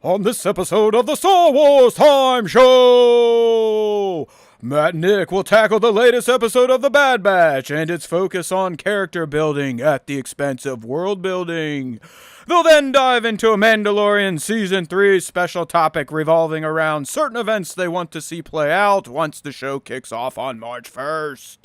On this episode of the Star Wars Time Show, Matt and Nick will tackle the latest episode of The Bad Batch and its focus on character building at the expense of world building. They'll then dive into a Mandalorian Season 3 special topic revolving around certain events they want to see play out once the show kicks off on March 1st.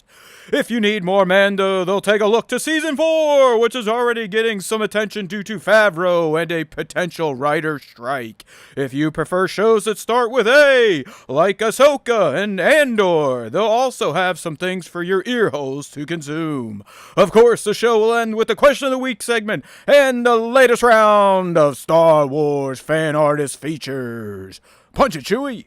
If you need more Mando, they'll take a look to Season 4, which is already getting some attention due to Favreau and a potential writer strike. If you prefer shows that start with A, like Ahsoka and Andor, they'll also have some things for your ear holes to consume. Of course, the show will end with the Question of the Week segment and the latest round of Star Wars fan artist features. Punch it, Chewie!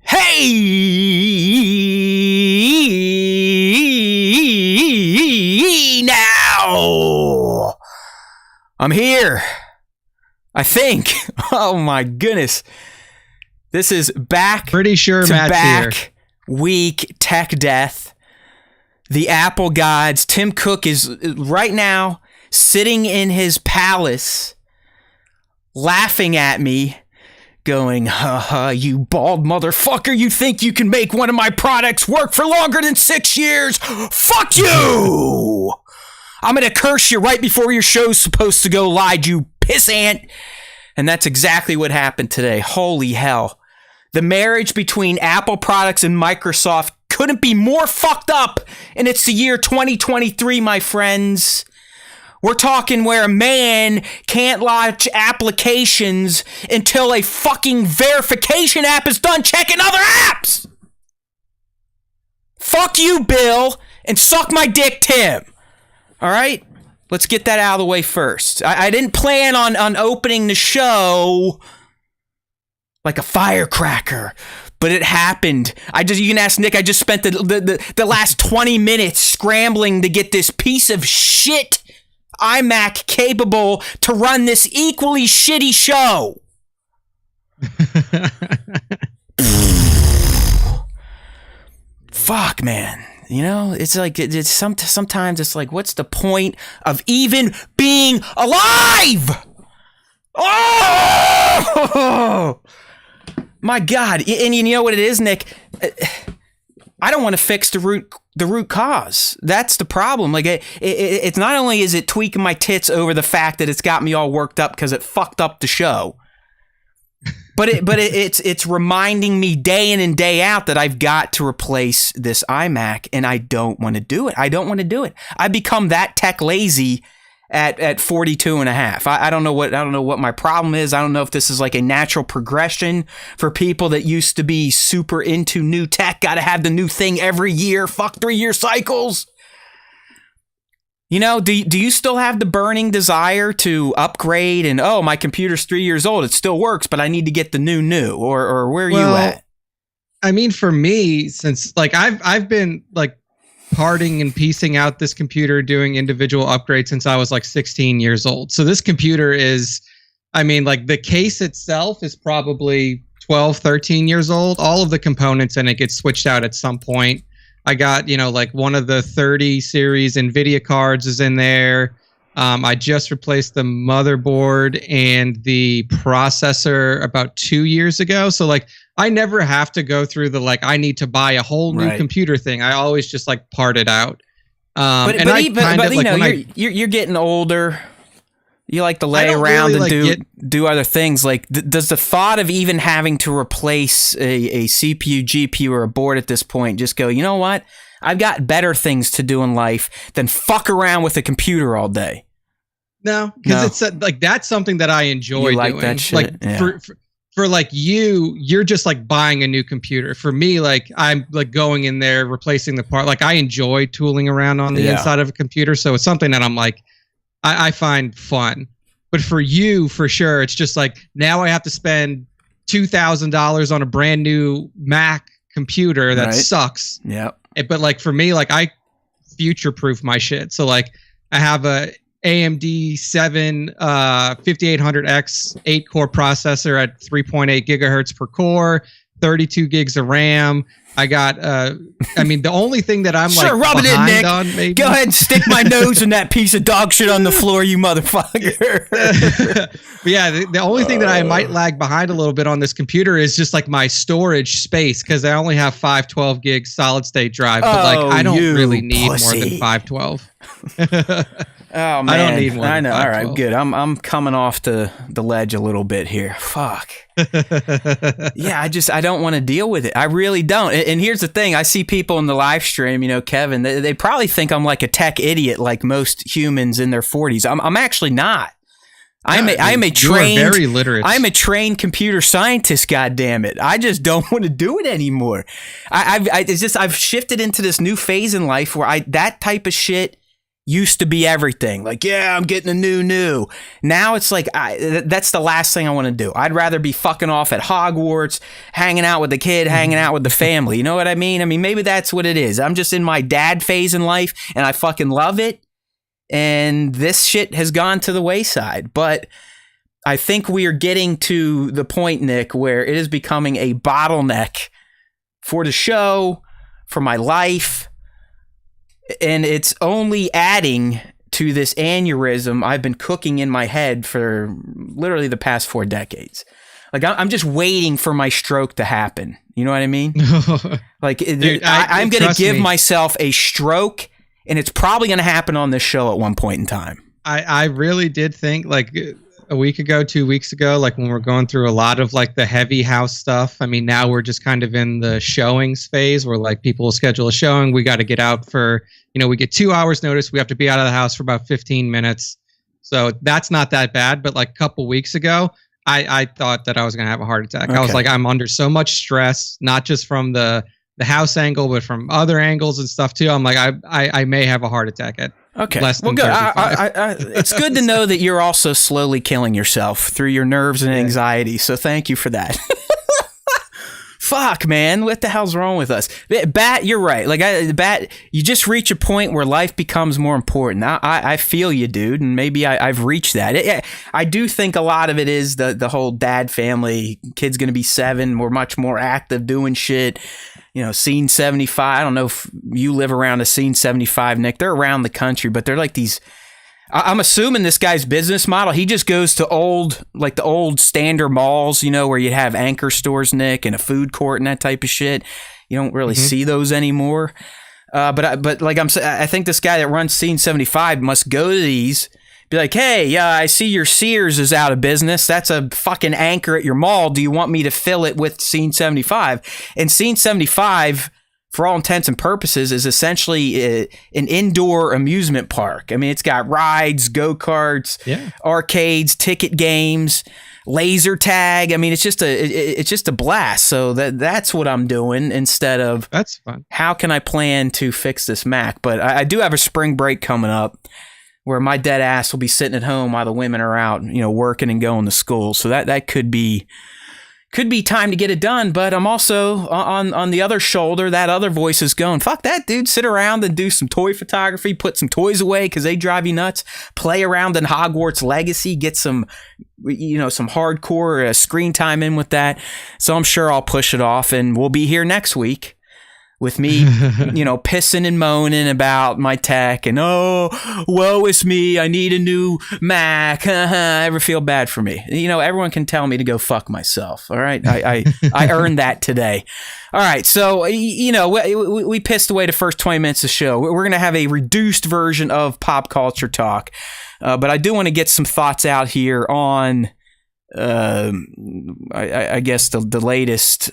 Hey, now I'm here. I think. Oh my goodness, this is back. Pretty sure Matt's back here. Week tech death. The Apple gods. Tim Cook is right now sitting in his palace, laughing at me. Going, haha, you bald motherfucker, you think you can make one of my products work for longer than 6 years? Fuck you! I'm gonna curse you right before your show's supposed to go live, you pissant! And that's exactly what happened today. Holy hell. The marriage between Apple products and Microsoft couldn't be more fucked up, and it's the year 2023, my friends. We're talking where a man can't launch applications until a fucking verification app is done checking other apps. Fuck you, Bill, and suck my dick, Tim. All right? Let's get that out of the way first. I didn't plan on opening the show like a firecracker, but it happened. You can ask Nick, I just spent the last 20 minutes scrambling to get this piece of shit iMac capable to run this equally shitty show. Fuck, man. You know, it's like sometimes it's like, what's the point of even being alive? Oh my God! And you know what it is, Nick? I don't want to fix the root cause. That's the problem. Like it's not only is it tweaking my tits over the fact that it's got me all worked up because it fucked up the show, but it's reminding me day in and day out that I've got to replace this iMac, and I don't want to do it. I become that tech lazy at 42 and a half. I don't know what my problem is. I don't know if this is like a natural progression for people that used to be super into new tech, got to have the new thing every year, fuck 3-year cycles. You know, do you still have the burning desire to upgrade and, oh, my computer's 3 years old, it still works, but I need to get the new, or where are you at? I mean, for me, since like I've been like parting and piecing out this computer, doing individual upgrades since I was like 16 years old. So this computer is, I mean, like the case itself is probably 12, 13 years old. All of the components in it get switched out at some point. I got, you know, like one of the 30 series NVIDIA cards is in there. I just replaced the motherboard and the processor about 2 years ago. So like I never have to go through the like I need to buy a whole new computer thing. I always just like part it out. But you know, you're getting older. You like to lay around really and do other things. Like, does the thought of even having to replace a CPU, GPU, or a board at this point just go, you know what? I've got better things to do in life than fuck around with a computer all day. No, because it's like that's something that I enjoy doing. That shit. Like for like you're just like buying a new computer. For me, like I'm like going in there, replacing the part. Like I enjoy tooling around on the inside of a computer. So it's something that I'm like, I find fun. But for you, for sure, it's just like now I have to spend $2,000 on a brand new Mac computer that sucks. Yeah. But like for me, like I future-proof my shit. So like I have a AMD 7 5800X 8-core processor at 3.8 gigahertz per core, 32 gigs of RAM. I got, I mean, the only thing that I'm sure, like rub it in, Nick. on, maybe. Go ahead and stick my nose in that piece of dog shit on the floor, you motherfucker. But yeah, the only thing that I might lag behind a little bit on this computer is just like my storage space, because I only have 512 gig solid state drive. But like, I don't really need more than 512. Oh man, I don't need more. I know. All right, 512. good. I'm coming off the ledge a little bit here. Fuck. Yeah, I don't want to deal with it. I really don't. And here's the thing: I see people in the live stream. You know, Kevin. They probably think I'm like a tech idiot, like most humans in their 40s. I'm actually not. I'm a trained, very literate. I'm a trained computer scientist. God damn it! I just don't want to do it anymore. I've shifted into this new phase in life where that type of shit used to be everything. Like, yeah, I'm getting a new. Now it's like, that's the last thing I want to do. I'd rather be fucking off at Hogwarts, hanging out with the kid, hanging out with the family. You know what I mean? I mean, maybe that's what it is. I'm just in my dad phase in life, and I fucking love it. And this shit has gone to the wayside. But I think we are getting to the point, Nick, where it is becoming a bottleneck for the show, for my life. And it's only adding to this aneurysm I've been cooking in my head for literally the past 4 decades. Like, I'm just waiting for my stroke to happen. You know what I mean? Like, dude, I'm going to give myself a stroke, and it's probably going to happen on this show at one point in time. I really did think, like, a week ago, 2 weeks ago, like when we're going through a lot of like the heavy house stuff. I mean, now we're just kind of in the showings phase where like people will schedule a showing. We got to get out for, we get 2 hours notice. We have to be out of the house for about 15 minutes. So that's not that bad. But like a couple weeks ago, I thought that I was going to have a heart attack. Okay. I was like, I'm under so much stress, not just from the house angle, but from other angles and stuff too. I'm like, I may have a heart attack at less than 35. It's good to know that you're also slowly killing yourself through your nerves and anxiety. So thank you for that. Fuck, man. What the hell's wrong with us? Bat, you're right. Like, Bat, you just reach a point where life becomes more important. I feel you, dude, and maybe I've reached that. I do think a lot of it is the whole dad family. Kid's going to be 7. We're much more active doing shit. Scene 75. I don't know if you live around a Scene 75, Nick. They're around the country, but they're like these. I'm assuming this guy's business model, he just goes to the old standard malls, where you'd have anchor stores, Nick, and a food court and that type of shit. You don't really see those anymore. But like I think this guy that runs Scene 75 must go to these. Be like, hey, I see your Sears is out of business. That's a fucking anchor at your mall. Do you want me to fill it with Scene 75? And Scene 75, for all intents and purposes, is essentially an indoor amusement park. I mean, it's got rides, go-karts, arcades, ticket games, laser tag. I mean, it's just a blast. So that's what I'm doing instead of that's fun. How can I plan to fix this Mac? But I do have a spring break coming up, where my dead ass will be sitting at home while the women are out, working and going to school. So that could be time to get it done. But I'm also on the other shoulder. That other voice is going, fuck that, dude. Sit around and do some toy photography. Put some toys away because they drive you nuts. Play around in Hogwarts Legacy. Get some, some hardcore screen time in with that. So I'm sure I'll push it off, and we'll be here next week with me, pissing and moaning about my tech and, woe is me, I need a new Mac. Ever feel bad for me? Everyone can tell me to go fuck myself. All right. I earned that today. All right. So, we pissed away the first 20 minutes of the show. We're going to have a reduced version of pop culture talk. But I do want to get some thoughts out here on, I guess the latest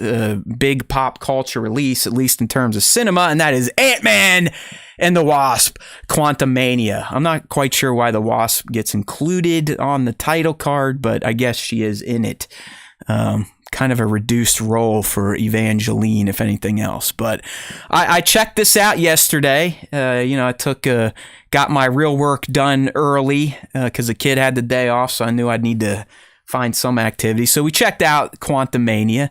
big pop culture release, at least in terms of cinema, and that is Ant-Man and the Wasp: Quantumania. I'm not quite sure why the Wasp gets included on the title card, but I guess she is in it. Kind of a reduced role for Evangeline, if anything else. But I checked this out yesterday. I got my real work done early because the kid had the day off, so I knew I'd need to find some activity. So we checked out Quantumania.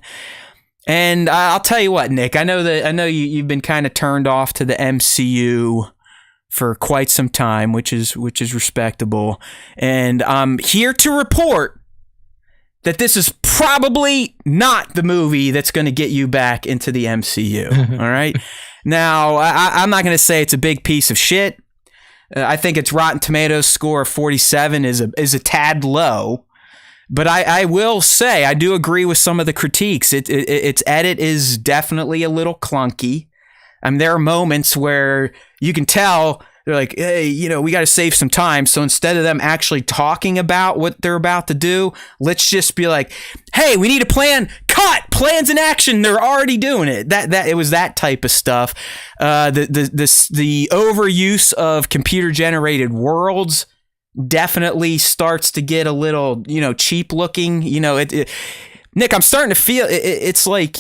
And I'll tell you what, Nick, I know you've been kind of turned off to the MCU for quite some time, which is respectable. And I'm here to report that this is probably not the movie that's going to get you back into the MCU. All right. Now, I'm not going to say it's a big piece of shit. I think its Rotten Tomatoes score of 47 is a tad low. But I will say I do agree with some of the critiques. Its edit is definitely a little clunky. I mean, there are moments where you can tell they're like, hey, we got to save some time. So instead of them actually talking about what they're about to do, let's just be like, hey, we need a plan. Cut! Plans in action. They're already doing it. That it was that type of stuff. The overuse of computer generated worlds definitely starts to get a little, cheap looking. Nick, I'm starting to feel it's like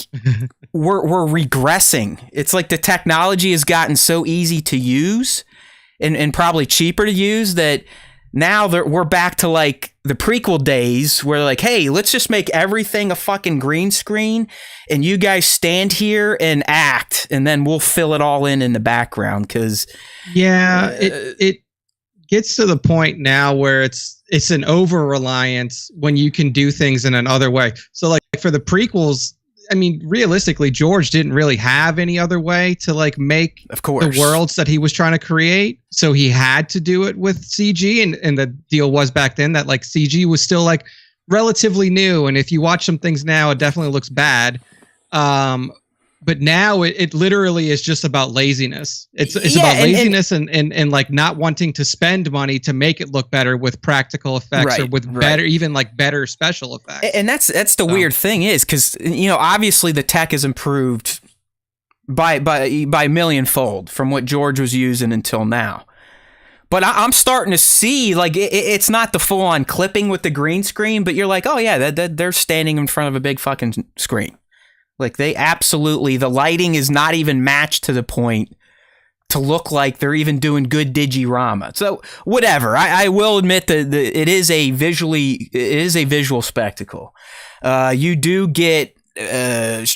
we're regressing. It's like the technology has gotten so easy to use and probably cheaper to use that now we're back to like the prequel days where like, hey, let's just make everything a fucking green screen and you guys stand here and act and then we'll fill it all in the background. Because it gets to the point now where it's an over reliance when you can do things in another way. So like for the prequels, I mean, realistically, George didn't really have any other way to like make the worlds that he was trying to create. So he had to do it with CG. And the deal was back then that like CG was still like relatively new. And if you watch some things now, it definitely looks bad. But now it literally is just about laziness. It's about laziness and like not wanting to spend money to make it look better with practical effects or with better, even like better special effects. And that's the weird thing is because, obviously the tech has improved by millionfold from what George was using until now. But I'm starting to see like it's not the full on clipping with the green screen, but you're like, oh yeah, they're standing in front of a big fucking screen. Like they absolutely, the lighting is not even matched to the point to look like they're even doing good digirama. So whatever, I will admit that it is a visual spectacle. You do get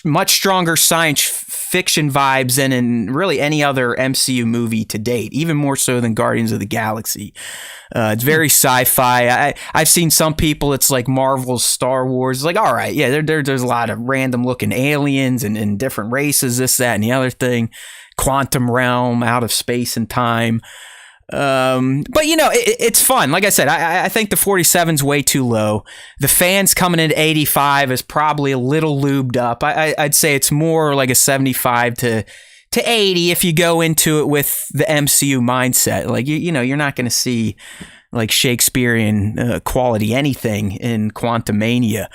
much stronger science fiction vibes than in really any other MCU movie to date, even more so than Guardians of the Galaxy. It's very sci-fi. I've seen some people, it's like Marvel's Star Wars. It's like, all right, yeah, there's a lot of random looking aliens and different races, this, that, and the other thing. Quantum realm, out of space and time. But it's fun. Like I said, I think the 47's way too low. The fans coming in 85 is probably a little lubed up. I'd say it's more like a 75 to 80 if you go into it with the MCU mindset. Like you're not going to see like Shakespearean quality anything in Quantumania.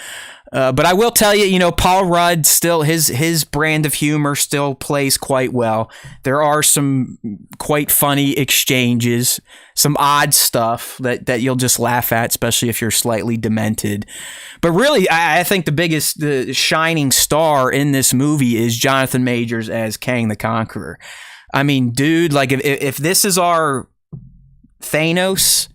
But I will tell you, Paul Rudd still his brand of humor still plays quite well. There are some quite funny exchanges, some odd stuff that you'll just laugh at, especially if you're slightly demented. But really, I think the shining star in this movie is Jonathan Majors as Kang the Conqueror. I mean, dude, like if this is our Thanos,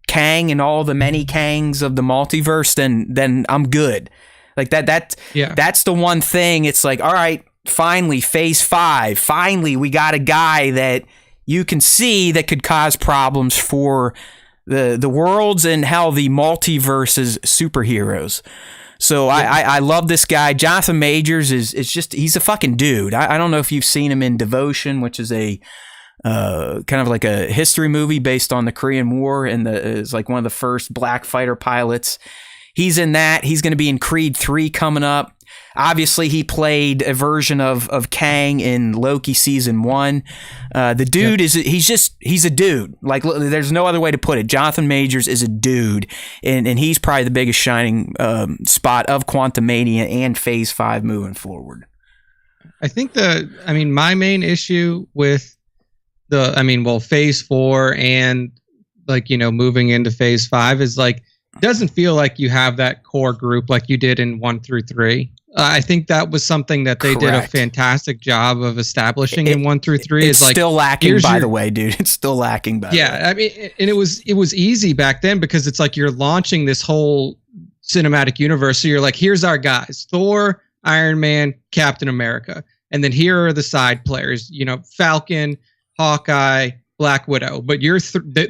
Kang and all the many Kangs of the multiverse, then I'm good. Like that's the one thing. It's like, all right, finally, phase 5. Finally, we got a guy that you can see that could cause problems for the worlds and hell, the multiverse's superheroes. So I love this guy. Jonathan Majors is just, he's a fucking dude. I don't know if you've seen him in Devotion, which is a kind of like a history movie based on the Korean War, and is like one of the first black fighter pilots. He's in that. He's going to be in Creed 3 coming up. Obviously, he played a version of Kang in Loki season 1. The dude he's a dude. Like, there's no other way to put it. Jonathan Majors is a dude, and he's probably the biggest shining spot of Quantumania and Phase 5 moving forward. I think my main issue with Phase 4 and moving into Phase 5 is like doesn't feel like you have that core group like you did in 1 through 3. I think that was something that they did a fantastic job of establishing in 1 through 3. It's like, still lacking, by the way, dude. It's still lacking, by the way. Yeah, I mean, and it was easy back then because it's like you're launching this whole cinematic universe. So you're like, here's our guys: Thor, Iron Man, Captain America, and then here are the side players. You know, Falcon, Hawkeye, Black Widow. But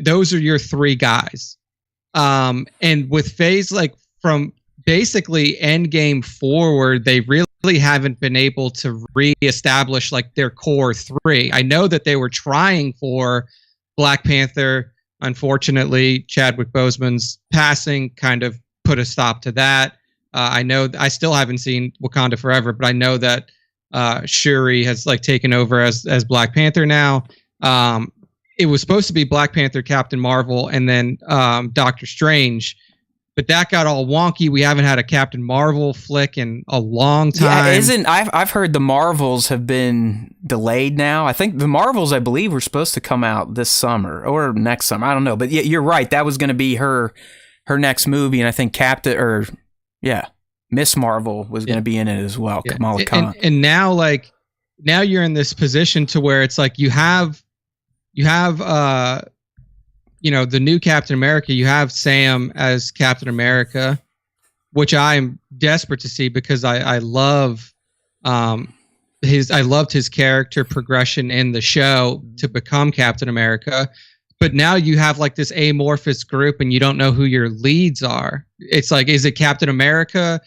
those are your 3 guys. And with Phase, like from basically Endgame forward, they really haven't been able to reestablish like their core 3. I know that they were trying for Black Panther. Unfortunately, Chadwick Boseman's passing kind of put a stop to that. I know I still haven't seen Wakanda Forever, but I know that Shuri has like taken over as Black Panther now. It was supposed to be Black Panther, Captain Marvel, and then Doctor Strange. But that got all wonky. We haven't had a Captain Marvel flick in a long time. Yeah, I've heard the Marvels have been delayed now. I think the Marvels, I believe, were supposed to come out this summer or next summer. I don't know. But yeah, you're right. That was going to be her next movie. And I think Miss Marvel was going to be in it as well. Yeah. Kamala Khan. And now you're in this position to where it's like you have the new Captain America. You have Sam as Captain America, which I'm desperate to see because I loved his character progression in the show to become Captain America. But now you have like this amorphous group and you don't know who your leads are. It's like, is it Captain America,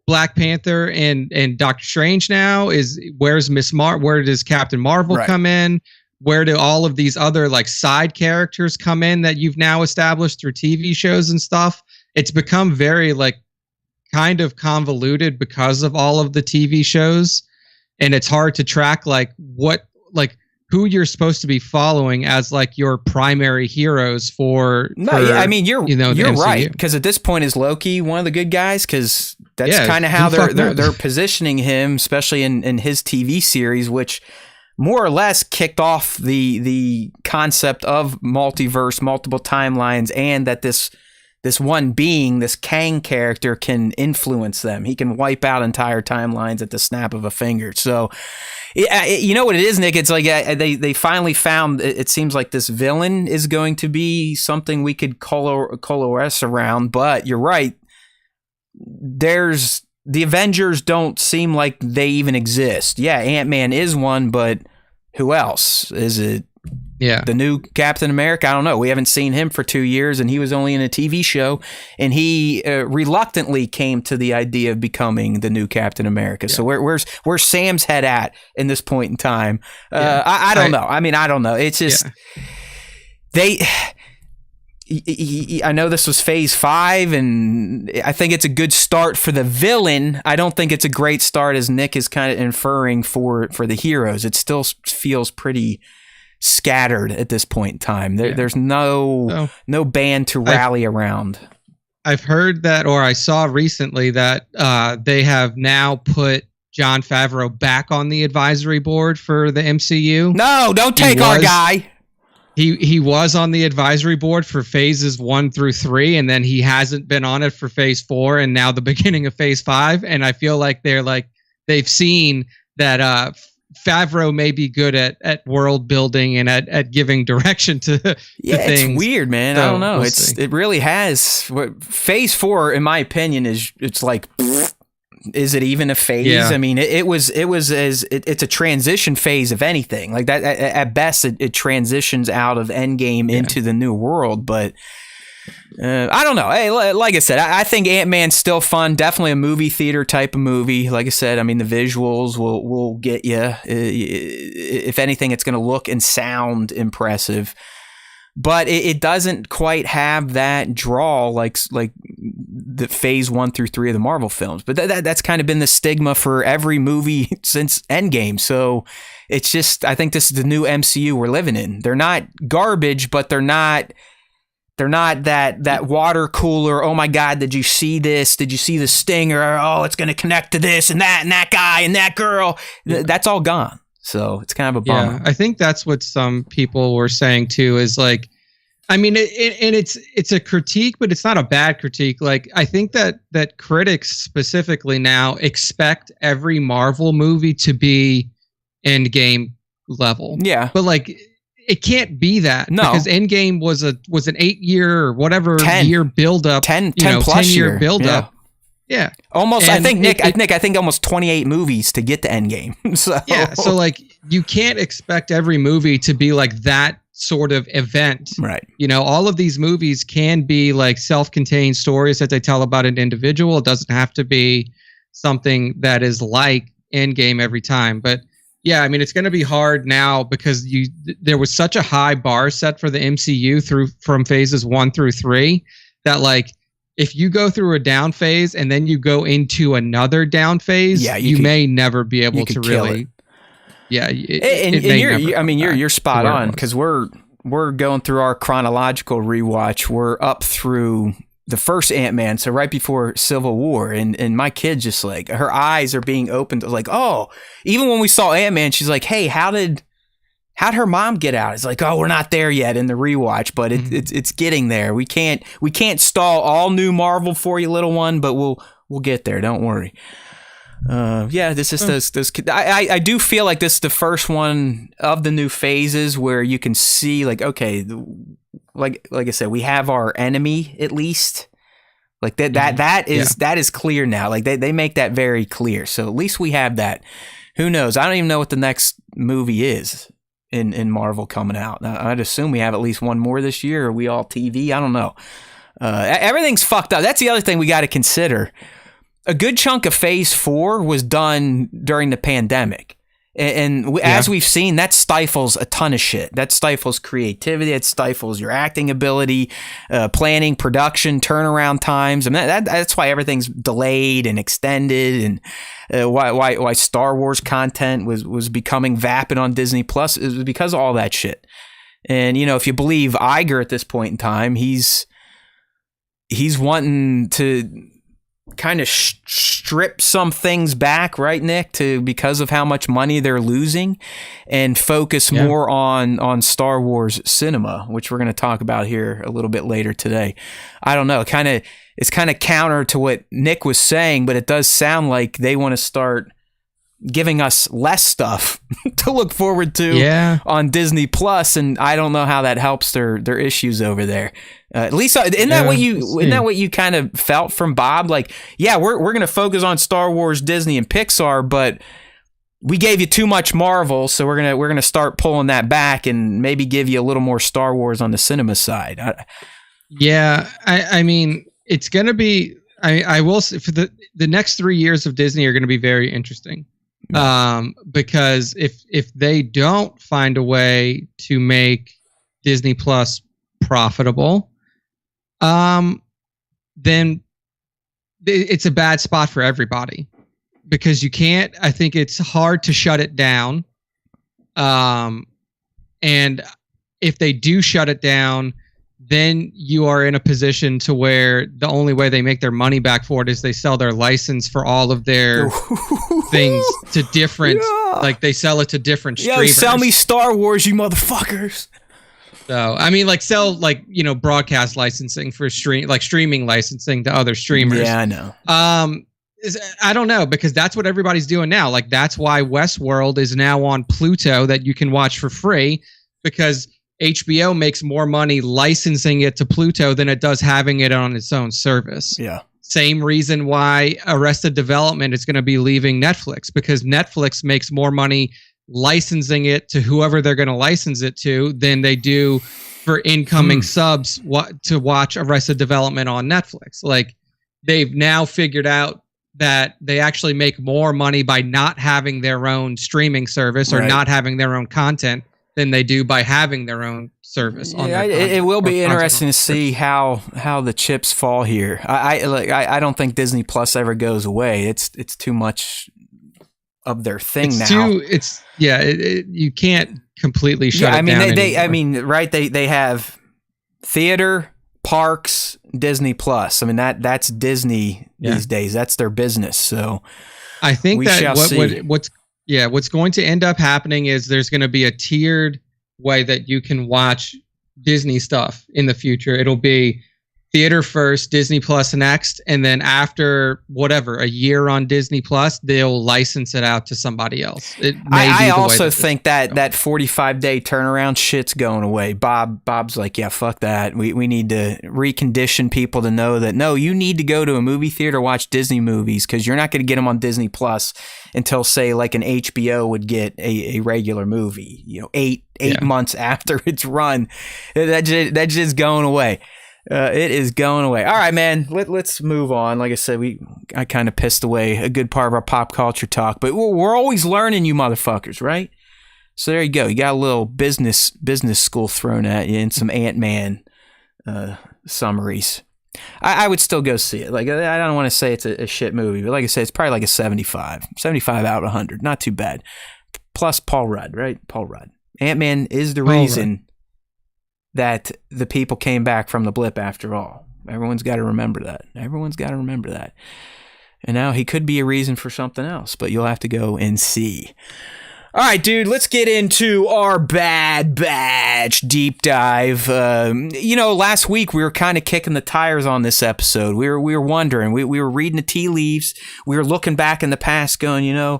Black Panther, and Doctor Strange now? Where does Captain Marvel come in? Where do all of these other like side characters come in that you've now established through TV shows and stuff? It's become very like kind of convoluted because of all of the TV shows, and it's hard to track like who you're supposed to be following as like your primary heroes for. I mean you're right, because at this point is Loki one of the good guys, because that's kind of how they're positioning him, especially in his TV series, which more or less kicked off the concept of multiverse, multiple timelines, and that this one being, this Kang character, can influence them. He can wipe out entire timelines at the snap of a finger. So, you know what it is, Nick? It's like they finally found, it seems like this villain is going to be something we could coalesce around, but you're right. The Avengers don't seem like they even exist. Yeah, Ant-Man is one, but who else? Is it the new Captain America? I don't know. We haven't seen him for 2 years, and he was only in a TV show, and he reluctantly came to the idea of becoming the new Captain America. Yeah. So where's Sam's head at in this point in time? I don't know. I mean, I don't know. It's just I know this was Phase 5, and I think it's a good start for the villain. I don't think it's a great start, as Nick is kind of inferring, for the heroes. It still feels pretty scattered at this point in time. There's no band to rally around. I've heard that, or I saw recently that they have now put Jon Favreau back on the advisory board for the MCU. No, don't take our guy. He was on the advisory board for phases 1 through 3, and then he hasn't been on it for phase 4 and now the beginning of phase 5. And I feel like they've seen that Favreau may be good at world building and at giving direction to things. It's weird, man. So I don't know. It really has. Phase 4, in my opinion, it's like, is it even a phase? Yeah. I mean, it's a transition phase, if anything. Like that, at best, it transitions out of Endgame into the new world. But I don't know. Hey, like I said, I think Ant-Man's still fun. Definitely a movie theater type of movie. Like I said, I mean, the visuals will get you. If anything, it's going to look and sound impressive. But it doesn't quite have that draw like the phase 1 through 3 of the Marvel films. But that's kind of been the stigma for every movie since Endgame. So it's just, I think this is the new MCU we're living in. They're not garbage, but they're not that water cooler. Oh my God, did you see this? Did you see the stinger? Oh, it's going to connect to this and that guy and that girl. That's all gone. So it's kind of a bummer. Yeah, I think that's what some people were saying too, is like, I mean, it's a critique, but it's not a bad critique. Like, I think that critics specifically now expect every Marvel movie to be Endgame level. Yeah. But like, it can't be that. No. Because Endgame was an 8-year or whatever 10 year buildup. 10 plus 10-year buildup. Yeah. Almost, and I think almost 28 movies to get to Endgame. So yeah. So like, you can't expect every movie to be like that sort of event. Right. All of these movies can be like self-contained stories that they tell about an individual. It doesn't have to be something that is like Endgame every time. But yeah, I mean, it's going to be hard now because there was such a high bar set for the MCU from phases 1 through 3 that like, if you go through a down phase and then you go into another down phase, you may never be able to really. Yeah, you're spot on because we're going through our chronological rewatch. We're up through the first Ant-Man, so right before Civil War, and my kid just like her eyes are being opened. Like, oh, even when we saw Ant-Man, she's like, hey, how'd her mom get out? It's like, oh, we're not there yet in the rewatch, but it's getting there. We can't stall all new Marvel for you, little one, but we'll get there. Don't worry. This is those. I do feel like this is the first one of the new phases where you can see like, okay, like I said, we have our enemy at least. Like that is clear now. Like they make that very clear. So at least we have that. Who knows? I don't even know what the next movie is in Marvel coming out. I'd assume we have at least one more this year. Are we all TV? I don't know. Everything's fucked up. That's the other thing we got to consider. A good chunk of Phase 4 was done during the pandemic. And as we've seen, that stifles a ton of shit. That stifles creativity. It stifles your acting ability, planning, production, turnaround times. I mean, that's why everything's delayed and extended, and why Star Wars content was becoming vapid on Disney Plus. It was because of all that shit. And if you believe Iger at this point in time, he's wanting to kind of strip some things back, right, Nick, because of how much money they're losing, and focus more on Star Wars cinema, which we're going to talk about here a little bit later today. I don't know, it's kind of counter to what Nick was saying, but it does sound like they want to start giving us less stuff to look forward to on Disney Plus, and I don't know how that helps their issues over there. At least isn't that what you kind of felt from Bob? Like, yeah, we're going to focus on Star Wars, Disney, and Pixar, but we gave you too much Marvel, so we're gonna start pulling that back and maybe give you a little more Star Wars on the cinema side. I mean, it's going to be. I will say for the next 3 years of Disney are going to be very interesting. Because if they don't find a way to make Disney Plus profitable, then it's a bad spot for everybody, because you can't. I think it's hard to shut it down. And if they do shut it down, then you are in a position to where the only way they make their money back for it is they sell their license for all of their things to different, like they sell it to different streamers. Sell me Star Wars, you motherfuckers. So, I mean, like sell broadcast licensing for streaming licensing to other streamers. Yeah, I know. I don't know, because that's what everybody's doing now. Like, that's why Westworld is now on Pluto that you can watch for free, because HBO makes more money licensing it to Pluto than it does having it on its own service. Yeah. Same reason why Arrested Development is going to be leaving Netflix, because Netflix makes more money licensing it to whoever they're going to license it to than they do for incoming subs to watch Arrested Development on Netflix. Like, they've now figured out that they actually make more money by not having their own streaming service or not having their own content than they do by having their own service. It will be interesting to see how the chips fall here. I don't think Disney Plus ever goes away. It's too much of their thing now. You can't completely shut it down. They have theater, parks, Disney Plus. I mean, that's Disney these days. That's their business. So I think what's going to end up happening is there's going to be a tiered way that you can watch Disney stuff in the future. It'll be theater first, Disney Plus next, and then after whatever, a year on Disney Plus, they'll license it out to somebody else. I also think that 45-day turnaround shit's going away. Bob's like, yeah, fuck that. We need to recondition people to know that, no, you need to go to a movie theater, watch Disney movies, because you're not going to get them on Disney Plus until, say, like an HBO would get a regular movie, eight months after it's run. That just going away. It is going away. All right, man. Let's move on. Like I said, I kind of pissed away a good part of our pop culture talk, but we're always learning, you motherfuckers, right? So there you go. You got a little business school thrown at you and some Ant-Man summaries. I would still go see it. Like, I don't want to say it's a shit movie, but like I said, it's probably like a 75 out of 100. Not too bad. Plus Paul Rudd, right? Paul Rudd. Ant-Man is the reason that the people came back from the blip after all. Everyone's got to remember that. And now he could be a reason for something else, but you'll have to go and see. All right, dude, let's get into our Bad Batch deep dive. Last week we were kind of kicking the tires on this episode. We were wondering. We were reading the tea leaves. We were looking back in the past going,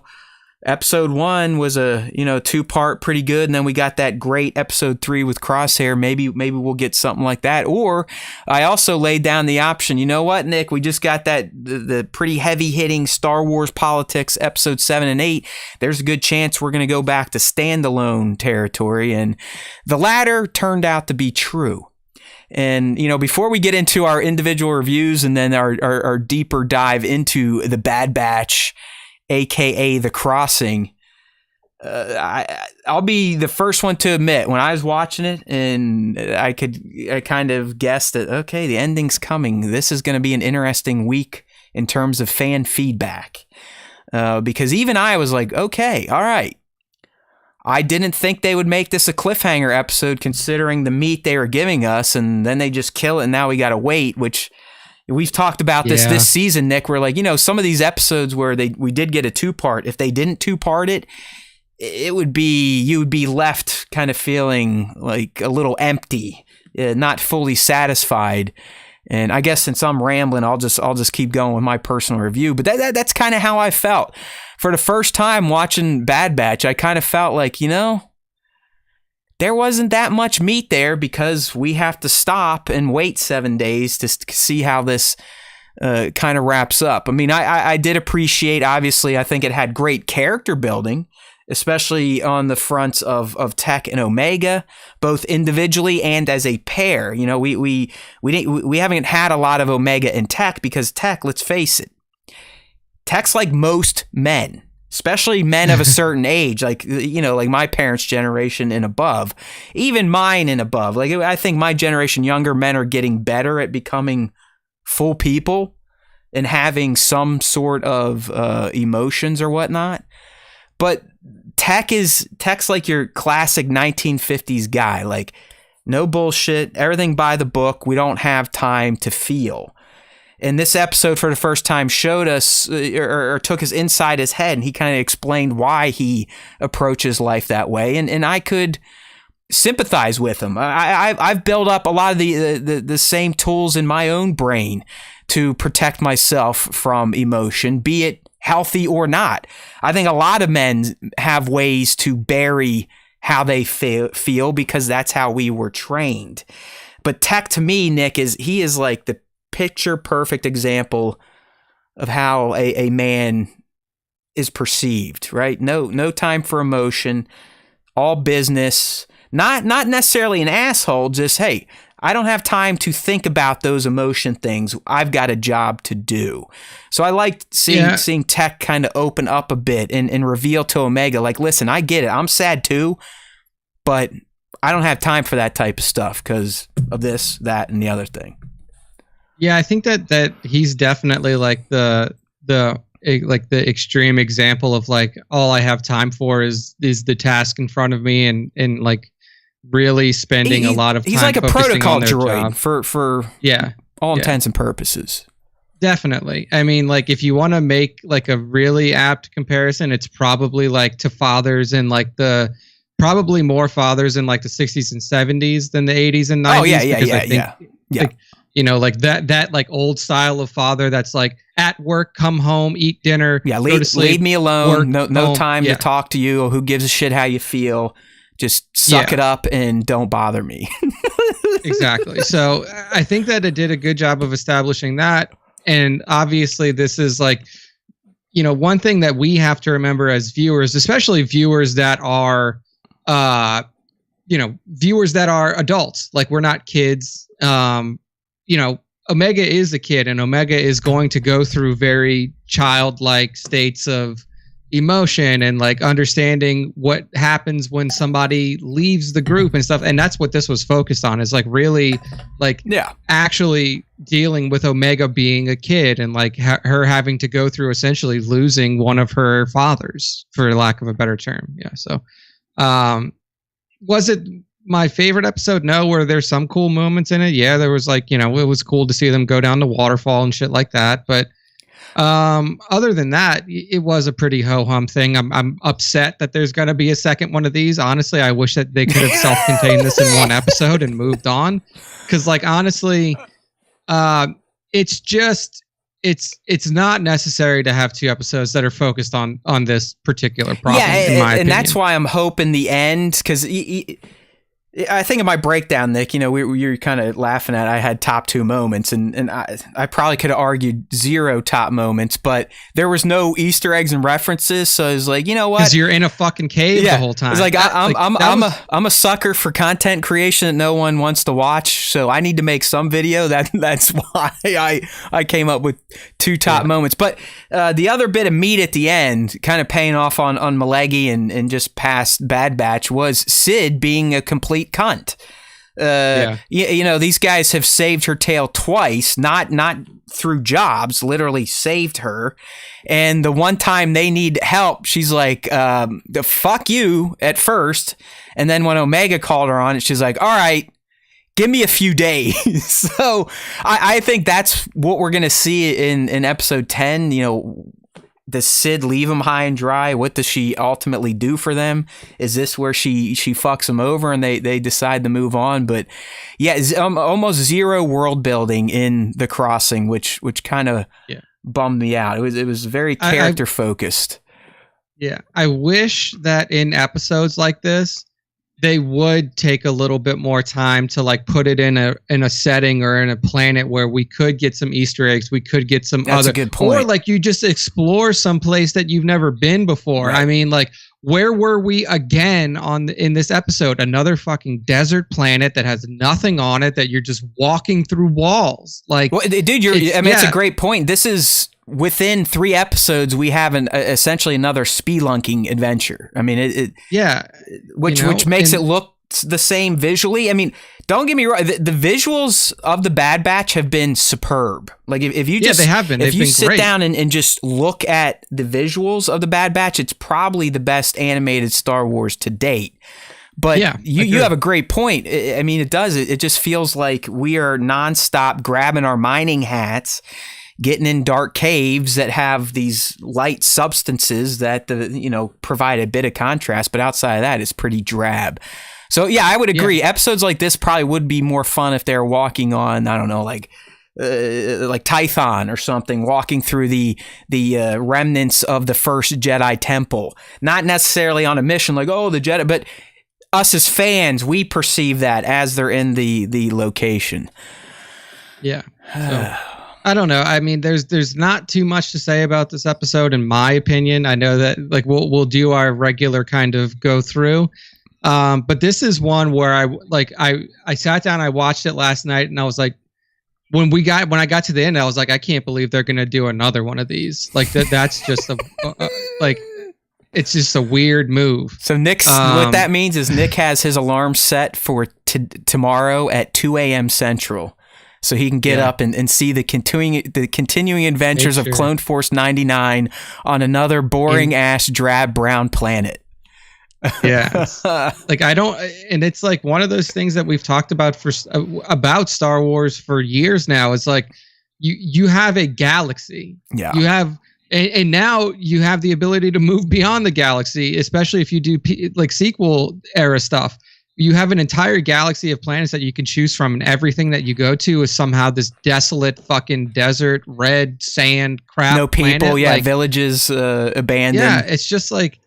Episode 1 was a 2-part pretty good, and then we got that great episode 3 with Crosshair. Maybe we'll get something like that. Or I also laid down the option. You know what, Nick? We just got the pretty heavy hitting Star Wars politics episode 7 and 8. There's a good chance we're going to go back to standalone territory, and the latter turned out to be true. And, before we get into our individual reviews and then our deeper dive into the Bad Batch, AKA The Crossing, I'll be the first one to admit, when I was watching it and I kind of guessed that, okay, the ending's coming. This is going to be an interesting week in terms of fan feedback. Because even I was like, okay, all right. I didn't think they would make this a cliffhanger episode considering the meat they were giving us, and then they just kill it and now we got to wait, which... We've talked about this season, Nick. We're like, some of these episodes where we did get a 2-part. If they didn't 2-part it, you would be left kind of feeling like a little empty, not fully satisfied. And I guess since I'm rambling, I'll just keep going with my personal review. But that's kind of how I felt for the first time watching Bad Batch. I kind of felt like, there wasn't that much meat there because we have to stop and wait 7 days to see how this kind of wraps up. I mean, I did appreciate, obviously, I think it had great character building, especially on the fronts of Tech and Omega, both individually and as a pair. We haven't had a lot of Omega and Tech because Tech, let's face it, Tech's like most men. Especially men of a certain age, like my parents' generation and above, even mine and above. Like, I think my generation, younger men are getting better at becoming full people and having some sort of emotions or whatnot. But Tech's like your classic 1950s guy, like no bullshit, everything by the book. We don't have time to feel. And this episode, for the first time, showed us or took us inside his head, and he kind of explained why he approaches life that way. And I could sympathize with him. I've built up a lot of the same tools in my own brain to protect myself from emotion, be it healthy or not. I think a lot of men have ways to bury how they feel because that's how we were trained. But Tech, to me, Nick, he is like the picture perfect example of how a man is perceived, right? No time for emotion, all business, not necessarily an asshole, just, hey, I don't have time to think about those emotion things. I've got a job to do. So I liked seeing Tech kind of open up a bit and reveal to Omega, like, listen, I get it. I'm sad too, but I don't have time for that type of stuff because of this, that, and the other thing. Yeah, I think that he's definitely like the extreme example of like all I have time for is the task in front of me and like really spending a lot of time. He's like a protocol droid for all intents and purposes. Definitely. I mean, like if you want to make like a really apt comparison, it's probably like to fathers in like the probably more fathers in like the 60s and 70s than the 80s and 90s. Oh yeah. Like, you know, like that like old style of father that's like at work, come home, eat dinner, go to sleep, leave me alone. work, No home. time to talk to you. Who gives a shit how you feel? Just suck it up and don't bother me. Exactly. So I think that it did a good job of establishing that. And obviously this is like, you know, one thing that we have to remember as viewers, especially viewers that are, viewers that are adults, like we're not kids. You know, Omega is a kid, and Omega is going to go through very childlike states of emotion and like understanding what happens when somebody leaves the group and stuff. And that's what this was focused on, is like really like actually dealing with Omega being a kid and like her having to go through essentially losing one of her fathers, for lack of a better term. Yeah. So was it my favorite episode? No. Were there some cool moments in it? Yeah, there was, like, you know, it was cool to see them go down the waterfall and shit like that. But other than that, it was a pretty ho-hum thing. I'm upset that there's going to be a second one of these. Honestly, I wish that they could have self-contained this in one episode and moved on. Because, like, honestly, it's just it's not necessary to have two episodes that are focused on this particular problem. In my opinion. That's why I'm hoping the end, because I think in my breakdown, Nick, you know, you're kind of laughing at I had top two moments, and I probably could have argued zero top moments, but there was no Easter eggs and references, so I was like, you know what? Because you're in a fucking cave the whole time. It's like I'm a sucker for content creation that no one wants to watch, so I need to make some video. That's why I came up with two top moments. But the other bit of meat at the end, kind of paying off on Malegi and just past Bad Batch, was Sid being a complete cunt. You know, these guys have saved her tail twice, not through jobs, literally saved her. And the one time they need help, she's like, the fuck you at first. And then when Omega called her on it, she's like, all right, give me a few days. So I think that's what we're going to see in episode 10. You know, does Sid leave them high and dry? What does she ultimately do for them? Is this where she fucks them over and they decide to move on? But yeah, almost zero world building in The Crossing, which kind of bummed me out. It was very character focused. Yeah, I wish that in episodes like this, they would take a little bit more time to like put it in a setting or in a planet where we could get some Easter eggs. We could get some That's a good point. Or like you just explore some place that you've never been before. Right. I mean, like, where were we again in this episode? Another fucking desert planet that has nothing on it, that you're just walking through walls. Like, well, dude, it's a great point. This is within 3 episodes, we have essentially another spelunking adventure. I mean, which makes it look the same visually. I mean, don't get me wrong. The visuals of the Bad Batch have been superb. Like if you just they have been. If you sit great. down and just look at the visuals of the Bad Batch, it's probably the best animated Star Wars to date. But you have a great point. I mean, it does. It just feels like we are nonstop grabbing our mining hats, getting in dark caves that have these light substances that provide a bit of contrast, but outside of that, it's pretty drab. So yeah, I would agree. Episodes like this probably would be more fun if they're walking on, I don't know, like Tython or something, walking through the remnants of the first Jedi Temple. Not necessarily on a mission like, oh, the Jedi, but us as fans, we perceive that as they're in the location. Yeah. So, I don't know. I mean, there's not too much to say about this episode, in my opinion. I know that like we'll do our regular kind of go through, but this is one where I sat down, I watched it last night, and I was like, when I got to the end, I was like, I can't believe they're gonna do another one of these. Like that's just like. It's just a weird move. So Nick's what that means is Nick has his alarm set for tomorrow at 2 a.m. Central, so he can get up and see the continuing adventures of Clone Force 99 on another boring ass drab brown planet. Yeah, like I don't, and it's like one of those things that we've talked about about Star Wars for years now. It's like you have a galaxy. Yeah, you have And now you have the ability to move beyond the galaxy, especially if you do like sequel era stuff. You have an entire galaxy of planets that you can choose from, and everything that you go to is somehow this desolate fucking desert, red sand crap. No people, planet. yeah, like, villages abandoned. Yeah, it's just like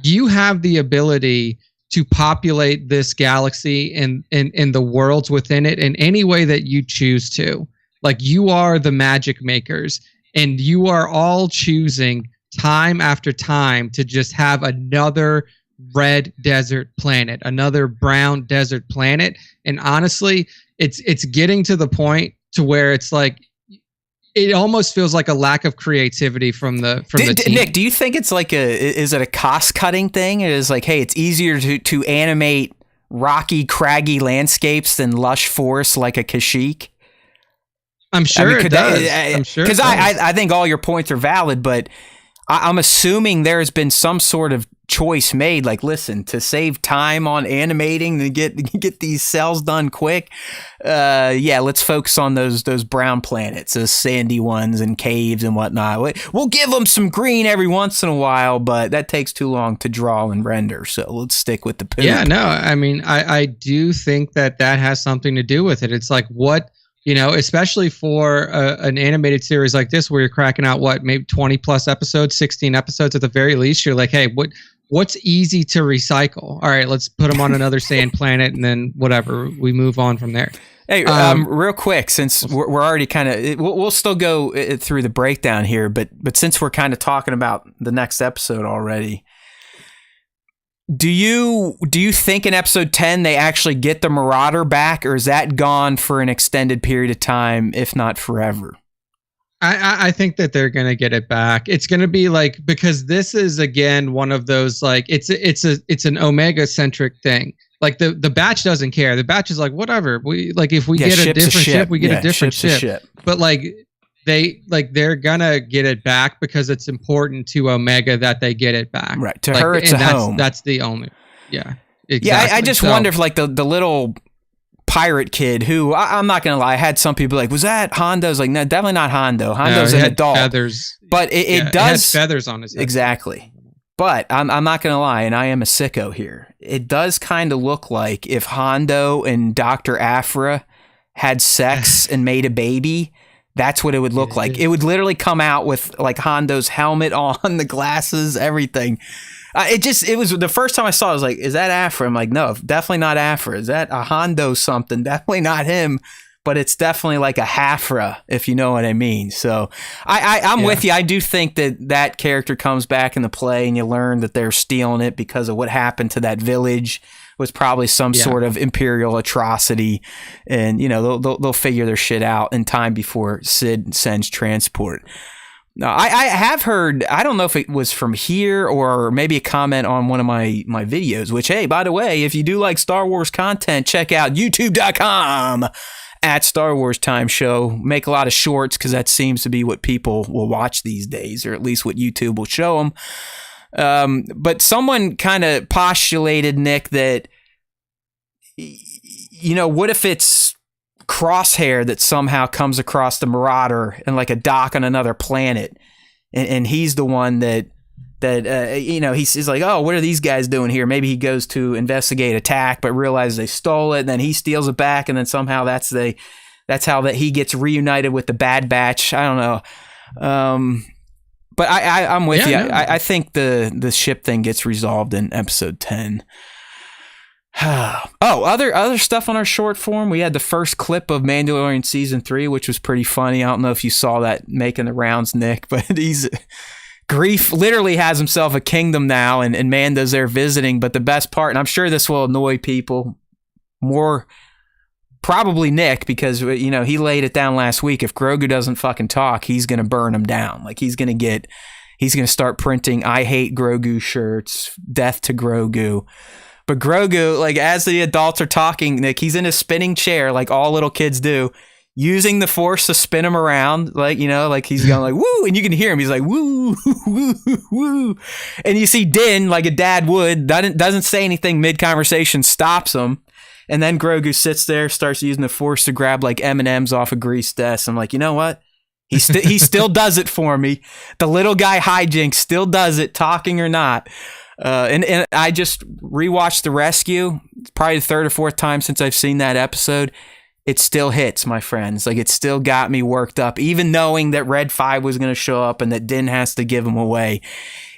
you have the ability to populate this galaxy and the worlds within it in any way that you choose to. Like, you are the magic makers, and you are all choosing time after time to just have another red desert planet, another brown desert planet. And honestly, it's getting to the point to where it's like, it almost feels like a lack of creativity from the team. Nick, do you think it's like is it a cost cutting thing? It is like, hey, it's easier to animate rocky, craggy landscapes than lush forests like a Kashyyyk? I'm sure it does. I'm sure, because I think all your points are valid, but I'm assuming there has been some sort of choice made. Like, listen, to save time on animating to get these cells done quick. Let's focus on those brown planets, those sandy ones and caves and whatnot. We'll give them some green every once in a while, but that takes too long to draw and render. So let's stick with the poop. Yeah, no, I mean, I do think that has something to do with it. It's like, what, especially for an animated series like this, where you're cracking out maybe 20 plus episodes, 16 episodes at the very least. You're like, hey, what's easy to recycle? All right, let's put them on another sand planet, and then whatever, we move on from there. Hey, real quick, since we're already kind of, we'll still go through the breakdown here, but since we're kind of talking about the next episode already, do you think in episode 10 they actually get the Marauder back, or is that gone for an extended period of time, if not forever? I think that they're gonna get it back. It's gonna be like, because this is again one of those, like, it's an Omega centric thing. Like, the batch doesn't care. The batch is like, whatever. We, like, if we get a different ship, we get a different ship. But like, they're gonna get it back because it's important to Omega that they get it back. Right. To her, it's a home. That's the only. Yeah. Exactly. Yeah. I just wonder if, like, the little pirate kid who, I'm not gonna lie, I had some people like, was that Hondo's? Like, no, definitely not Hondo. Hondo's an adult. Feathers. But it does. It has feathers on his head. Exactly. But I'm not going to lie, and I am a sicko here. It does kind of look like if Hondo and Dr. Aphra had sex and made a baby, that's what it would look like. It would literally come out with, like, Hondo's helmet on, the glasses, everything. It was the first time I saw it, I was like, is that Aphra? I'm like, no, definitely not Aphra. Is that a Hondo something? Definitely not him. But it's definitely like a Hafra, if you know what I mean. So I'm with you. I do think that character comes back into play, and you learn that they're stealing it because of what happened to that village was probably some sort of imperial atrocity, and they'll figure their shit out in time before Sid sends transport. Now, I have heard, I don't know if it was from here or maybe a comment on one of my videos, which, hey, by the way, if you do like Star Wars content, check out youtube.com at Star Wars Time Show. Make a lot of shorts because that seems to be what people will watch these days, or at least what YouTube will show them. But someone kind of postulated, Nick, that, what if it's Crosshair that somehow comes across the Marauder and like a dock on another planet, and he's the one that he's like, oh, what are these guys doing here? Maybe he goes to investigate attack, but realizes they stole it, and then he steals it back, and then somehow that's how that he gets reunited with the Bad Batch. I don't know, but I'm with you. No. I think the ship thing gets resolved in episode 10. Other stuff on our short form. We had the first clip of Mandalorian season 3, which was pretty funny. I don't know if you saw that making the rounds, Nick, but Grief literally has himself a kingdom now, and Mando's there visiting. But the best part, and I'm sure this will annoy people more, probably Nick, because he laid it down last week. If Grogu doesn't fucking talk, he's gonna burn him down. Like, he's gonna start printing "I hate Grogu" shirts, "Death to Grogu." But Grogu, like, as the adults are talking, Nick, he's in a spinning chair like all little kids do, using the Force to spin him around, like, like he's going like, woo, and you can hear him. He's like, woo, woo, woo. And you see Din, like a dad would, doesn't say anything mid-conversation, stops him. And then Grogu sits there, starts using the Force to grab, like, M&Ms off a greased desk. I'm like, you know what? He still does it for me. The little guy hijinks still does it, talking or not. And I just rewatched The Rescue. It's probably the third or fourth time since I've seen that episode. It still hits, my friends. Like, it still got me worked up, even knowing that Red 5 was going to show up and that Din has to give him away.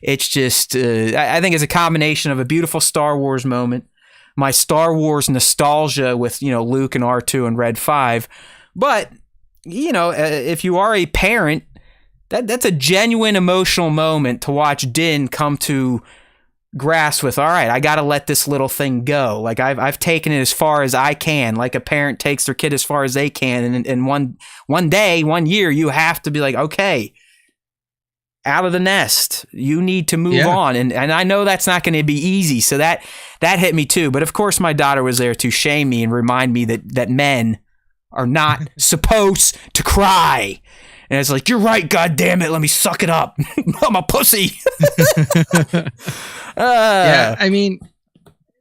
It's just, I think it's a combination of a beautiful Star Wars moment, my Star Wars nostalgia with, Luke and R2 and Red 5. But, if you are a parent, that's a genuine emotional moment to watch Din come to grasp with, all right, I got to let this little thing go. Like, I've taken it as far as I can, like a parent takes their kid as far as they can. And one day, 1 year, you have to be like, okay, out of the nest, you need to move on. And I know that's not going to be easy. So that hit me too. But of course, my daughter was there to shame me and remind me that men are not supposed to cry. And it's like, you're right, God damn it, let me suck it up. I'm a pussy. Yeah, I mean,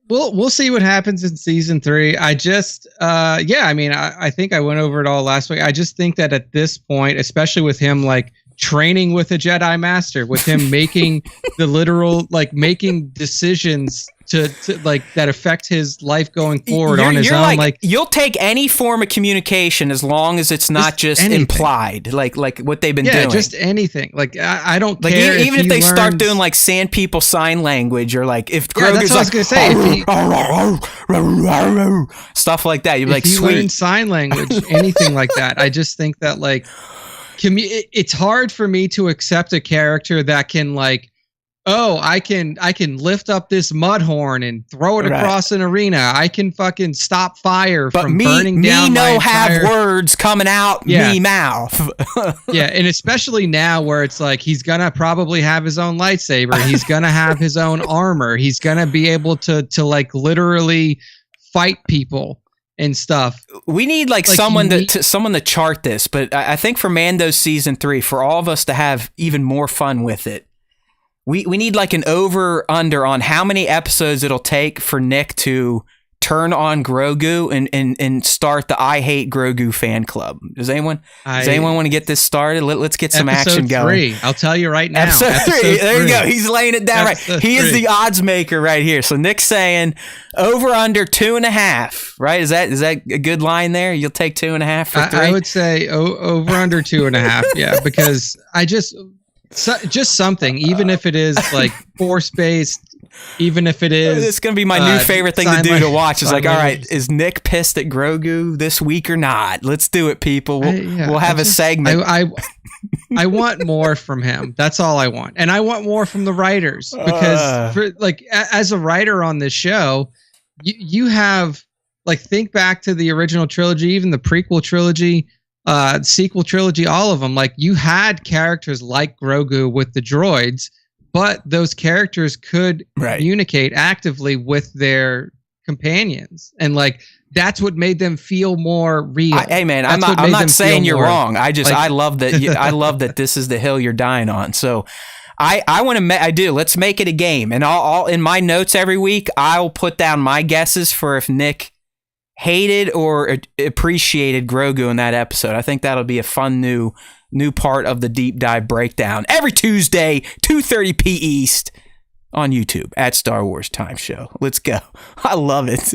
we'll see what happens in season 3. I just, I think I went over it all last week. I just think that at this point, especially with him like training with a Jedi Master, with him making the literal, like making decisions to like that affect his life going forward on his own. Like, you'll take any form of communication as long as it's not just implied, like what they've been doing. Yeah, just anything. Like, I don't like care. Even if they start doing like sand people sign language, or like if Grogu's like, stuff like that, you'd be like, if he sweet. learns sign language, anything like that. I just think that like, it's hard for me to accept a character that can like, oh, I can lift up this mud horn and throw it across an arena. I can fucking stop fire from burning down my entire... have words coming out me mouth. Yeah, and especially now where it's like he's gonna probably have his own lightsaber. He's gonna have his own armor. He's gonna be able to like literally fight people and stuff. We need like someone to chart this, but I think for Mando season 3, for all of us to have even more fun with it, we need like an over-under on how many episodes it'll take for Nick to turn on Grogu and start the I Hate Grogu fan club. Does anyone want to get this started? Let's get some action going. I'll tell you right now. Episode 3. There you go. He's laying it down right. He is the odds maker right here. So Nick's saying over under 2.5. Right? Is that a good line there? You'll take 2.5 for 3. I would say over under 2.5. Yeah, because just something, even if it is like force based. Even if it is, it's gonna be my new favorite thing to do to watch. Is like, all right, is Nick pissed at Grogu this week or not? Let's do it, people. We'll have a segment. I want more from him. That's all I want, and I want more from the writers because, as a writer on this show, you have like think back to the original trilogy, even the prequel trilogy, sequel trilogy, all of them. Like you had characters like Grogu with the droids. But those characters could communicate actively with their companions, and like that's what made them feel more real. Hey man, I'm not saying you're wrong. I love that. I love that this is the hill you're dying on. So I want to. I do. Let's make it a game, and I'll in my notes every week I'll put down my guesses for if Nick hated or appreciated Grogu in that episode. I think that'll be a fun new part of the deep dive breakdown every Tuesday, 2:30 p. East on YouTube at Star Wars Time Show. Let's go. I love it.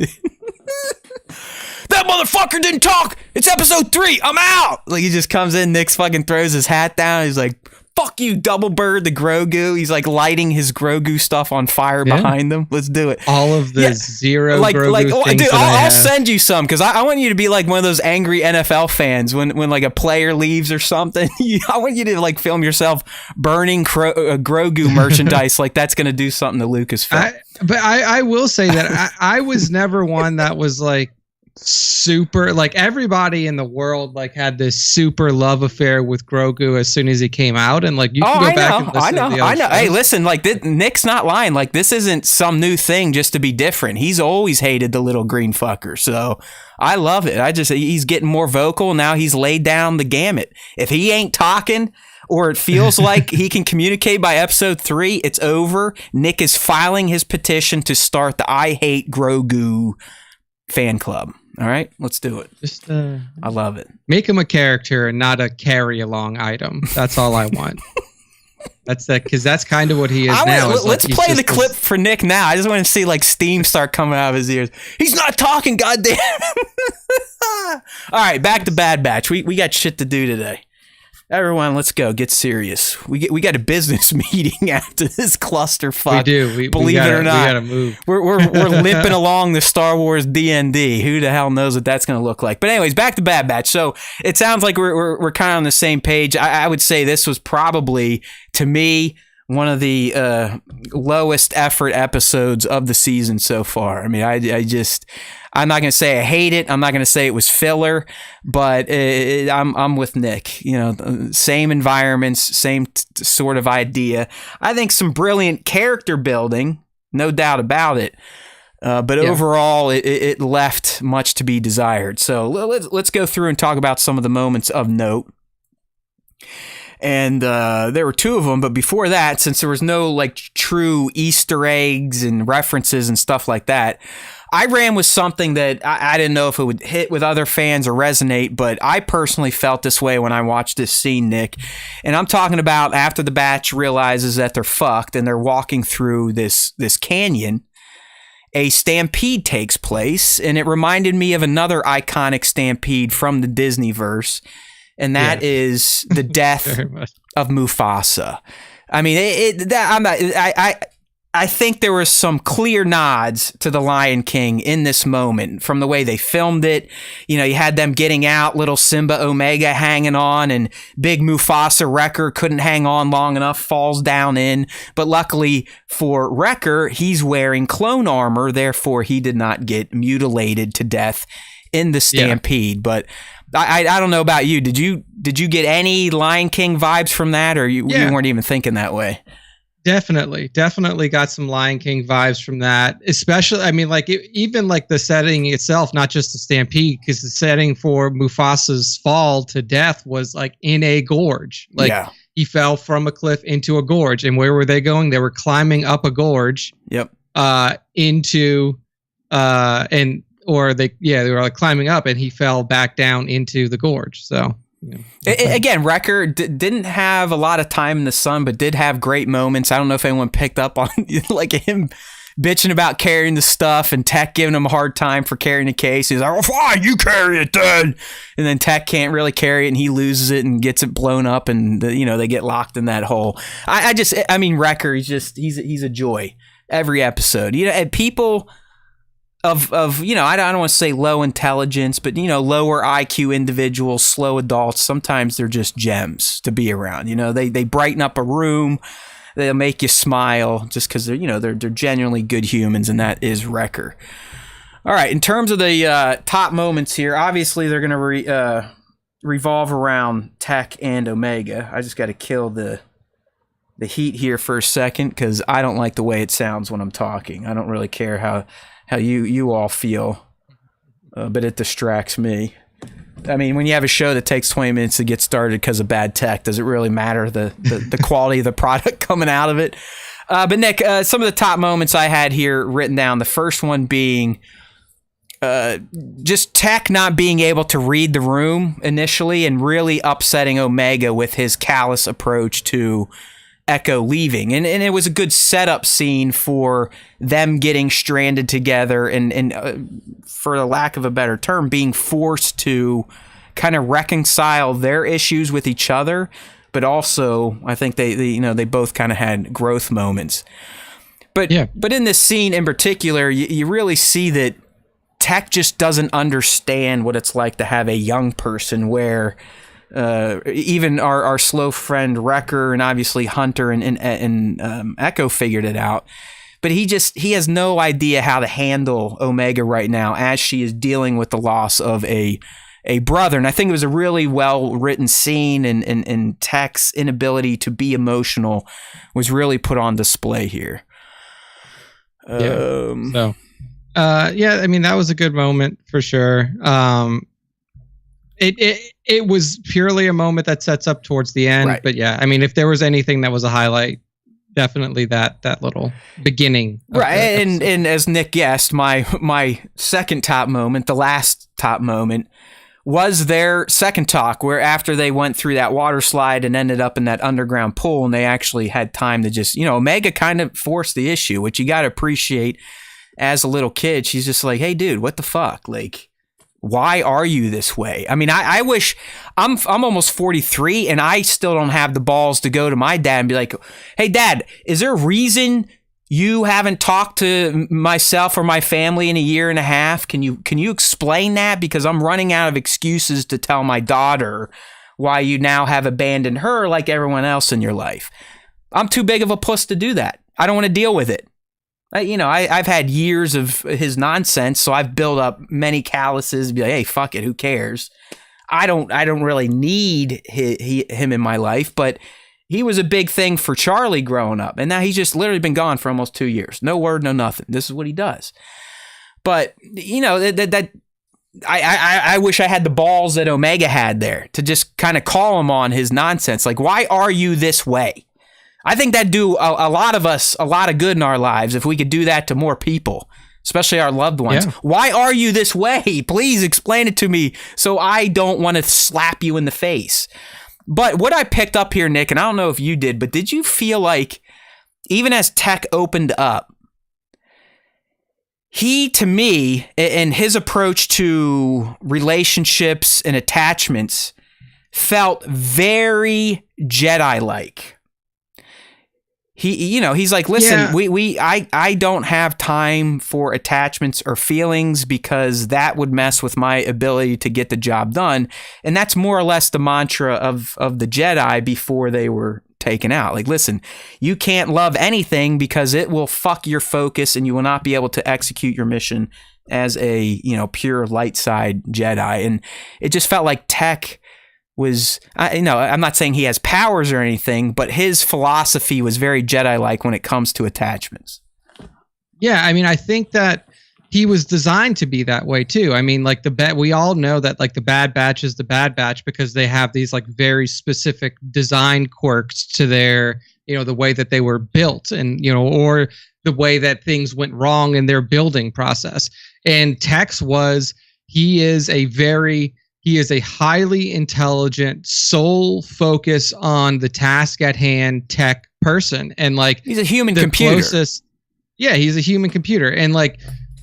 That motherfucker didn't talk. It's episode 3. I'm out. Like he just comes in. Nick's fucking throws his hat down. He's like, fuck you, Double Bird, the Grogu. He's like lighting his Grogu stuff on fire behind them. Let's do it. All of the zero Grogu things. Dude, I'll send you some because I want you to be like one of those angry NFL fans when like a player leaves or something. I want you to like film yourself burning Grogu merchandise. Like that's going to do something to Lucasfilm. But I will say that I was never one that was like super like everybody in the world like had this super love affair with Grogu as soon as he came out, and like you can go back and listen to the other shows. Hey, listen, like Nick's not lying. Like this isn't some new thing just to be different. He's always hated the little green fucker. So I love it. He's getting more vocal now. He's laid down the gamut. If he ain't talking, or it feels like he can communicate by episode 3, it's over. Nick is filing his petition to start the I Hate Grogu fan club. All right, let's do it. Just I love it. make him a character and not a carry along item. That's all I want. That's that, because that's kind of what he is now. Let's play the clip for Nick now. I just want to see like steam start coming out of his ears. He's not talking, goddamn. All right, back to Bad Batch. We got shit to do today. Everyone, let's go. Get serious. We got a business meeting after this clusterfuck. We do. Believe it or not, we gotta move. We're limping along the Star Wars D&D. Who the hell knows what that's going to look like? But anyways, back to Bad Batch. So it sounds like we're kind of on the same page. I would say this was probably, to me, one of the lowest effort episodes of the season so far. I mean, I'm not going to say I hate it. I'm not going to say it was filler, but I'm with Nick. You know, same environments, same sort of idea. I think some brilliant character building, no doubt about it. But overall, it left much to be desired. So let's go through and talk about some of the moments of note. And there were two of them, but before that, since there was no like true Easter eggs and references and stuff like that, I ran with something that I didn't know if it would hit with other fans or resonate, but I personally felt this way when I watched this scene, Nick. And I'm talking about after the Batch realizes that they're fucked and they're walking through this canyon, a stampede takes place, and it reminded me of another iconic stampede from the Disneyverse. And that is the death of Mufasa. I mean, I think there were some clear nods to the Lion King in this moment from the way they filmed it. You know, you had them getting out, little Simba Omega hanging on, and big Mufasa Wrecker couldn't hang on long enough, falls down in. But luckily for Wrecker, he's wearing clone armor, therefore he did not get mutilated to death in the stampede. Yeah. But I don't know about you. Did you get any Lion King vibes from that, or you weren't even thinking that way? Definitely got some Lion King vibes from that. Especially, I mean, like even like the setting itself, not just the stampede, because the setting for Mufasa's fall to death was like in a gorge. Like he fell from a cliff into a gorge, and where were they going? They were climbing up a gorge. Yep. They were like climbing up, and he fell back down into the gorge. So again, Wrecker didn't have a lot of time in the sun, but did have great moments. I don't know if anyone picked up on like him bitching about carrying the stuff and Tech giving him a hard time for carrying the case. He's like, "Well, fine, you carry it then." And then Tech can't really carry it, and he loses it and gets it blown up, and they get locked in that hole. I mean, Wrecker, he's a joy every episode. You know, and people of I don't want to say low intelligence, but lower IQ individuals, slow adults, sometimes they're just gems to be around. They brighten up a room, they'll make you smile just because they're genuinely good humans, and that is Wrecker. All right, in terms of the top moments here, obviously they're gonna revolve around Tech and Omega. I just got to kill the heat here for a second because I don't like the way it sounds when I'm talking. I don't really care how you all feel, but it distracts me. I mean, when you have a show that takes 20 minutes to get started because of bad tech, does it really matter the quality of the product coming out of it? But Nick, some of the top moments I had here written down, the first one being just Tech not being able to read the room initially and really upsetting Omega with his callous approach to Echo leaving, and it was a good setup scene for them getting stranded together and for the lack of a better term, being forced to kind of reconcile their issues with each other, but also I think they both kind of had growth moments. But in this scene in particular, you really see that Tech just doesn't understand what it's like to have a young person where even our slow friend Wrecker and obviously Hunter and Echo figured it out, but he has no idea how to handle Omega right now as she is dealing with the loss of a brother. And I think it was a really well written scene, and Tech's inability to be emotional was really put on display here. I mean, that was a good moment for sure. It was purely a moment that sets up towards the end, right. But yeah, I mean, if there was anything that was a highlight, definitely that little beginning. Right. And as Nick guessed, my second top moment, the last top moment, was their second talk, where after they went through that water slide and ended up in that underground pool, and they actually had time to just, Omega kind of forced the issue, which you got to appreciate. As a little kid, she's just like, hey, dude, what the fuck? Like, why are you this way? I mean, I wish I'm almost 43 and I still don't have the balls to go to my dad and be like, hey, Dad, is there a reason you haven't talked to myself or my family in a year and a half? Can you explain that? Because I'm running out of excuses to tell my daughter why you now have abandoned her like everyone else in your life. I'm too big of a puss to do that. I don't want to deal with it. I've had years of his nonsense, so I've built up many calluses. Be like, hey, fuck it, who cares? I don't really need him in my life, but he was a big thing for Charlie growing up, and now he's just literally been gone for almost 2 years. No word, no nothing. This is what he does. But I wish I had the balls that Omega had there to just kind of call him on his nonsense. Like, why are you this way? I think that'd do a lot of us a lot of good in our lives if we could do that to more people, especially our loved ones. Yeah. Why are you this way? Please explain it to me so I don't want to slap you in the face. But what I picked up here, Nick, and I don't know if you did, but did you feel like even as Tech opened up, he, to me, and his approach to relationships and attachments felt very Jedi-like. He's like, listen, yeah. I don't have time for attachments or feelings because that would mess with my ability to get the job done. And that's more or less the mantra of the Jedi before they were taken out. Like, listen, you can't love anything because it will fuck your focus and you will not be able to execute your mission as a, pure light side Jedi. And it just felt like Tech was, I'm not saying he has powers or anything, but his philosophy was very Jedi-like when it comes to attachments. Yeah, I mean, I think that he was designed to be that way too. I mean, like we all know that like the Bad Batch is the Bad Batch because they have these like very specific design quirks to their, the way that they were built and, or the way that things went wrong in their building process. And Tex he is a highly intelligent, sole focus on the task at hand tech person. And like, he's a human computer. He's a human computer. And like,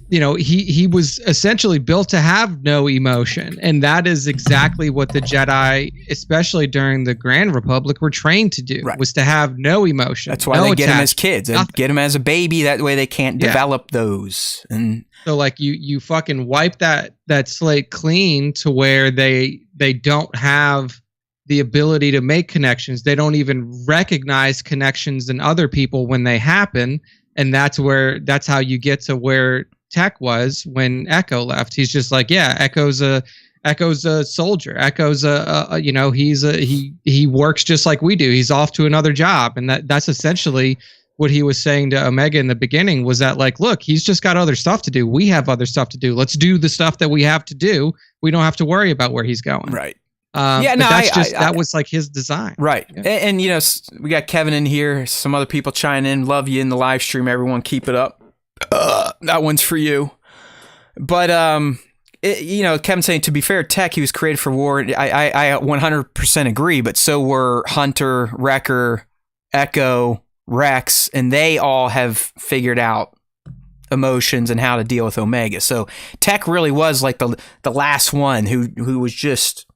he was essentially built to have no emotion. And that is exactly what the Jedi, especially during the Grand Republic, were trained to do, was to have no emotion. That's why they get him as kids and get him as a baby. That way they can't develop those. And so like you fucking wipe that slate clean to where they don't have the ability to make connections. They don't even recognize connections in other people when they happen. And that's how you get to where Tech was when Echo left. He's just like, yeah, Echo's a soldier. Echo's he works just like we do. He's off to another job. And that's essentially what he was saying to Omega in the beginning, was that like, look, he's just got other stuff to do. We have other stuff to do. Let's do the stuff that we have to do. We don't have to worry about where he's going. Right. That was like his design. Right. Yeah. And we got Kevin in here, some other people chiming in. Love you in the live stream, everyone. Keep it up. That one's for you. But Kevin saying, to be fair, Tech, he was created for war. I 100% agree, but so were Hunter, Wrecker, Echo, Rex, and they all have figured out emotions and how to deal with Omega. So Tech really was like the last one who was just,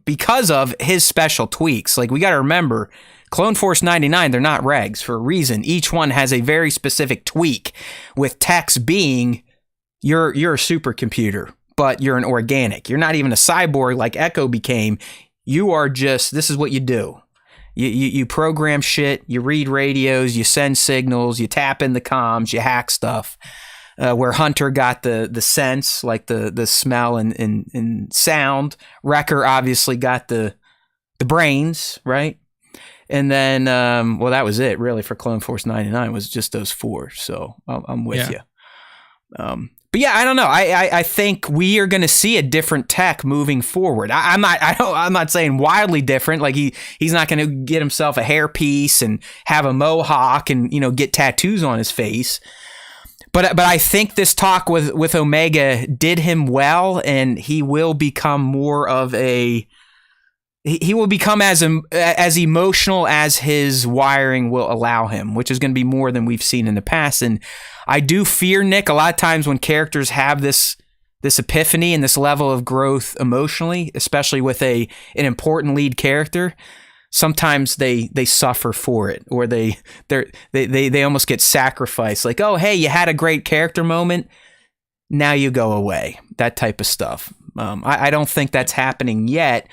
because of his special tweaks. Like, we got to remember, Clone Force 99, they're not regs for a reason. Each one has a very specific tweak, with Tech's being you're a supercomputer, but you're an organic. You're not even a cyborg like Echo became. You are just, this is what you do. You program shit, you read radios, you send signals, you tap in the comms, you hack stuff. Where Hunter got the sense, like the smell and sound. Wrecker obviously got the brains, right? And then, that was it really for Clone Force 99, was just those four. So I'm with you. But But yeah, I don't know. I think we are going to see a different Tech moving forward. I'm not saying wildly different. Like he's not going to get himself a hairpiece and have a mohawk and get tattoos on his face. But I think this talk with Omega did him well, and he will become more of a. He will become as emotional as his wiring will allow him, which is going to be more than we've seen in the past. And I do fear, Nick, a lot of times when characters have this epiphany and this level of growth emotionally, especially with an important lead character, sometimes they suffer for it, or they almost get sacrificed. Like, oh, hey, you had a great character moment, now you go away. That type of stuff. I don't think that's happening yet.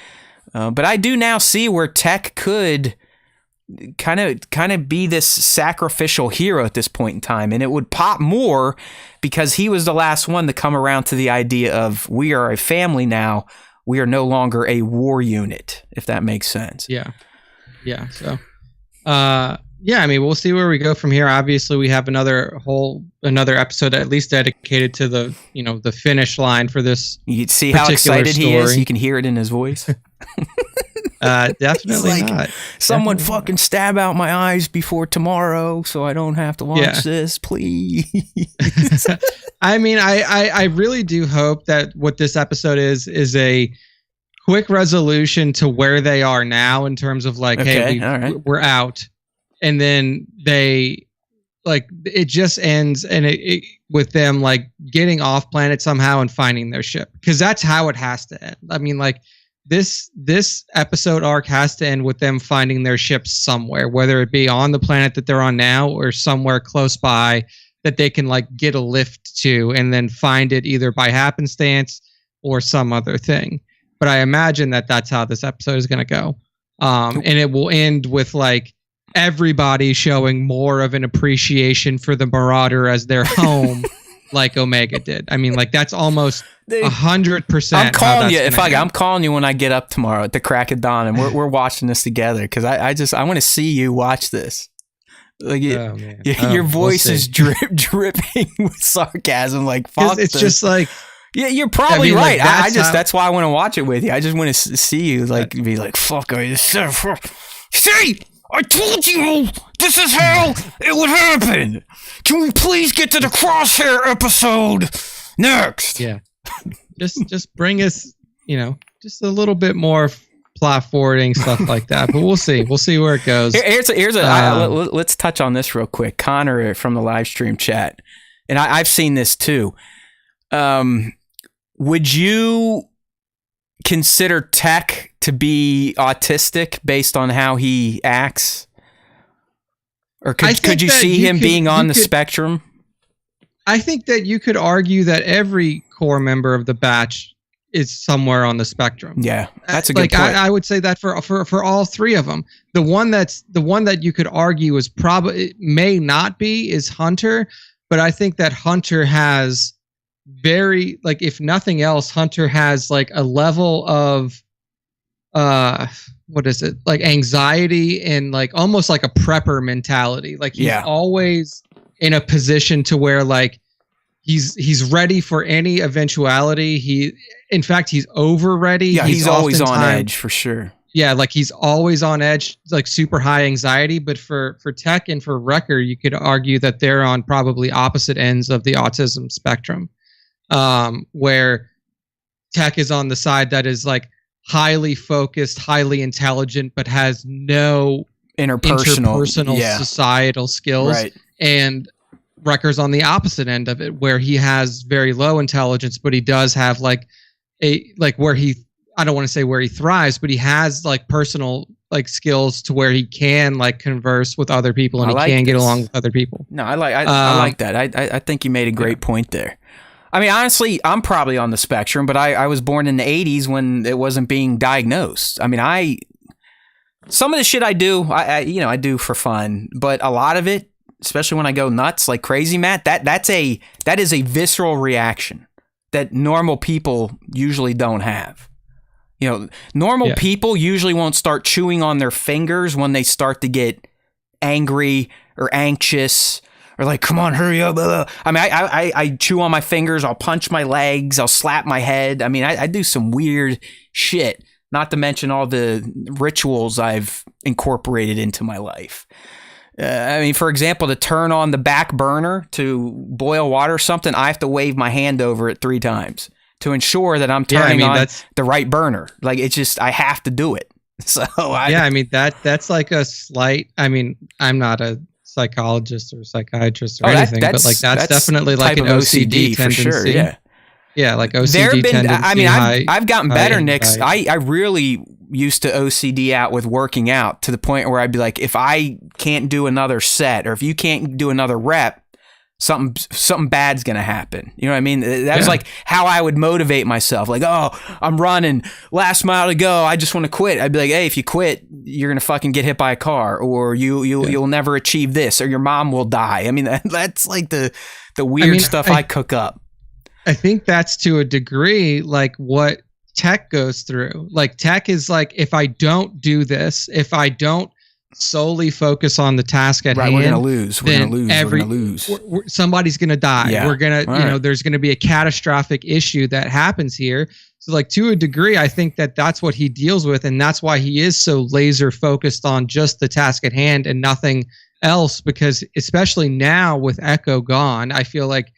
But I do now see where Tech could kind of be this sacrificial hero at this point in time, and it would pop more because he was the last one to come around to the idea of we are a family now. We are no longer a war unit, if that makes sense. Yeah. So, I mean, we'll see where we go from here. Obviously, we have another episode at least dedicated to the finish line for this. You see how excited he is. You can hear it in his voice. Definitely like, not. Someone fucking stab out my eyes before tomorrow, so I don't have to watch this, please. I mean, I really do hope that what this episode is a quick resolution to where they are now in terms of like, okay, hey, we're out. And then they it just ends and it with them like getting off planet somehow and finding their ship, because that's how it has to end. I mean, like this episode arc has to end with them finding their ship somewhere, whether it be on the planet that they're on now or somewhere close by that they can like get a lift to and then find it either by happenstance or some other thing. But I imagine that that's how this episode is going to go. And it will end with like everybody showing more of an appreciation for the Marauder as their home, like Omega did. I mean, like that's almost 100%. I'm calling you I'm calling you when I get up tomorrow at the crack of dawn, and we're watching this together because I want to see you watch this. Like your voice is dripping with sarcasm. Like fuck, it's just like. Yeah, you're probably right. Like, that's why I want to watch it with you. I just want to see you like be like, fuck. See, I told you this is how it would happen. Can we please get to the Crosshair episode next? Yeah, just bring us, just a little bit more plot forwarding stuff like that. But we'll see. We'll see where it goes. Let's touch on this real quick. Connor from the live stream chat, and I've seen this too. Would you consider Tech to be autistic based on how he acts? Or could you see him being on the spectrum? I think that you could argue that every core member of the batch is somewhere on the spectrum. Yeah, that's a good point. I would say that for all three of them. The one that you could argue is probably may not be is Hunter, but I think that Hunter has very, like, if nothing else, Hunter has like a level of what is it, like anxiety and like almost like a prepper mentality. Like he's always in a position to where like he's ready for any eventuality. In fact he's over ready. Yeah, he's always on edge for sure. Yeah, like he's always on edge, like super high anxiety. But for Tech and for Wrecker, you could argue that they're on probably opposite ends of the autism spectrum. Where Tech is on the side that is like highly focused, highly intelligent, but has no interpersonal societal skills. Right. And Wrecker's on the opposite end of it, where he has very low intelligence, but he does have like where he, I don't want to say where he thrives, but he has like personal like skills to where he can like converse with other people and he can get along with other people. No, I like that. I think you made a great point there. I mean, honestly, I'm probably on the spectrum, but I was born in the 80s when it wasn't being diagnosed. I mean, some of the shit I do, I do for fun, but a lot of it, especially when I go nuts like crazy, Matt, that is a visceral reaction that normal people usually don't have. Normal people usually won't start chewing on their fingers when they start to get angry or anxious or like, come on, hurry up. Blah, blah. I mean, I chew on my fingers. I'll punch my legs. I'll slap my head. I mean, I do some weird shit, not to mention all the rituals I've incorporated into my life. I mean, for example, to turn on the back burner to boil water or something, I have to wave my hand over it 3 times to ensure that I'm turning on the right burner. Like, it's just, I have to do it. So I mean, that's like a slight, I mean, I'm not a psychologist or psychiatrist or anything, but like that's definitely like an OCD tendency. For sure, yeah. Yeah, like OCD tendency. I mean, I've gotten better, Nick. I really used to OCD out with working out to the point where I'd be like, if I can't do another set or if you can't do another rep, something bad's gonna happen. You know what I mean? That was like how I would motivate myself. Like, oh, I'm running, last mile to go, I just want to quit. I'd be like, hey, if you quit, you're gonna fucking get hit by a car, or you'll never achieve this, or your mom will die. I mean, that's like the weird stuff I cook up. I think that's to a degree like what tech goes through. Like tech is like, if I don't do this, if I don't solely focus on the task at hand, we're gonna lose. We're gonna lose. Somebody's gonna die. Yeah. We're gonna, there's gonna be a catastrophic issue that happens here. So, like, to a degree, I think that's what he deals with, and that's why he is so laser focused on just the task at hand and nothing else. Because especially now with Echo gone, I feel like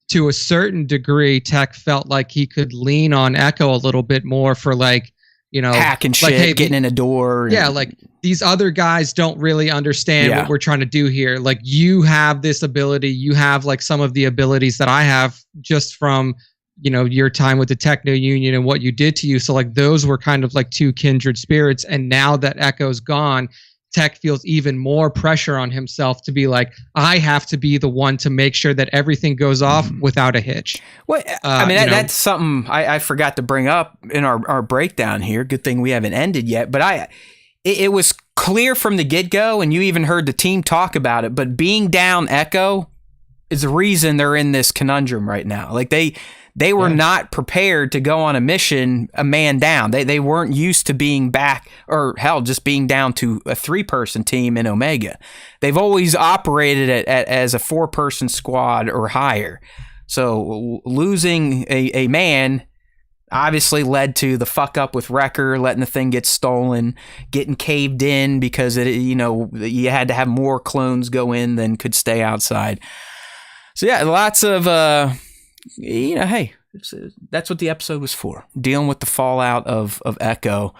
to a certain degree, Tech felt like he could lean on Echo a little bit more for like, hacking shit, like, hey, getting in a door. Yeah, like these other guys don't really understand what we're trying to do here. Like, you have this ability, you have like some of the abilities that I have just from, your time with the Techno Union and what you did to you. So like those were kind of like 2 kindred spirits. And now that Echo's gone, Tech feels even more pressure on himself to be like, I have to be the one to make sure that everything goes off without a hitch. Well, I mean, that's something I forgot to bring up in our breakdown here. Good thing we haven't ended yet. But it was clear from the get-go, and you even heard the team talk about it, but being down Echo is the reason they're in this conundrum right now. Like, they were not prepared to go on a mission a man down. They weren't used to being back, or hell, just being down to a 3-person team in Omega. They've always operated as a 4-person squad or higher. So losing a man obviously led to the fuck up with Wrecker, letting the thing get stolen, getting caved in because you had to have more clones go in than could stay outside. So yeah, lots of hey, that's what the episode was for, dealing with the fallout of Echo.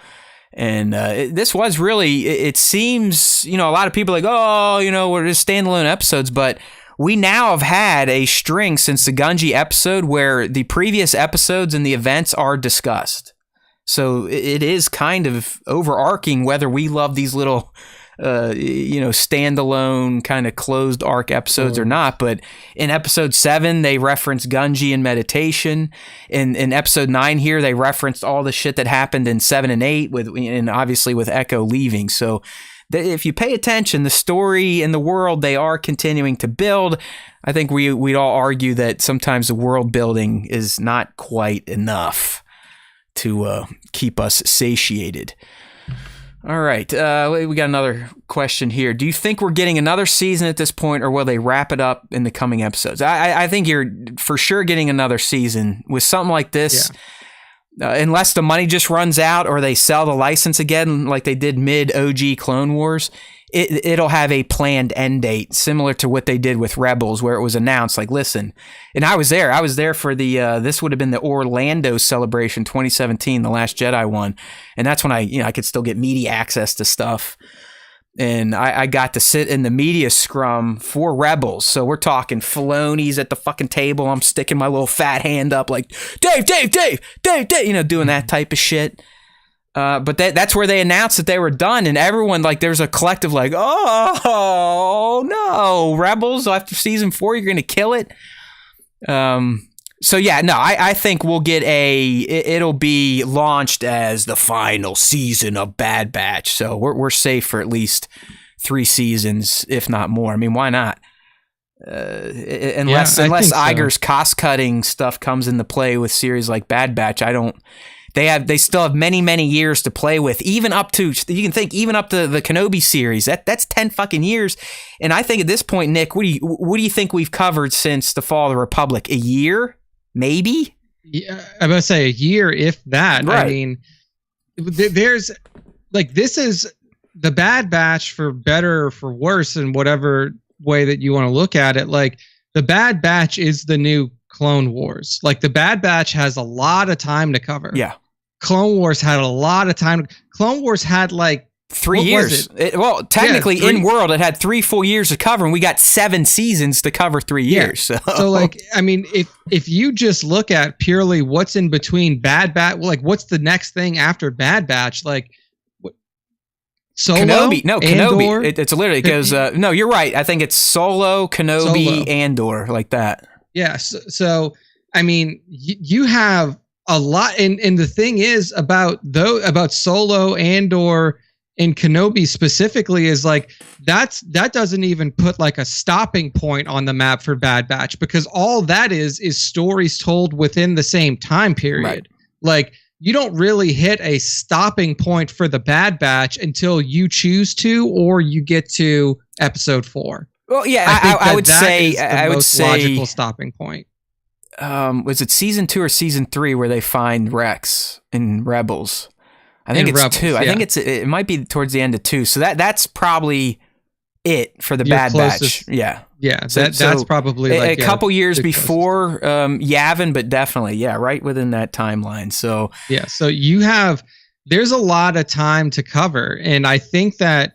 And this was really, it seems, a lot of people are like, oh, we're just standalone episodes, but we now have had a string since the Gunji episode where the previous episodes and the events are discussed. So it is kind of overarching whether we love these little standalone kind of closed arc episodes or not. But in episode 7, they referenced Gunji and meditation. In episode 9 here, they referenced all the shit that happened in 7 and 8 and obviously with Echo leaving. So if you pay attention, the story and the world they are continuing to build. I think we'd all argue that sometimes the world building is not quite enough to keep us satiated. All right, we got another question here. Do you think we're getting another season at this point, or will they wrap it up in the coming episodes? I think you're for sure getting another season with something like this, unless the money just runs out or they sell the license again like they did mid-OG Clone Wars. It'll have a planned end date, similar to what they did with Rebels, where it was announced, like, listen, and I was there for the, this would have been the Orlando celebration 2017, the Last Jedi one. And that's when I could still get media access to stuff. And I got to sit in the media scrum for Rebels. So we're talking Filoni's at the fucking table. I'm sticking my little fat hand up like, Dave, doing that type of shit. But that's where they announced that they were done, and everyone, like, there's a collective like, oh no, Rebels after season 4, you're gonna kill it. So yeah, no, I think we'll get it'll be launched as the final season of Bad Batch. So we're safe for at least 3 seasons, if not more. I mean, why not? Unless Iger's cost cutting stuff comes into play with series like Bad Batch, I don't They still have many years to play with, even up to the Kenobi series. That's 10 fucking years. And I think at this point, Nick, what do you think we've covered since the fall of the Republic? A year, maybe? Yeah, I'm gonna say a year, if that. Right. I mean, there's like, this is the Bad Batch, for better or for worse, in whatever way that you want to look at it. Like, the Bad Batch is the new Clone Wars. Like, the Bad Batch has a lot of time to cover. Yeah. Clone Wars had a lot of time. Clone Wars had like 3 years. Well, technically, in world, it had 3 full years to cover, and we got 7 seasons to cover 3 years. So like, I mean, if you just look at purely what's in between Bad Batch, like what's the next thing after Bad Batch, like Solo, Kenobi. No, Kenobi. Andor, It literally goes. No, you're right. I think it's Solo, Kenobi, Andor, like that. Yeah. So I mean, you have a lot, and the thing is about Solo, Andor, and Kenobi specifically is like that doesn't even put like a stopping point on the map for Bad Batch, because all that is stories told within the same time period. Right. Like, you don't really hit a stopping point for the Bad Batch until you choose to, or you get to episode 4. Well, yeah, I would say the most logical stopping point. Was it season 2 or season 3 where they find Rex in Rebels? I think it's Rebels, 2. I think it might be towards the end of 2. So that's probably it for the Bad Batch. Yeah. Yeah, that's probably like a couple years before Yavin, but definitely, right within that timeline. So yeah, so there's a lot of time to cover, and I think that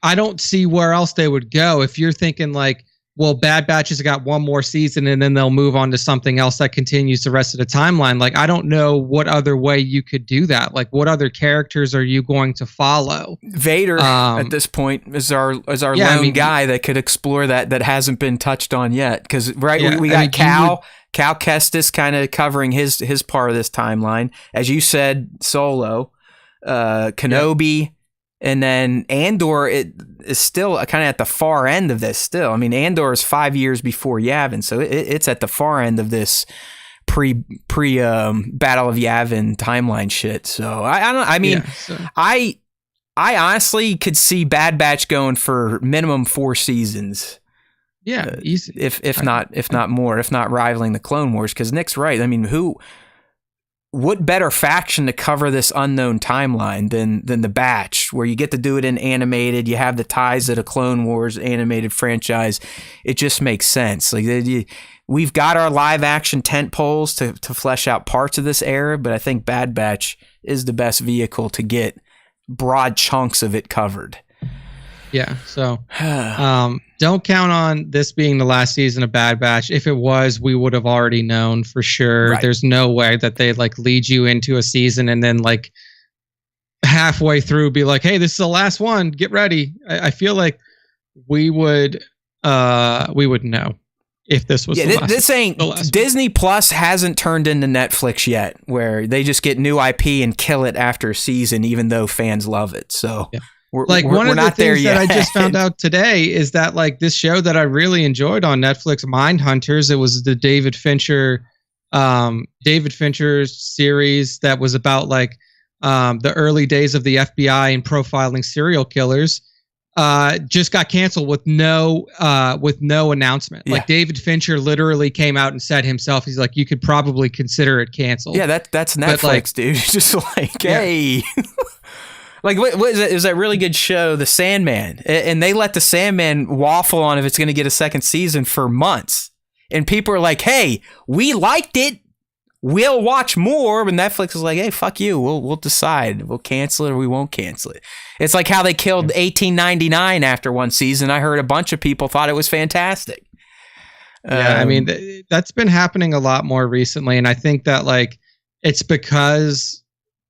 I don't see where else they would go. If you're thinking like, well, Bad Batch has got one more season and then they'll move on to something else that continues the rest of the timeline. Like, I don't know what other way you could do that. Like, what other characters are you going to follow? Vader at this point is our lone guy that could explore that hasn't been touched on yet. Because we got Cal Kestis kind of covering his part of this timeline. As you said, Solo, Kenobi. Yeah. And then Andor, it is still kind of at the far end of this still. I mean, Andor is 5 years before Yavin, so it's at the far end of this pre Battle of Yavin timeline shit. So I honestly could see Bad Batch going for minimum 4 seasons. Yeah, easy. If not more, if not rivaling the Clone Wars, because Nick's right. I mean, what better faction to cover this unknown timeline than the Batch, where you get to do it in animated, you have the ties to the Clone Wars animated franchise. It just makes sense. Like, we've got our live action tent poles to flesh out parts of this era, but I think Bad Batch is the best vehicle to get broad chunks of it covered. Yeah, so don't count on this being the last season of Bad Batch. If it was, we would have already known for sure. Right. There's no way that they like lead you into a season and then like halfway through be like, hey, this is the last one, get ready. I feel like we would know if this was the last. This ain't Disney Plus hasn't turned into Netflix yet, where they just get new IP and kill it after a season, even though fans love it. So yeah. One of the things that I just found out today is that like this show that I really enjoyed on Netflix, Mindhunters, it was the David Fincher series that was about like the early days of the FBI and profiling serial killers. Just got canceled with no announcement. Yeah. Like, David Fincher literally came out and said himself, he's like, you could probably consider it canceled. Yeah, that's Netflix, like, dude. Just like, hey. Like, what is it? It was that really good show, The Sandman. And they let The Sandman waffle on if it's going to get a second season for months. And people are like, hey, we liked it. We'll watch more. But Netflix is like, hey, fuck you. We'll decide. We'll cancel it or we won't cancel it. It's like how they killed 1899 after one season. I heard a bunch of people thought it was fantastic. Yeah, I mean, that's been happening a lot more recently. And I think that, like, it's because,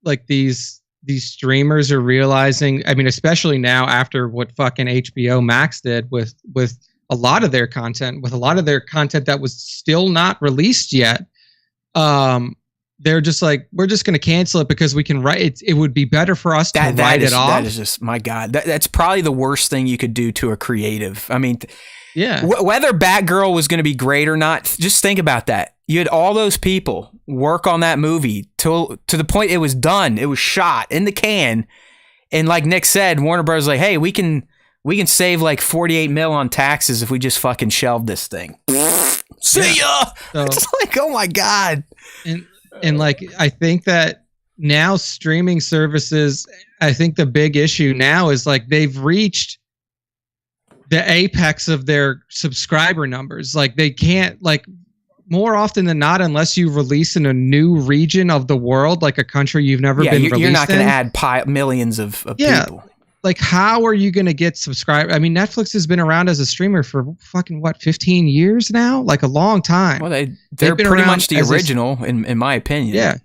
like, these streamers are realizing, I mean, especially now after what fucking HBO Max did with a lot of their content, that was still not released yet. They're just like, we're just going to cancel it because we can write it. It would be better for us to write it off. That is just, my God, that's probably the worst thing you could do to a creative. I mean, yeah, whether Batgirl was going to be great or not, just think about that. You had all those people work on that movie to the point it was done. It was shot in the can. And like Nick said, Warner Bros. Like, hey, we can save like 48 mil on taxes if we just fucking shelve this thing. See ya. So, it's like, oh my God. And like, I think that now streaming services, I think the big issue now is like they've reached the apex of their subscriber numbers. Like they can't, like, more often than not, unless you release in a new region of the world, like a country you've never been released in. You're not going to add millions of people. Like, how are you going to get subscribed? I mean, Netflix has been around as a streamer for fucking, 15 years now? Like a long time. Well, they're pretty much the original, in my opinion. Yeah.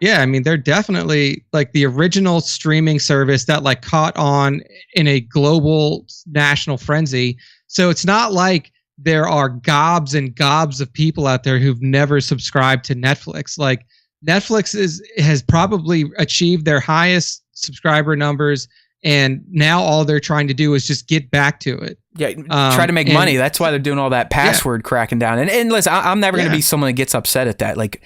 Yeah, I mean, they're definitely like the original streaming service that like caught on in a global national frenzy. So it's not like there are gobs and gobs of people out there who've never subscribed to Netflix. Like Netflix has probably achieved their highest subscriber numbers, and now all they're trying to do is just get back to it. Yeah, try to make money. That's why they're doing all that password cracking down. And listen, I'm never going to be someone that gets upset at that. Like,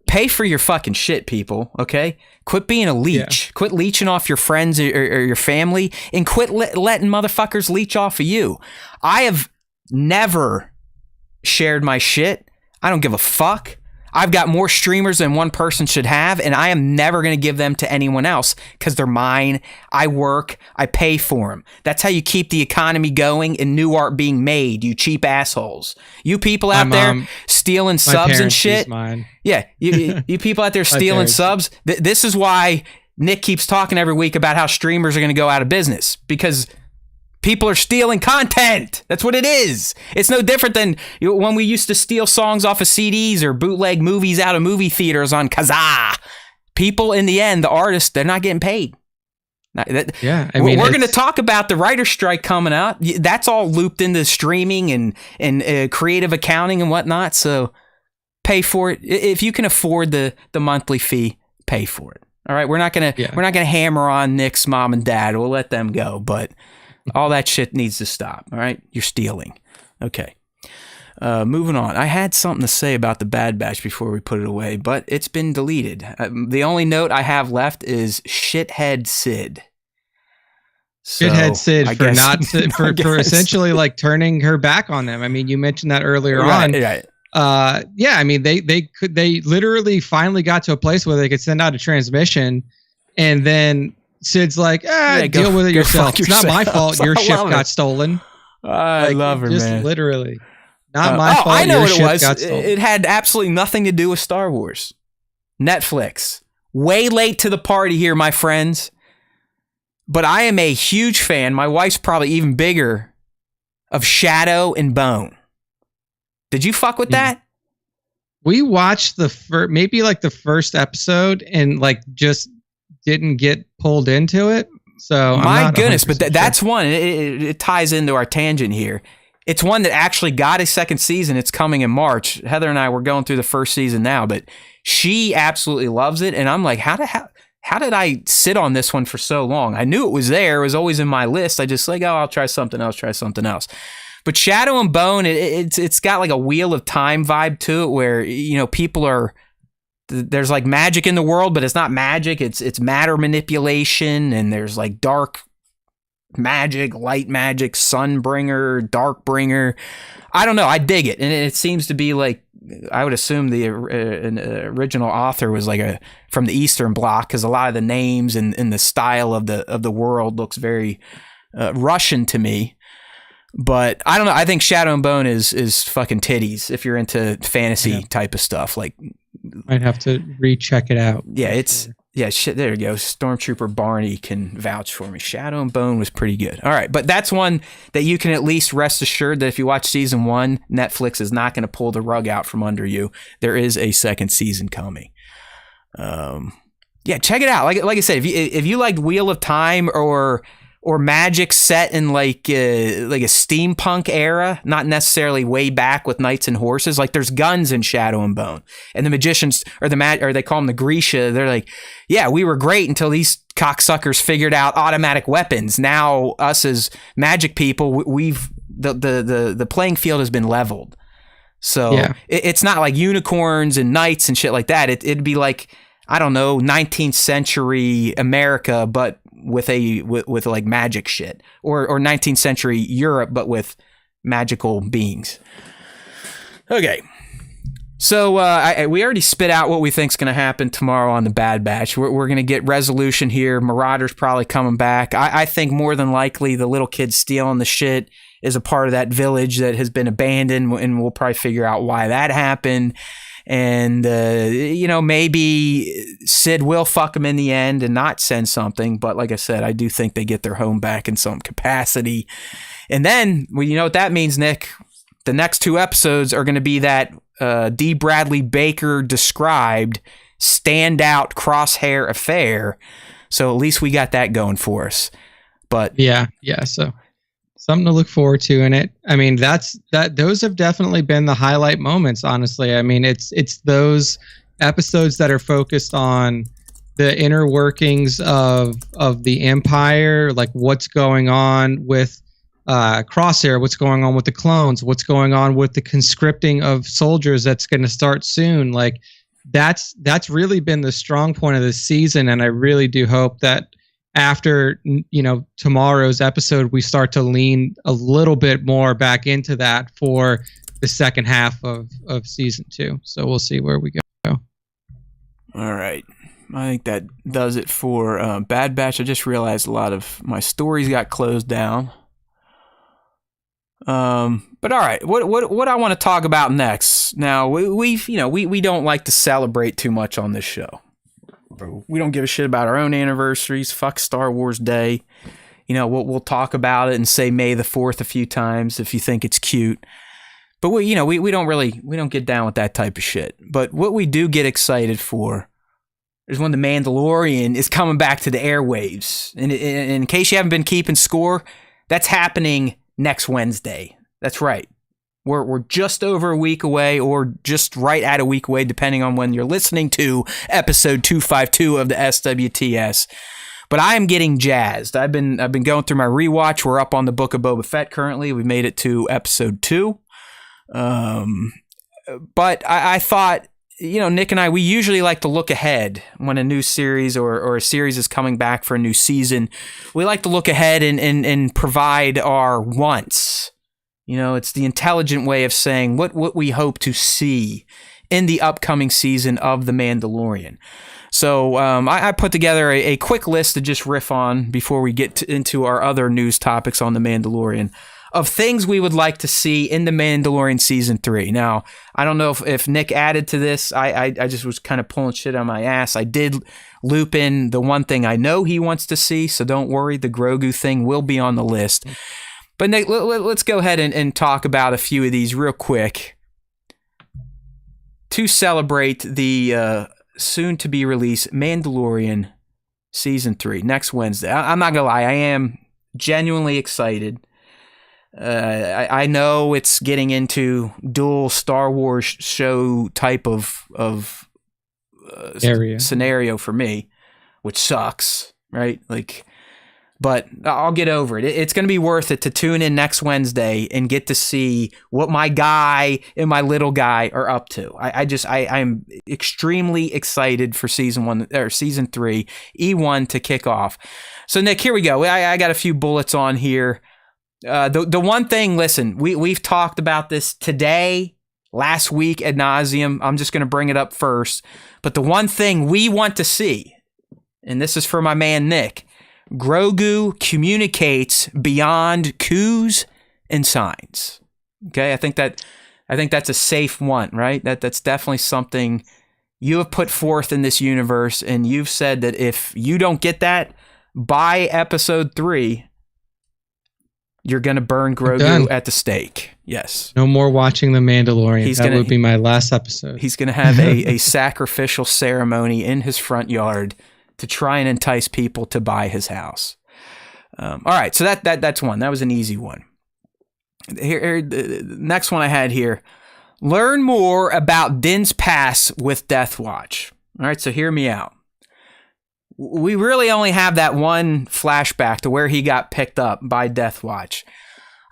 pay for your fucking shit, people, okay? Quit being a leech. Quit leeching off your friends or your family, and quit letting motherfuckers leech off of you. I have never shared my shit. I don't give a fuck. I've got more streamers than one person should have, and I am never going to give them to anyone else because they're mine. I work. I pay for them. That's how you keep the economy going and new art being made, you cheap assholes. You people out there stealing subs and shit. Yeah, you people out there stealing subs. This is why Nick keeps talking every week about how streamers are going to go out of business, because people are stealing content. That's what it is. It's no different than when we used to steal songs off of CDs or bootleg movies out of movie theaters on Kazaa. People, in the end, the artists, they're not getting paid. Yeah, I mean, we're going to talk about the writer's strike coming out. That's all looped into streaming and creative accounting and whatnot. So pay for it if you can afford the monthly fee. Pay for it. All right, we're not gonna hammer on Nick's mom and dad. We'll let them go, but all that shit needs to stop, all right? You're stealing. Okay. Moving on. I had something to say about the Bad Batch before we put it away, but it's been deleted. The only note I have left is Shithead Sid. So, Shithead Sid for essentially like turning her back on them. I mean, you mentioned that earlier on. Right. Yeah, I mean, they literally finally got to a place where they could send out a transmission, and then Sid's like, deal with it yourself. It's not my fault your ship got stolen. I love her, just man. Literally. Not my fault I know your what it ship was. got stolen. It had absolutely nothing to do with Star Wars. Netflix. Way late to the party here, my friends. But I am a huge fan. My wife's probably even bigger, of Shadow and Bone. Did you fuck with that? We watched the first episode and like just didn't get pulled into it. So my goodness, but that's one. It ties into our tangent here. It's one that actually got a second season. It's coming in March. Heather and I were going through the first season now, but she absolutely loves it. And I'm like, how did I sit on this one for so long? I knew it was there. It was always in my list. I just like, I'll try something else. But Shadow and Bone, it's got like a Wheel of Time vibe to it, where people are. There's like magic in the world, but it's not magic. It's matter manipulation, and there's like dark magic, light magic, Sunbringer, Darkbringer. I don't know. I dig it, and it seems to be like, I would assume the original author was like from the Eastern Bloc, because a lot of the names and the style of the world looks very Russian to me. But I don't know. I think Shadow and Bone is fucking titties if you're into fantasy type of stuff. Like, I'd have to recheck it out. Yeah, shit, there you go. Stormtrooper Barney can vouch for me. Shadow and Bone was pretty good. All right, but that's one that you can at least rest assured that if you watch season 1, Netflix is not going to pull the rug out from under you. There is a second season coming. Yeah, check it out. Like I said, if you liked Wheel of Time or magic set in like a steampunk era, not necessarily way back with knights and horses. Like, there's guns in Shadow and Bone, and the magicians or they call them the Grisha. They're like, yeah, we were great until these cocksuckers figured out automatic weapons. Now us as magic people, the playing field has been leveled. So it's not like unicorns and knights and shit like that. It'd be like I don't know, 19th century America, but with like magic shit, or 19th century Europe, but with magical beings. Okay. So we already spit out what we think's going to happen tomorrow on the Bad Batch. We're going to get resolution here. Marauder's probably coming back. I think more than likely the little kid stealing the shit is a part of that village that has been abandoned, and we'll probably figure out why that happened. And, maybe Sid will fuck him in the end and not send something. But like I said, I do think they get their home back in some capacity. And then, well, you know what that means, Nick? The next 2 episodes are going to be that D. Bradley Baker described standout crosshair affair. So at least we got that going for us. But yeah. So something to look forward to in it. I mean, those have definitely been the highlight moments, honestly. I mean, it's those episodes that are focused on the inner workings of the Empire, like what's going on with Crosshair, what's going on with the clones, what's going on with the conscripting of soldiers that's going to start soon. Like that's really been the strong point of this season, and I really do hope that after tomorrow's episode we start to lean a little bit more back into that for the second half of season 2. So we'll see where we go. All right, I think that does it for Bad Batch. I just realized a lot of my stories got closed down. But all right, what I want to talk about next. Now we don't like to celebrate too much on this show. We don't give a shit about our own anniversaries. Fuck Star Wars Day. We'll talk about it and say May the 4th a few times if you think it's cute. But we don't get down with that type of shit. But what we do get excited for is when the Mandalorian is coming back to the airwaves. And in case you haven't been keeping score, that's happening next Wednesday. That's right. We're just over a week away, or just right at a week away, depending on when you're listening to episode 252 of the SWTS. But I am getting jazzed. I've been going through my rewatch. We're up on the Book of Boba Fett currently. We made it to episode 2. But I thought, Nick and I, we usually like to look ahead when a new series or a series is coming back for a new season. We like to look ahead and provide our wants. It's the intelligent way of saying what we hope to see in the upcoming season of The Mandalorian. So I put together a quick list to just riff on before we get into our other news topics on The Mandalorian of things we would like to see in The Mandalorian Season 3. Now, I don't know if Nick added to this. I just was kind of pulling shit on my ass. I did loop in the one thing I know he wants to see, so don't worry. The Grogu thing will be on the list. But Nick, let's go ahead and talk about a few of these real quick to celebrate the soon-to-be-released Mandalorian Season 3 next Wednesday. I'm not going to lie. I am genuinely excited. I know it's getting into dual Star Wars show type of scenario for me, which sucks, right? But I'll get over it. It's going to be worth it to tune in next Wednesday and get to see what my guy and my little guy are up to. I'm extremely excited for season 3, E1 to kick off. So Nick, here we go. I got a few bullets on here. The one thing, listen, we've talked about this today, last week ad nauseum. I'm just going to bring it up first. But the one thing we want to see, and this is for my man Nick, Grogu communicates beyond cues and signs. Okay, I think that's a safe one, right? That's definitely something you have put forth in this universe, and you've said that if you don't get that by episode 3, you're going to burn Grogu at the stake. Yes. No more watching The Mandalorian. That would be my last episode. He's going to have a sacrificial ceremony in his front yard to try and entice people to buy his house. All right, so that's one. That was an easy one. Here, the next one I had here. Learn more about Din's past with Death Watch. All right, so hear me out. We really only have that one flashback to where he got picked up by Death Watch.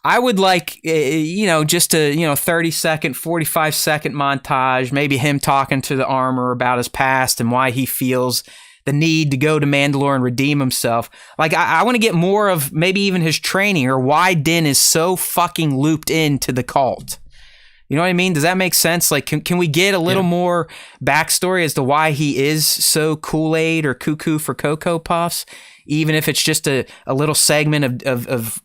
I would like, just a 30-second, 45-second montage, maybe him talking to the armor about his past and why he feels the need to go to Mandalore and redeem himself. Like, I want to get more of maybe even his training or why Din is so fucking looped into the cult. You know what I mean? Does that make sense? Like, can we get a little more backstory as to why he is so Kool-Aid or cuckoo for Cocoa Puffs, even if it's just a little segment of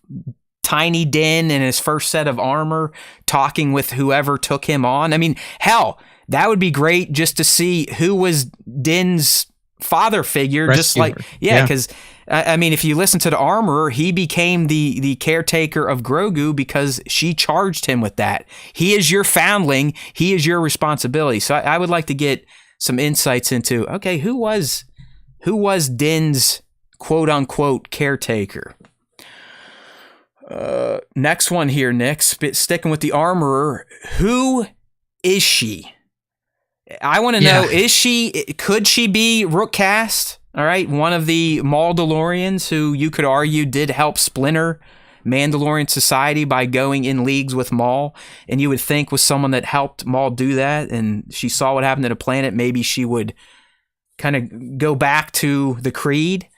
Tiny Din in his first set of armor talking with whoever took him on? I mean, hell, that would be great just to see who was Din's father figure. Rescuer. Just like, because I mean, if you listen to the armorer, he became the caretaker of Grogu because she charged him with that. He is your foundling. He is your responsibility. So I would like to get some insights into, okay, who was Din's quote unquote caretaker? Next one here, Nick, sticking with the armorer. Who is she? I want to know, could she be Rook cast? All right, one of the Mandalorians who you could argue did help splinter Mandalorian society by going in leagues with Maul, and you would think with someone that helped Maul do that, and she saw what happened to the planet, maybe she would kind of go back to the Creed,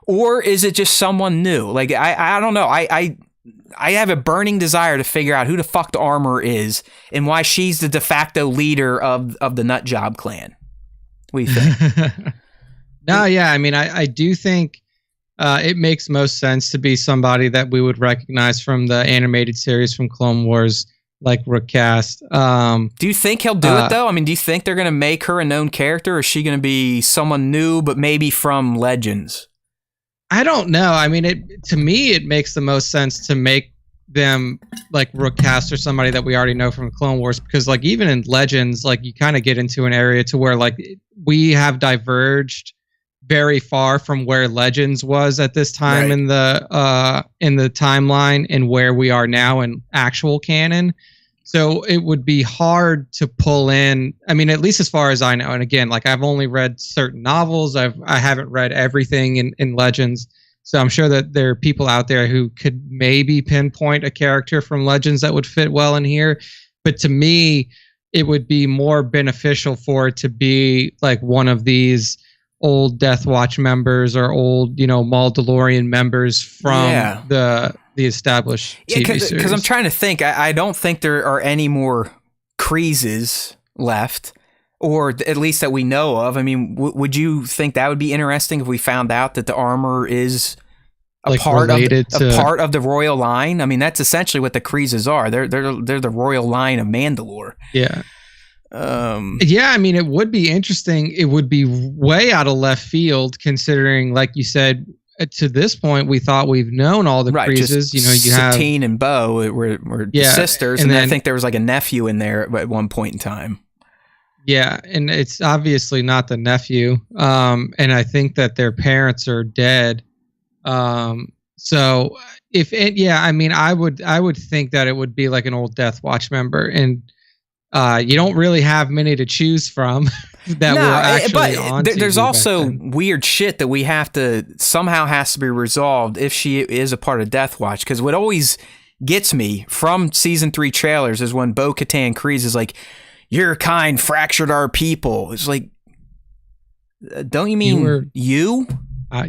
or is it just someone new? Like, I don't know. I have a burning desire to figure out who the fuck the armor is and why she's the de facto leader of the Nutjob clan. What do you think? No, yeah. I mean, I do think it makes most sense to be somebody that we would recognize from the animated series from Clone Wars, like Rook cast. Do you think he'll do it, though? I mean, do you think they're going to make her a known character, or is she going to be someone new, but maybe from Legends? I don't know. I mean, to me, it makes the most sense to make them like Rook cast or somebody that we already know from Clone Wars, because like even in Legends, like you kind of get into an area to where like we have diverged very far from where Legends was at this time in the timeline and where we are now in actual canon. So it would be hard to pull in. I mean, at least as far as I know. And again, like I've only read certain novels. I haven't read everything in Legends. So I'm sure that there are people out there who could maybe pinpoint a character from Legends that would fit well in here. But to me, it would be more beneficial for it to be like one of these old Death Watch members or old, Mandalorian members from the established TV series. Because I'm trying to think. I don't think there are any more Kreeses left, or at least that we know of. I mean, would you think that would be interesting if we found out that the armor is a part of the royal line? I mean, that's essentially what the Kreeses are. They're the royal line of Mandalore. Yeah. I mean, it would be interesting. It would be way out of left field, considering, like you said, to this point, we thought we've known all the Kreeses. You have Satine and Bo were sisters, and then I think there was like a nephew in there at one point in time. Yeah, and it's obviously not the nephew. And I think that their parents are dead. So I mean, I would think that it would be like an old Death Watch member, and you don't really have many to choose from that were actually on TV. There's also weird shit that we have to be resolved if she is a part of Death Watch. Because what always gets me from season 3 trailers is when Bo-Katan Kryze is like, "Your kind fractured our people." It's like, don't you mean you?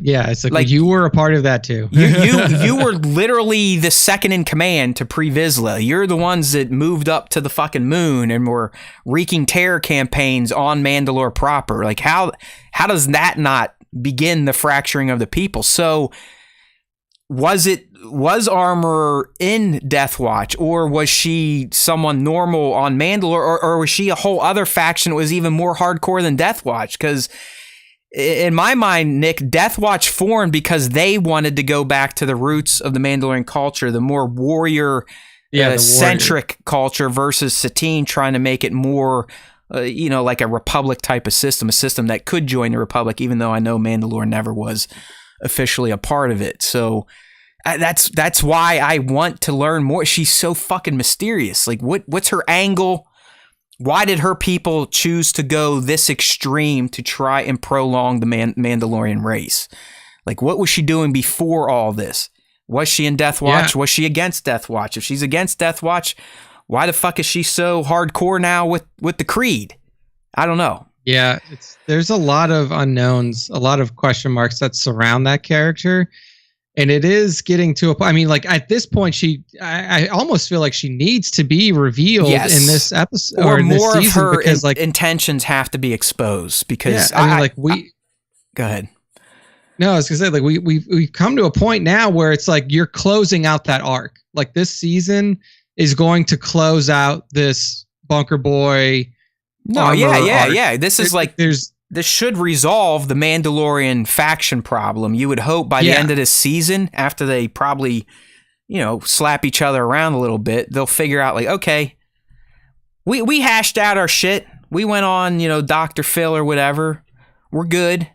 Yeah, it's like you were a part of that too. you were literally the second in command to Pre Vizsla. You're the ones that moved up to the fucking moon and were wreaking terror campaigns on Mandalore proper. Like, how does that not begin the fracturing of the people? So was Armor in Death Watch, or was she someone normal on Mandalore, or was she a whole other faction that was even more hardcore than Death Watch? Because in my mind, Nick, Death Watch formed because they wanted to go back to the roots of the Mandalorian culture, the more warrior centric culture, versus Satine trying to make it more, like a Republic type of system, a system that could join the Republic, even though I know Mandalore never was officially a part of it. So that's why I want to learn more. She's so fucking mysterious. Like, what's her angle? Why did her people choose to go this extreme to try and prolong the Mandalorian race? Like, what was she doing before all this? Was she in Death Watch? Was she against Death Watch? If she's against Death Watch, why the fuck is she so hardcore now with the Creed? I don't know. Yeah, there's a lot of unknowns, a lot of question marks that surround that character. And it is getting to a point. I mean, like at this point, I almost feel like she needs to be revealed in this episode or in more this season of her because intentions have to be exposed. Because go ahead. No, I was gonna say like we've come to a point now where it's like you're closing out that arc. Like this season is going to close out this Bunker Boy. Yeah. This is this should resolve the Mandalorian faction problem. You would hope by the end of this season, after they probably, slap each other around a little bit, they'll figure out like, okay, we hashed out our shit. We went on, Dr. Phil or whatever. We're good.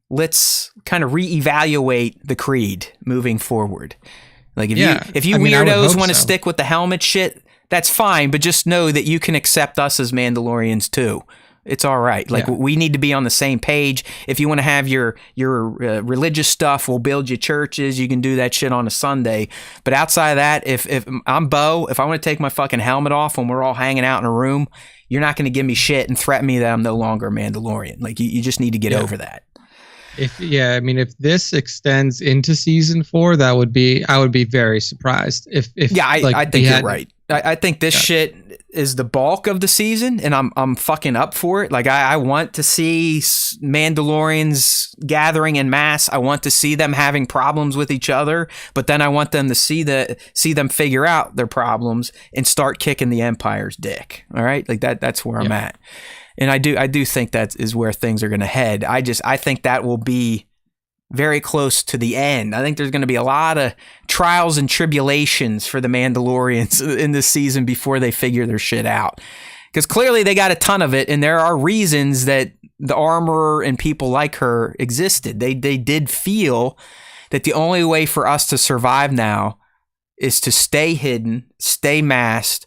Let's kind of reevaluate the Creed moving forward. Like if you weirdos want to stick with the helmet shit, that's fine, but just know that you can accept us as Mandalorians too. It's all right. Like we need to be on the same page. If you want to have your religious stuff, we'll build you churches. You can do that shit on a Sunday. But outside of that, if I'm Bo, if I want to take my fucking helmet off when we're all hanging out in a room, you're not going to give me shit and threaten me that I'm no longer a Mandalorian. Like you just need to get over that. If this extends into season 4, I would be very surprised. I think you're right. I think this shit is the bulk of the season, and I'm fucking up for it. Like I want to see Mandalorians gathering in mass. I want to see them having problems with each other, but then I want them to see them figure out their problems and start kicking the Empire's dick. All right, like that's where I'm at. And I do think that is where things are going to head. I think that will be very close to the end. I think there's going to be a lot of trials and tribulations for the Mandalorians in this season before they figure their shit out. Because clearly they got a ton of it, and there are reasons that the Armorer and people like her existed. They did feel that the only way for us to survive now is to stay hidden, stay masked,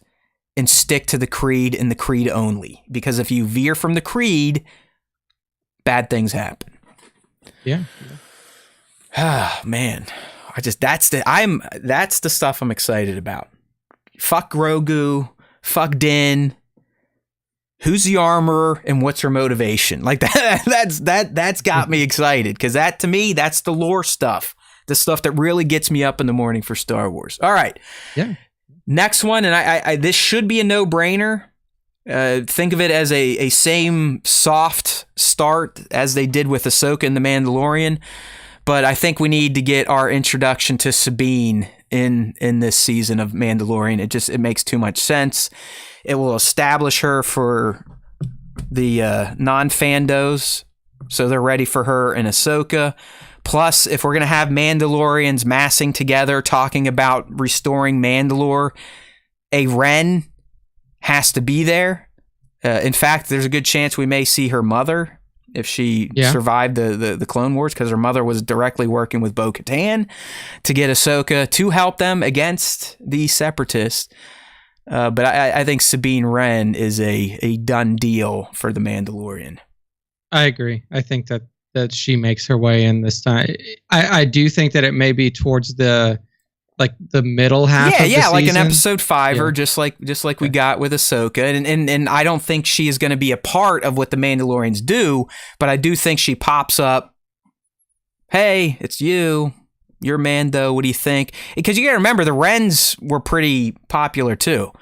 and stick to the Creed and the Creed only. Because if you veer from the Creed, bad things happen. Yeah. Ah, man. That's the stuff I'm excited about. Fuck Grogu, fuck Din. Who's the Armorer and what's her motivation? Like that's got me excited, because that to me, that's the lore stuff. The stuff that really gets me up in the morning for Star Wars. All right. Yeah. Next one, and I this should be a no-brainer. Think of it as a same soft start as they did with Ahsoka and The Mandalorian, but I think we need to get our introduction to Sabine in this season of Mandalorian. It makes too much sense. It will establish her for the non-fandos, so they're ready for her in Ahsoka. Plus, if we're going to have Mandalorians massing together, talking about restoring Mandalore, a Ren has to be there. In fact, there's a good chance we may see her mother if she survived the Clone Wars, because her mother was directly working with Bo-Katan to get Ahsoka to help them against the Separatists. But I think Sabine Wren is a done deal for The Mandalorian. I agree. I think that she makes her way in this time. I do think that it may be towards the middle half of the season. Like an episode 5-er, just like we got with Ahsoka. And I don't think she is going to be a part of what the Mandalorians do, but I do think she pops up. Hey, it's you. You're Mando. What do you think? Because you got to remember, the Wrens were pretty popular too.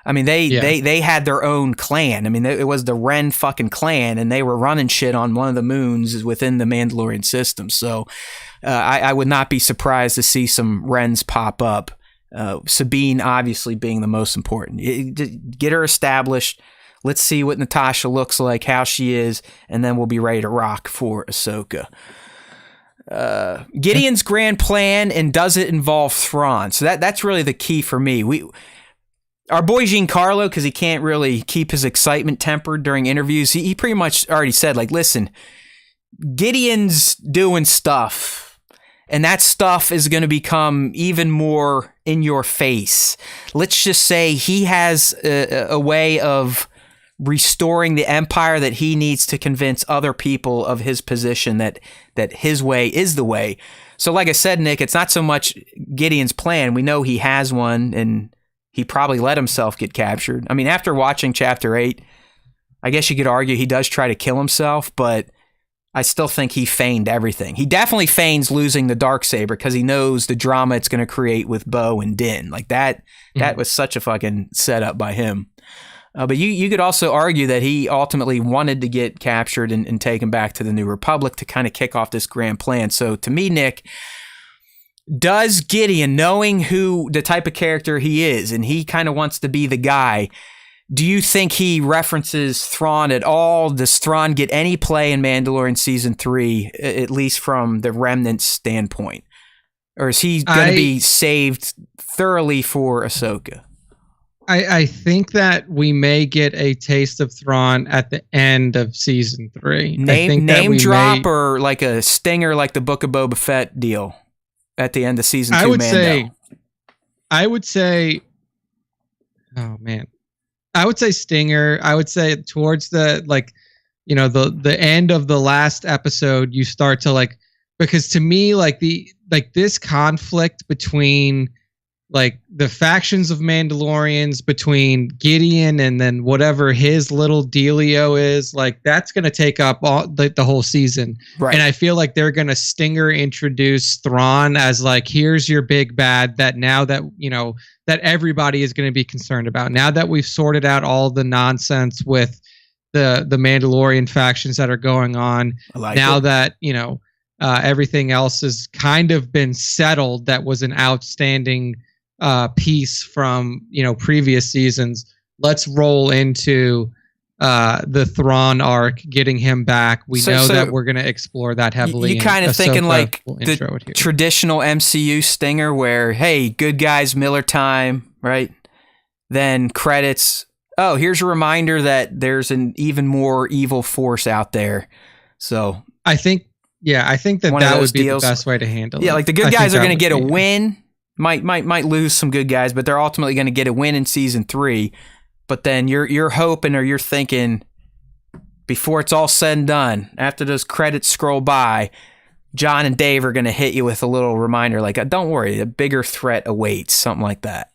I mean, they had their own clan. I mean, it was the Wren fucking clan, and they were running shit on one of the moons within the Mandalorian system. So I would not be surprised to see some Wrens pop up. Sabine obviously being the most important. Get her established. Let's see what Natasha looks like, how she is, and then we'll be ready to rock for Ahsoka. Gideon's grand plan, and does it involve Thrawn? So that's really the key for me. Our boy Giancarlo, because he can't really keep his excitement tempered during interviews, he pretty much already said, like, listen, Gideon's doing stuff, and that stuff is going to become even more in your face. Let's just say he has a way of restoring the empire that he needs to convince other people of his position that his way is the way. So like I said, Nick, it's not so much Gideon's plan. We know he has one, and he probably let himself get captured. I mean, after watching Chapter 8, I guess you could argue he does try to kill himself, but I still think he feigned everything. He definitely feigns losing the Darksaber because he knows the drama it's going to create with Bo and Din. Like that was such a fucking setup by him. But you could also argue that he ultimately wanted to get captured and taken back to the New Republic to kind of kick off this grand plan. So to me, Nick, does Gideon, knowing who the type of character he is, and he kind of wants to be the guy, do you think he references Thrawn at all? Does Thrawn get any play in Mandalorian Season 3, at least from the Remnant standpoint? Or is he going to be saved thoroughly for Ahsoka? I think that we may get a taste of Thrawn at the end of Season 3. Name drop or like a stinger like the Book of Boba Fett deal at the end of Season 2 Mando? I would say, oh man. I would say stinger. I would say towards the the end of the last episode, you start to because to me this conflict between the factions of Mandalorians, between Gideon and then whatever his little dealio is, that's going to take up all the whole season. Right. And I feel like they're going to stinger introduce Thrawn as here's your big bad that now that, that everybody is going to be concerned about. Now that we've sorted out all the nonsense with the Mandalorian factions that are going on, that, everything else has kind of been settled, that was an outstanding piece from previous seasons. Let's roll into the Thrawn arc, getting him back. We know that we're going to explore that heavily. You kind of thinking like the traditional MCU stinger where, hey, good guys, Miller time, right? Then credits. Oh, here's a reminder that there's an even more evil force out there. So I think that would be the best way to handle it. Yeah, like the good guys are going to get a win. Might lose some good guys, but they're ultimately going to get a win in Season 3. But then you're hoping, or you're thinking, before it's all said and done, after those credits scroll by, John and Dave are going to hit you with a little reminder, don't worry, a bigger threat awaits, something like that.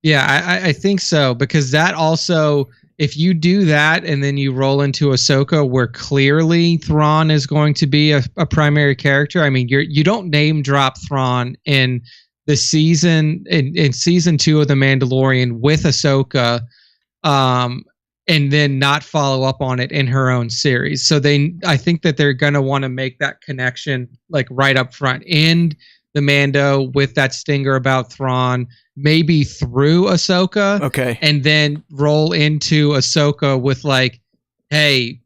Yeah, I think so, because that also, if you do that and then you roll into Ahsoka, where clearly Thrawn is going to be a primary character. I mean, you don't name drop Thrawn in the season in Season 2 of The Mandalorian with Ahsoka, and then not follow up on it in her own series. So I think that they're going to want to make that connection right up front, end the Mando with that stinger about Thrawn, maybe through Ahsoka. Okay. And then roll into Ahsoka with hey,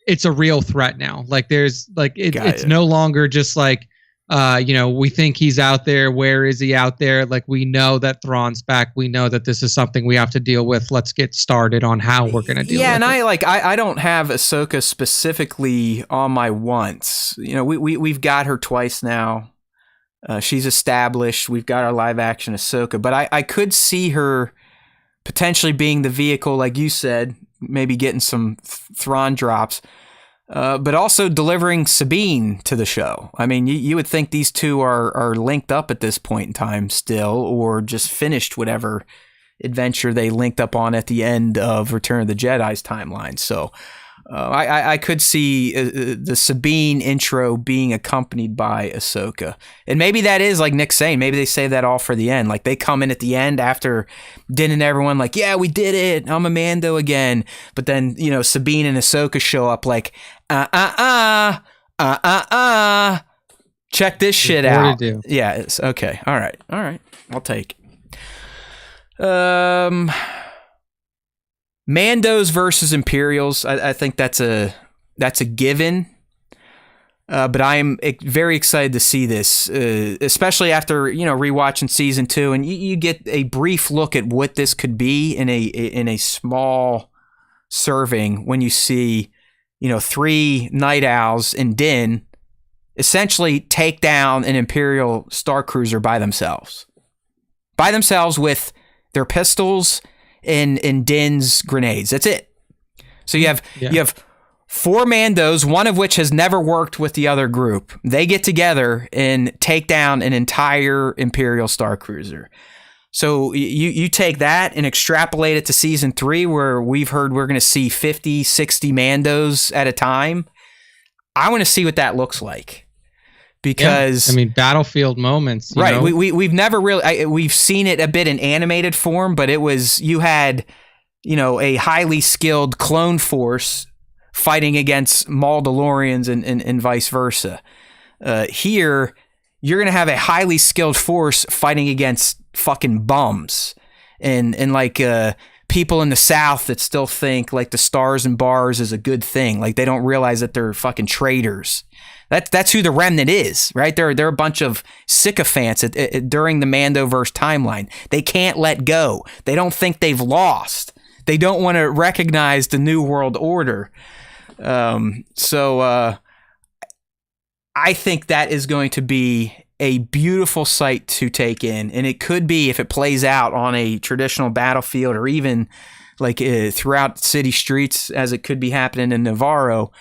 it's a real threat now. It's no longer just we think he's out there. Where is he out there? We know that Thrawn's back. We know that this is something we have to deal with. Let's get started on how we're going to deal with it. Yeah, and I don't have Ahsoka specifically on my wants. We've got her twice now. She's established. We've got our live action Ahsoka, but I could see her potentially being the vehicle, like you said, maybe getting some Thrawn drops. But also delivering Sabine to the show. I mean, you would think these two are linked up at this point in time still, or just finished whatever adventure they linked up on at the end of Return of the Jedi's timeline. So I could see the Sabine intro being accompanied by Ahsoka. And maybe that is, like Nick's saying, maybe they save that all for the end. They come in at the end after Din and everyone yeah, we did it. I'm a Mando again. But then, Sabine and Ahsoka show up check this shit out. Yeah, it's okay. All right. I'll take it. Mandos versus Imperials. I think that's a given. But I am very excited to see this, especially after rewatching Season 2, and you get a brief look at what this could be in a small serving when you see 3 Night Owls and Din essentially take down an Imperial Star Cruiser by themselves with their pistols and Din's grenades. That's it. So you have 4 Mandos, one of which has never worked with the other group. They get together and take down an entire Imperial Star Cruiser. So you take that and extrapolate it to season 3, where we've heard we're going to see 50, 60 Mandos at a time. I want to see what that looks like. Because battlefield moments, right? We've never really we've seen it a bit in animated form, but it was you had a highly skilled clone force fighting against Mandalorians and vice versa. Here, you're gonna have a highly skilled force fighting against fucking bums and people in the South that still think like the stars and bars is a good thing. Like they don't realize that they're fucking traitors. That's who the remnant is, right? They're a bunch of sycophants during the Mandoverse timeline. They can't let go. They don't think they've lost. They don't want to recognize the New World Order. So I think that is going to be a beautiful sight to take in, and it could be, if it plays out on a traditional battlefield or even throughout city streets, as it could be happening in Navarro,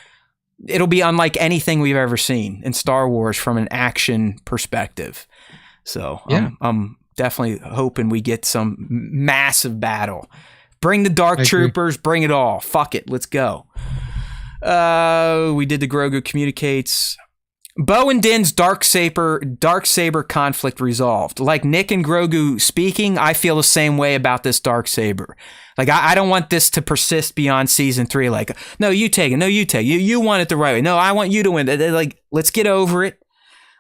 it'll be unlike anything we've ever seen in Star Wars from an action perspective. So yeah. I'm definitely hoping we get some massive battle. Bring the Dark Troopers, bring it all. Fuck it, let's go. We did the Grogu communicates. Bo and Din's Darksaber conflict resolved. Like Nick and Grogu speaking, I feel the same way about this Darksaber. Like, I don't want this to persist beyond season 3. Like, no, you take it. No, you take it. You want it the right way. No, I want you to win. Like, let's get over it.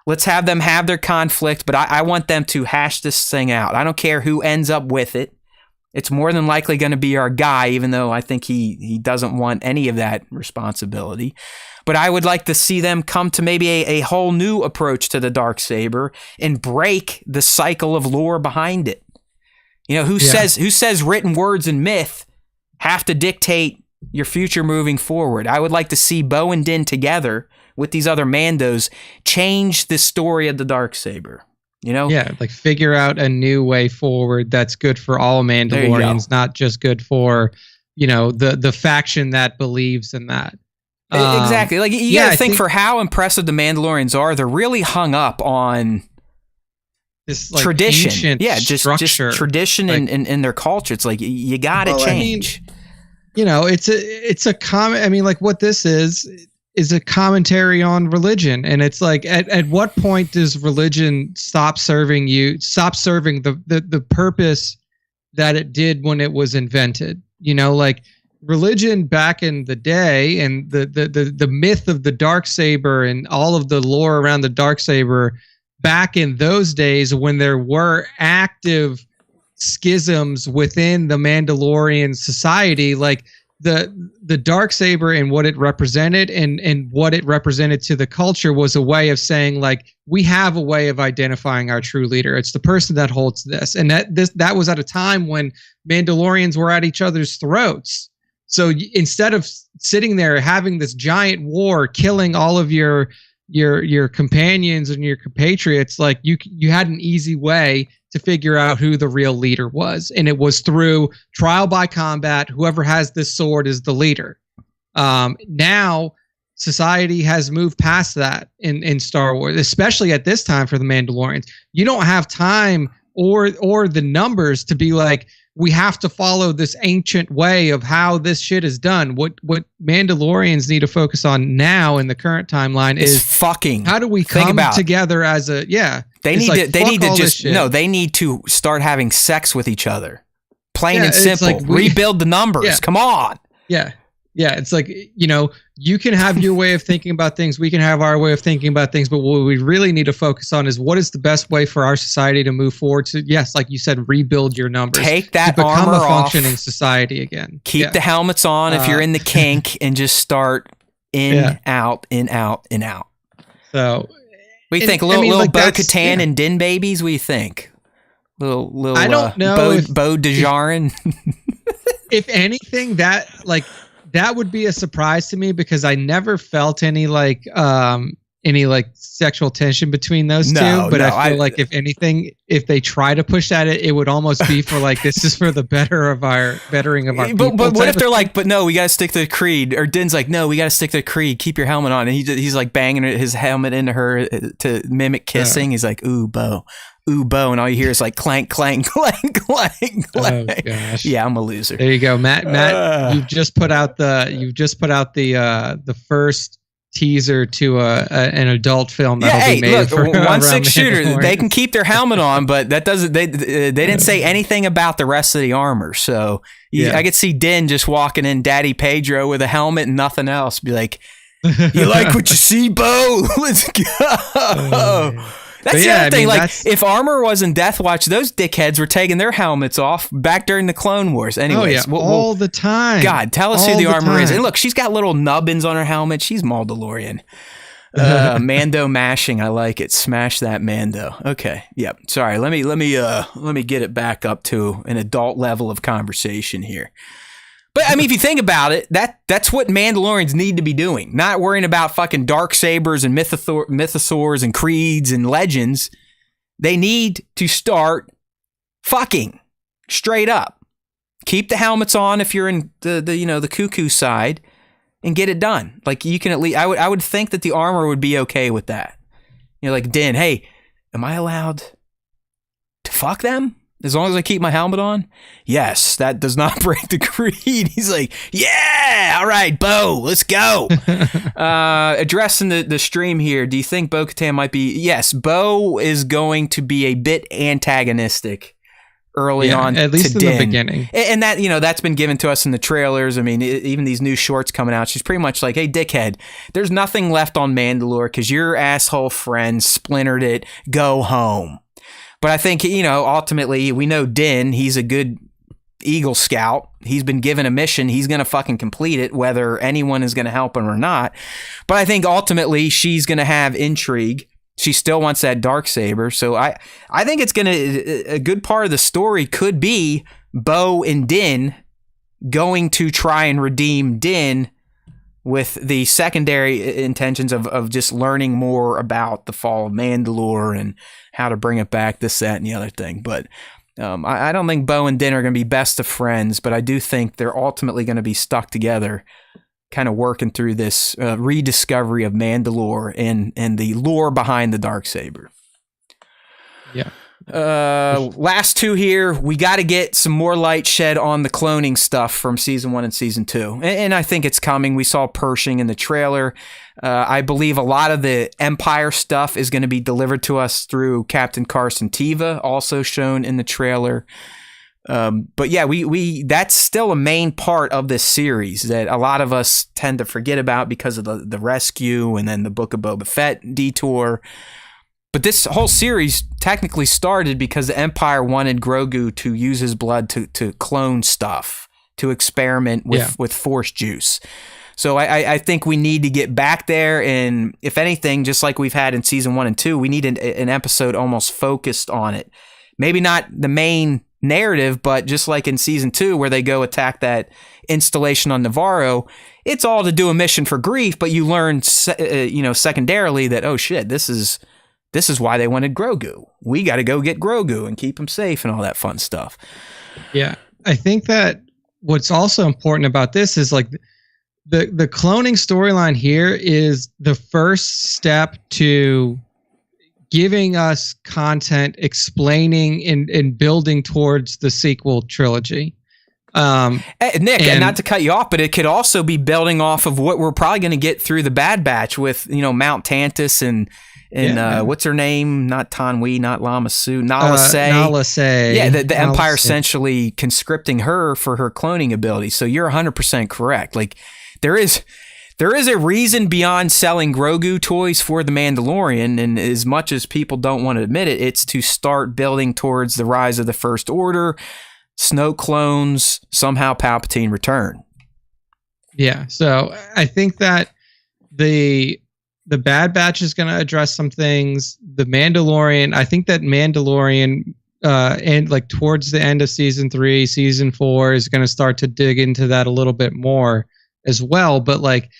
Let's have them have their conflict, but I want them to hash this thing out. I don't care who ends up with it. It's more than likely going to be our guy, even though I think he doesn't want any of that responsibility. But I would like to see them come to maybe a whole new approach to the Darksaber and break the cycle of lore behind it. Who says written words and myth have to dictate your future moving forward? I would like to see Bo and Din together with these other Mandos change the story of the Darksaber. Yeah, figure out a new way forward that's good for all Mandalorians, not just good for, the faction that believes in that. Exactly. You gotta think for how impressive the Mandalorians are, they're really hung up on this tradition. Yeah, just tradition and their culture. It's like you gotta change. It's a comment. What this is a commentary on religion, and it's like at what point does religion stop serving the purpose that it did when it was invented? Religion back in the day, and the myth of the Darksaber and all of the lore around the Darksaber back in those days, when there were active schisms within the Mandalorian society, the Darksaber and what it represented and what it represented to the culture was a way of saying, we have a way of identifying our true leader. It's the person that holds this. And that was at a time when Mandalorians were at each other's throats. So instead of sitting there having this giant war, killing all of your companions and your compatriots, you had an easy way to figure out who the real leader was, and it was through trial by combat. Whoever has this sword is the leader. Now society has moved past that in Star Wars, especially at this time for the Mandalorians. You don't have time or the numbers to be like, we have to follow this ancient way of how this shit is done. What Mandalorians need to focus on now in the current timeline is fucking. How do we come together as a They need to start having sex with each other. Plain and simple. Rebuild the numbers. Yeah. Come on. Yeah. Yeah, it's you can have your way of thinking about things. We can have our way of thinking about things. But what we really need to focus on is what is the best way for our society to move forward to, yes, like you said, rebuild your numbers. Take that to become armor a functioning off. Society again. Keep the helmets on if you're in the kink and just start out, in, out, in, out. So, what do you think? Little Bo-Katan and Din babies? What do you think? Little I don't know Bo Dejarin. If anything, that would be a surprise to me because I never felt any any like sexual tension between those two, but I feel like if anything, if they try to push at it, it would almost be for like, this is for the bettering of our people. But what if they're like, but no, we got to stick to the creed, or Din's like, no, we got to stick to the creed, keep your helmet on, and he's like banging his helmet into her to mimic kissing. He's like, ooh, Bo, and all you hear is like clank, clank, clank, clank, clank. Oh gosh. Yeah, I'm a loser. There you go, Matt. You've just put out the first teaser to an adult film that'll be made for 1-6 shooter. They can keep their helmet on, but that doesn't. They didn't say anything about the rest of the armor. So I could see Din just walking in, Daddy Pedro with a helmet and nothing else. Be like, "You like what you see, Bo? Let's go." That's the other thing. Like, if armor was in Death Watch, those dickheads were taking their helmets off back during the Clone Wars. Anyways, all the time. God, tell us who the armor is. And look, she's got little nubbins on her helmet. She's Mandalorian. Mando mashing. I like it. Smash that Mando. Okay. Yep. Sorry. Let me get it back up to an adult level of conversation here. But I mean, if you think about it, that's what Mandalorians need to be doing. Not worrying about fucking dark sabers and mythosaurs and creeds and legends. They need to start fucking straight up. Keep the helmets on if you're in the cuckoo side, and get it done. Like, you can at least, I would think that the armor would be okay with that. Like, Din, hey, am I allowed to fuck them? As long as I keep my helmet on? Yes, that does not break the creed. He's like, yeah, all right, Bo, let's go. Addressing the stream here, do you think Bo-Katan might be... Yes, Bo is going to be a bit antagonistic early on, at least to in Din. The beginning. And that, that's been given to us in the trailers. I mean, even these new shorts coming out, she's pretty much like, hey, dickhead, there's nothing left on Mandalore because your asshole friend splintered it. Go home. But I think, ultimately, we know Din, he's a good Eagle Scout. He's been given a mission. He's going to fucking complete it, whether anyone is going to help him or not. But I think ultimately she's going to have intrigue. She still wants that Darksaber. So I think it's going to, a good part of the story could be Bo and Din going to try and redeem Din with the secondary intentions of just learning more about the fall of Mandalore and how to bring it back, this, that, and the other thing. But I don't think Bo and Din are going to be best of friends, but I do think they're ultimately going to be stuck together, kind of working through this rediscovery of Mandalore and the lore behind the Darksaber. Yeah. Last two here, we got to get some more light shed on the cloning stuff from season 1 and season 2, and I think it's coming. We saw Pershing in the trailer. I believe a lot of the Empire stuff is going to be delivered to us through Captain Carson Teva, also shown in the trailer. But yeah, we that's still a main part of this series that a lot of us tend to forget about because of the rescue and then the Book of Boba Fett detour. But this whole series technically started because the Empire wanted Grogu to use his blood to clone stuff, to experiment with Force juice. So I think we need to get back there, and if anything, just like we've had in season 1 and 2, we need an episode almost focused on it. Maybe not the main narrative, but just like in season 2 where they go attack that installation on Navarro, it's all to do a mission for Grief, but you learn secondarily that, oh shit, this is why they wanted Grogu. We got to go get Grogu and keep him safe and all that fun stuff. Yeah. I think that what's also important about this is like the cloning storyline here is the first step to giving us content explaining and building towards the sequel trilogy. Nick, and not to cut you off, but it could also be building off of what we're probably going to get through the Bad Batch with, Mount Tantus and what's her name? Not Tanwi, not Lama Su, Nala Se. Nala Se. Yeah, the Empire essentially conscripting her for her cloning ability. So you're 100% correct. Like, there is a reason beyond selling Grogu toys for the Mandalorian, and as much as people don't want to admit it, it's to start building towards the rise of the First Order, Snoke clones, somehow Palpatine return. Yeah, so I think that the Bad Batch is going to address some things. The Mandalorian, I think that Mandalorian and like towards the end of season 3, season 4 is going to start to dig into that a little bit more as well. But like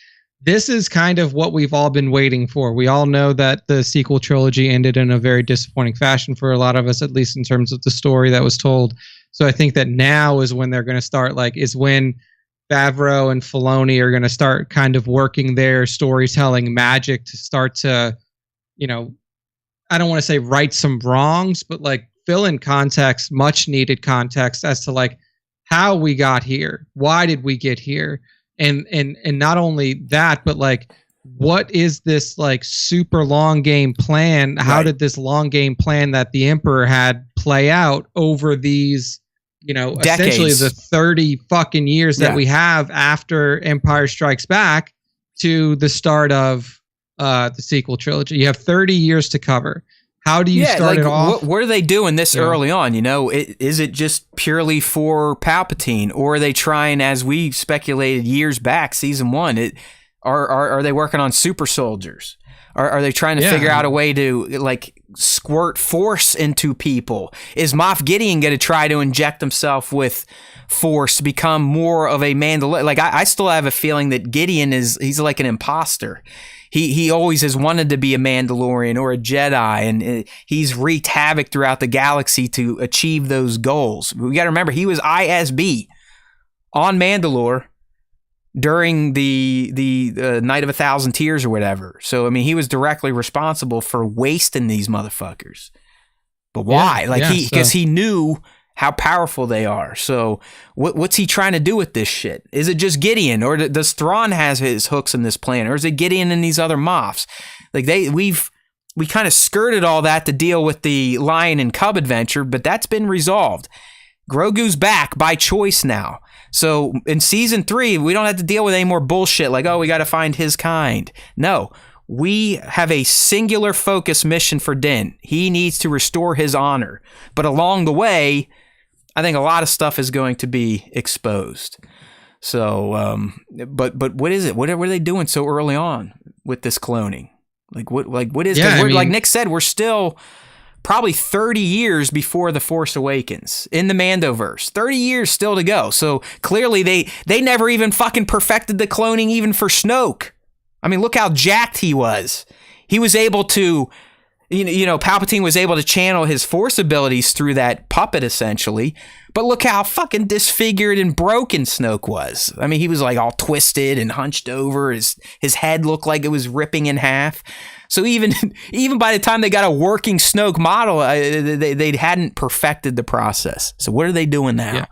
this is kind of what we've all been waiting for. We all know that the sequel trilogy ended in a very disappointing fashion for a lot of us, at least in terms of the story that was told. So I think that now is when they're going to start, is when Favreau and Filoni are going to start kind of working their storytelling magic to start to, I don't want to say right some wrongs, but fill in context, much needed context as to how we got here. Why did we get here? And not only that, but what is this super long game plan? How did this long game plan that the Emperor had play out over these, decades. Essentially the 30 fucking years that we have after Empire Strikes Back to the start of the sequel trilogy? You have 30 years to cover. How do you start it off? What are they doing this early on? Is it just purely for Palpatine, or are they trying, as we speculated years back, season 1? Are they working on super soldiers? Are they trying to figure out a way to squirt force into people? Is Moff Gideon going to try to inject himself with force to become more of a Mandalorian? I still have a feeling that Gideon he's like an imposter. He always has wanted to be a Mandalorian or a Jedi, and he's wreaked havoc throughout the galaxy to achieve those goals. We got to remember, he was ISB on Mandalore during the Night of 1,000 Tears or whatever. So, he was directly responsible for wasting these motherfuckers. But why? Because he knew how powerful they are. So what's he trying to do with this shit? Is it just Gideon, or does Thrawn has his hooks in this plan, or is it Gideon and these other Moffs? We kind of skirted all that to deal with the lion and cub adventure, but that's been resolved. Grogu's back by choice now. So in season 3, we don't have to deal with any more bullshit we got to find his kind. No, we have a singular focus mission for Din. He needs to restore his honor. But along the way, I think a lot of stuff is going to be exposed. So, but what is it? What are they doing so early on with this cloning? What is? Like Nick said, we're still probably 30 years before The Force Awakens in the Mandoverse. 30 years still to go. So clearly they never even fucking perfected the cloning even for Snoke. Look how jacked he was. He was able to, Palpatine was able to channel his Force abilities through that puppet, essentially. But look how fucking disfigured and broken Snoke was. He was all twisted and hunched over. His head looked like it was ripping in half. So even by the time they got a working Snoke model, they hadn't perfected the process. So what are they doing now? Yeah.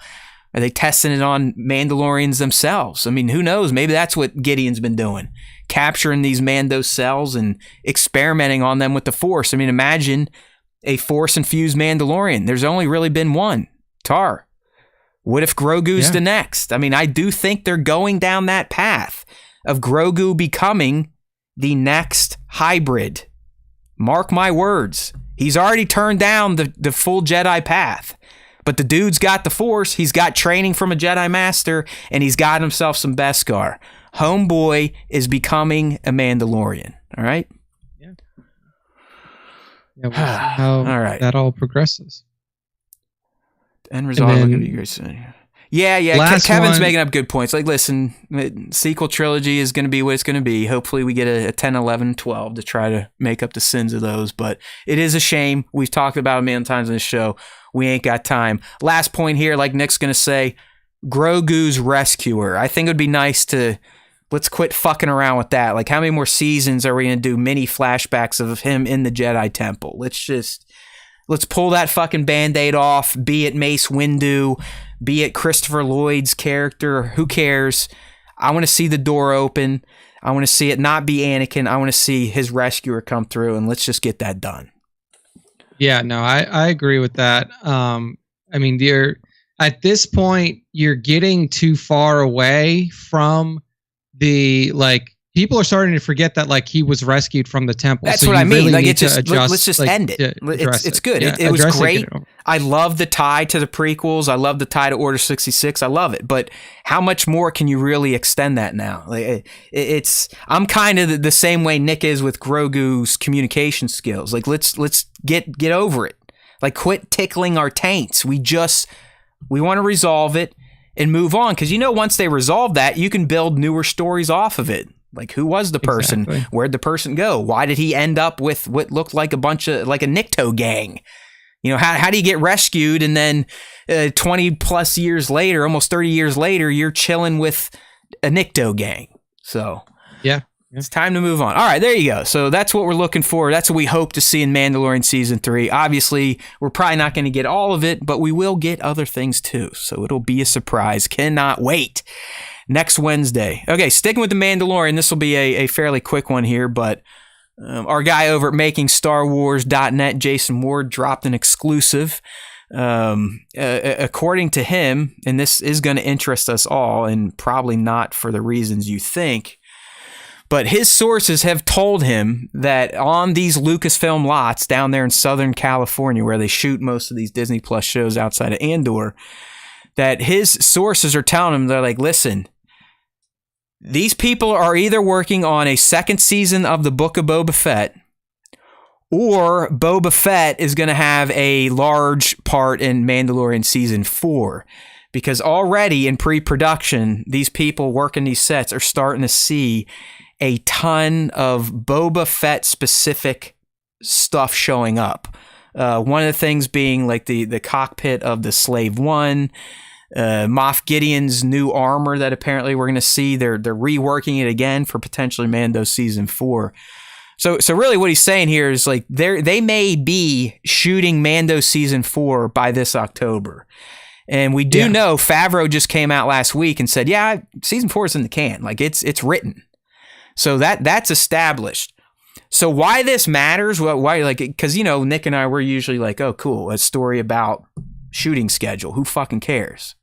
Are they testing it on Mandalorians themselves? Who knows? Maybe that's what Gideon's been doing. Capturing these Mando cells and experimenting on them with the Force. Imagine a Force-infused Mandalorian. There's only really been one, Tar. What if Grogu's the next? I do think they're going down that path of Grogu becoming the next hybrid. Mark my words. He's already turned down the full Jedi path. But the dude's got the Force, he's got training from a Jedi Master, and he's got himself some Beskar. Homeboy is becoming a Mandalorian. All right? Yeah. We'll see how that all progresses. End result, look at you guys saying. Yeah. Kevin's making up good points. Listen, sequel trilogy is going to be what it's going to be. Hopefully we get a 10, 11, 12 to try to make up the sins of those. But it is a shame. We've talked about it a million times on this show. We ain't got time. Last point here, like Nick's going to say, Grogu's rescuer. I think it would be nice to, let's quit fucking around with that. How many more seasons are we going to do mini flashbacks of him in the Jedi Temple? Let's pull that fucking Band-Aid off, be it Mace Windu, be it Christopher Lloyd's character, who cares? I want to see the door open. I want to see it not be Anakin. I want to see his rescuer come through, and let's just get that done. Yeah, no, I agree with that. You're at this point, you're getting too far away from the people are starting to forget that he was rescued from the temple. That's what I mean. Really let's just end it. It's good. Yeah, it was great. I love the tie to the prequels. I love the tie to Order 66. I love it. But how much more can you really extend that now? I'm kind of the same way Nick is with Grogu's communication skills. Let's get over it. Quit tickling our taints. We want to resolve it and move on. Because once they resolve that, you can build newer stories off of it. Like, who was the person? Exactly. Where'd the person go? Why did he end up with what looked like a bunch of, like a Nikto gang? You know, how do you get rescued and then 20 plus years later, almost 30 years later, you're chilling with a Nikto gang? So Yeah. it's time to move on. All right, there you go. So that's what we're looking for. That's what we hope to see in Mandalorian Season 3. Obviously, we're probably not going to get all of it, but we will get other things too. So it'll be a surprise. Cannot wait. Next Wednesday. Okay, sticking with the Mandalorian, this will be a fairly quick one here, but our guy over at MakingStarWars.net, Jason Ward, dropped an exclusive. According to him, and this is going to interest us all, and probably not for the reasons you think, but his sources have told him that on these Lucasfilm lots down there in Southern California, where they shoot most of these Disney Plus shows outside of Andor, that his sources are telling him, they're like, listen, these people are either working on a second season of the Book of Boba Fett, or Boba Fett is going to have a large part in Mandalorian Season 4. Because already in pre-production, these people working these sets are starting to see a ton of Boba Fett specific stuff showing up. One of the things being like the cockpit of the Slave One, Moff Gideon's new armor that apparently we're going to see. They're reworking it again for potentially Mando Season 4. So really what he's saying here is like they may be shooting Mando Season 4 by this October. And we do know Favreau just came out last week and said, yeah, Season 4 is in the can. Like it's written. So that's established. So why this matters? Well, why, like, because, you know, Nick and I, we're usually like, oh, cool, a story about shooting schedule. Who fucking cares?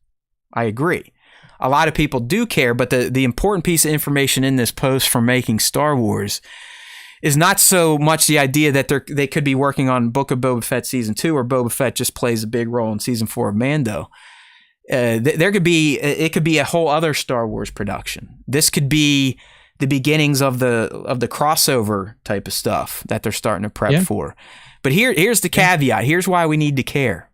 I agree. A lot of people do care, but the important piece of information in this post from Making Star Wars is not so much the idea that they could be working on Book of Boba Fett Season 2, or Boba Fett just plays a big role in Season 4 of Mando. It could be a whole other Star Wars production. This could be the beginnings of the crossover type of stuff that they're starting to prep for. But here's the caveat. Here's why we need to care.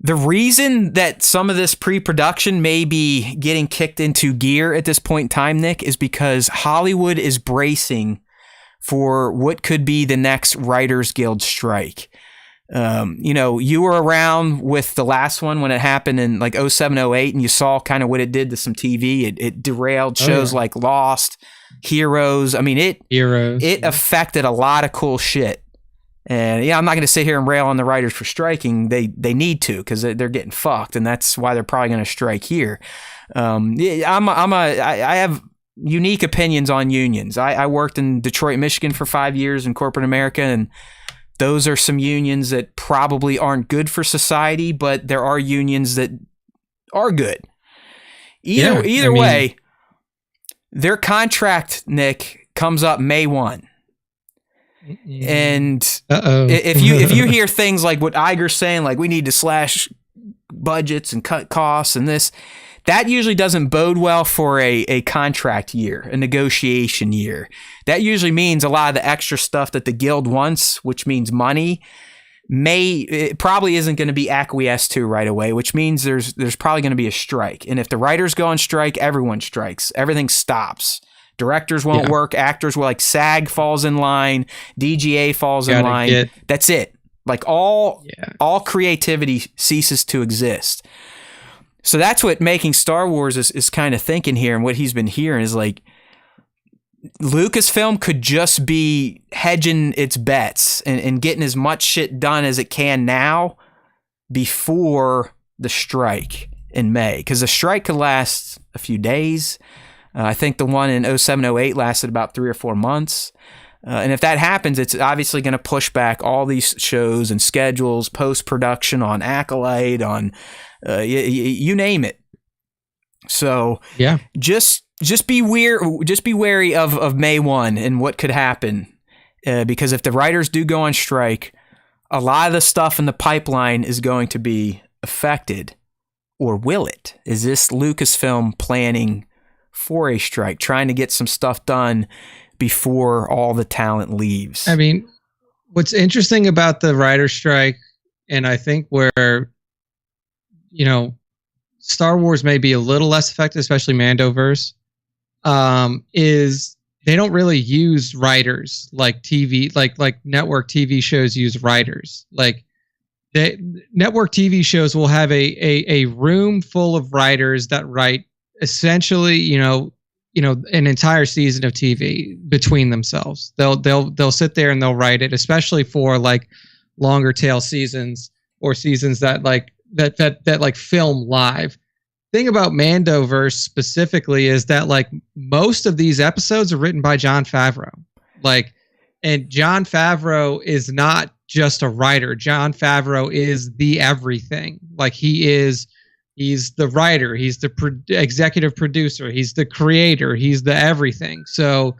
The reason that some of this pre-production may be getting kicked into gear at this point in time, Nick, is because Hollywood is bracing for what could be the next Writers Guild strike. You know, you were around with the last one when it happened in like 07, 08, and you saw kind of what it did to some TV. It derailed shows like Lost, Heroes. I mean, it affected a lot of cool shit. And yeah, I'm not going to sit here and rail on the writers for striking. They need to, because they're getting fucked, and that's why they're probably going to strike here. I have unique opinions on unions. I worked in Detroit, Michigan for 5 years in corporate America, and those are some unions that probably aren't good for society, but there are unions that are good. Either way, their contract, Nick, comes up May 1. And if you hear things like what Iger's saying, like we need to slash budgets and cut costs and this, that usually doesn't bode well for a contract year, a negotiation year. That usually means a lot of the extra stuff that the guild wants, which means money, it probably isn't going to be acquiesced to right away, which means there's probably going to be a strike. And if the writers go on strike, everyone strikes. Everything stops. Directors won't work. Actors will, like, SAG falls in line. DGA falls in line. That's it. Like all creativity ceases to exist. So that's what Making Star Wars is kind of thinking here, and what he's been hearing is like Lucasfilm could just be hedging its bets and getting as much shit done as it can now before the strike in May, because the strike could last a few days. I think the one in 07, 08 lasted about 3 or 4 months. And if that happens, it's obviously going to push back all these shows and schedules, post-production on Acolyte, on you name it. So just be wary of May 1 and what could happen. Because if the writers do go on strike, a lot of the stuff in the pipeline is going to be affected. Or will it? Is this Lucasfilm planning for a strike, trying to get some stuff done before all the talent leaves? I mean, what's interesting about the writer's strike, and I think where, you know, Star Wars may be a little less affected, especially Mandoverse, is they don't really use writers like TV, like network TV shows use writers. Like network TV shows will have a room full of writers that write essentially, an entire season of TV between themselves. They'll sit there and they'll write it, especially for like longer tail seasons or seasons that like film live. Thing about Mandoverse specifically is that like most of these episodes are written by Jon Favreau. Like, and Jon Favreau is not just a writer. Jon Favreau is the everything. Like he's the writer, he's the executive producer, he's the creator, he's the everything. So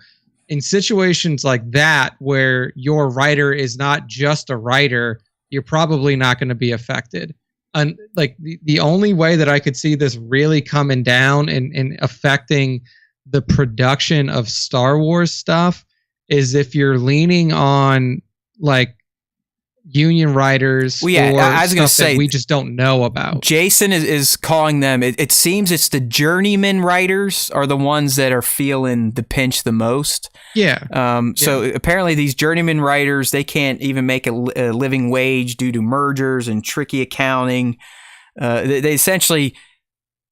in situations like that, where your writer is not just a writer, you're probably not going to be affected. And like the only way that I could see this really coming down and affecting the production of Star Wars stuff is if you're leaning on like union writers. Well, yeah, or I was going to say, we just don't know about. Jason is calling them. It seems it's the journeyman writers are the ones that are feeling the pinch the most. Yeah. So apparently these journeyman writers, they can't even make a living wage due to mergers and tricky accounting. They essentially,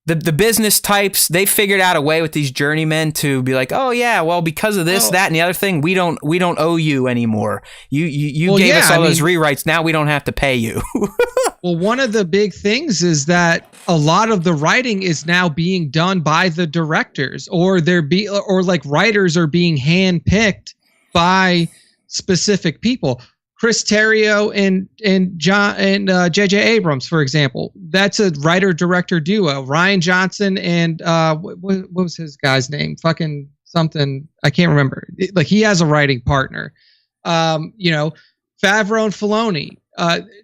the business types, they figured out a way with these journeymen to be like, oh yeah, well, because of this, that, and the other thing, we don't owe you anymore. You gave us all those rewrites. Now we don't have to pay you. Well, one of the big things is that a lot of the writing is now being done by the directors, or like writers are being handpicked by specific people. Chris Terrio and J.J. Abrams, for example, that's a writer-director duo. Ryan Johnson and what was his guy's name? Fucking something, I can't remember. Like he has a writing partner. Favreau and Filoni,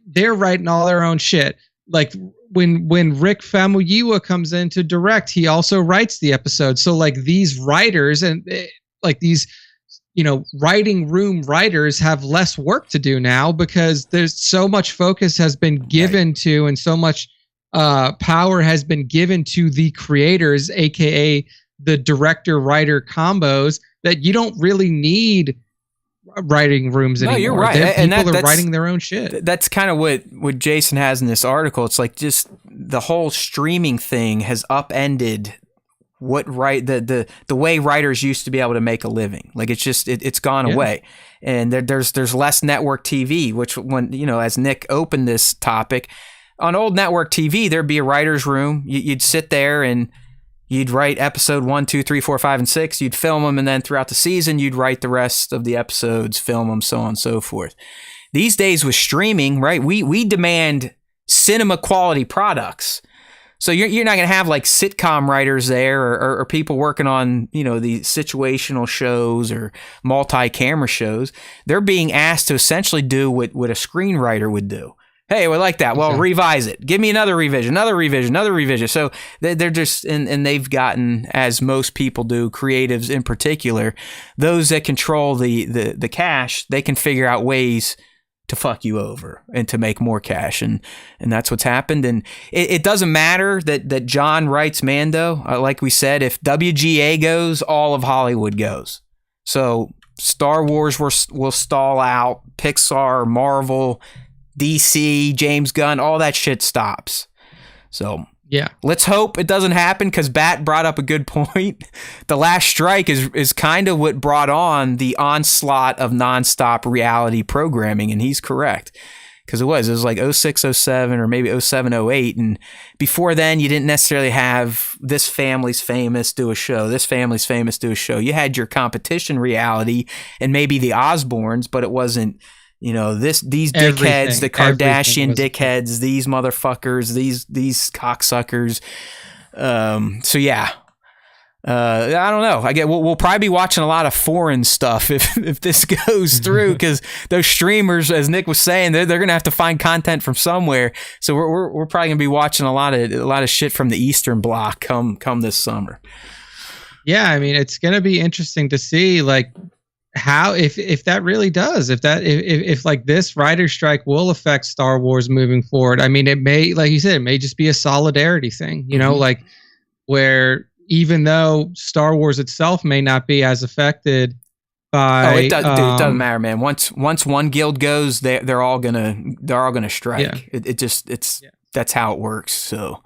they're writing all their own shit. Like when Rick Famuyiwa comes in to direct, he also writes the episode. So like these writers and like these, writing room writers have less work to do now because there's so much focus has been given to and so much power has been given to the creators, aka the director-writer combos, that you don't really need writing rooms anymore. No, you're right. People are writing their own shit. That's kind of what Jason has in this article. It's like just the whole streaming thing has upended the way writers used to be able to make a living. Like it's gone away, and there's less network TV. Which when as Nick opened this topic, on old network TV there'd be a writer's room. You'd sit there and you'd write episode 1, 2, 3, 4, 5, and 6. You'd film them, and then throughout the season you'd write the rest of the episodes, film them, so on and so forth. These days with streaming, right? We demand cinema quality products. So you're not going to have like sitcom writers there or people working on, the situational shows or multi-camera shows. They're being asked to essentially do what a screenwriter would do. Hey, we like that. Well, revise it. Give me another revision, another revision, another revision. So they're just, and they've gotten, as most people do, creatives in particular, those that control the cash, they can figure out ways to fuck you over and to make more cash, and that's what's happened. And it doesn't matter that John writes Mando. Like we said, if WGA goes, all of Hollywood goes. So Star Wars will stall out. Pixar, Marvel, DC, James Gunn, all that shit stops. So yeah, let's hope it doesn't happen, because Bat brought up a good point. The last strike is kind of what brought on the onslaught of nonstop reality programming, and he's correct. Because it was like 06, 07, or maybe 07, 08, and before then you didn't necessarily have this family's famous do a show, this family's famous do a show. You had your competition reality and maybe the Osbournes, but it wasn't these dickheads, the Kardashian dickheads, these motherfuckers, these cocksuckers. So yeah, I don't know. I get we'll probably be watching a lot of foreign stuff if this goes through, because those streamers, as Nick was saying, they're gonna have to find content from somewhere. So we're probably gonna be watching a lot of shit from the Eastern Bloc come this summer. Yeah, I mean, it's gonna be interesting to see like how if that really does, if like this writer strike will affect Star Wars moving forward. I mean, it may, like you said, it may just be a solidarity thing, like where even though Star Wars itself may not be as affected by, it doesn't matter, man. Once one guild goes, they're all gonna strike. Yeah. That's how it works. So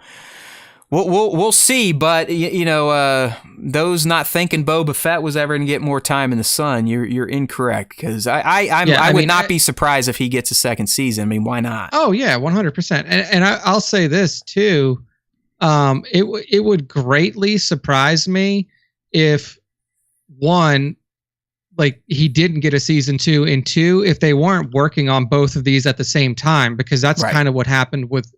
we'll see. But those not thinking Boba Fett was ever gonna get more time in the sun, you're incorrect, because I would not be surprised if he gets a second season. I mean, why not? Oh yeah, 100%. And I'll say this too. It would greatly surprise me if, one, like, he didn't get a season 2, and 2, if they weren't working on both of these at the same time, because that's kind of what happened with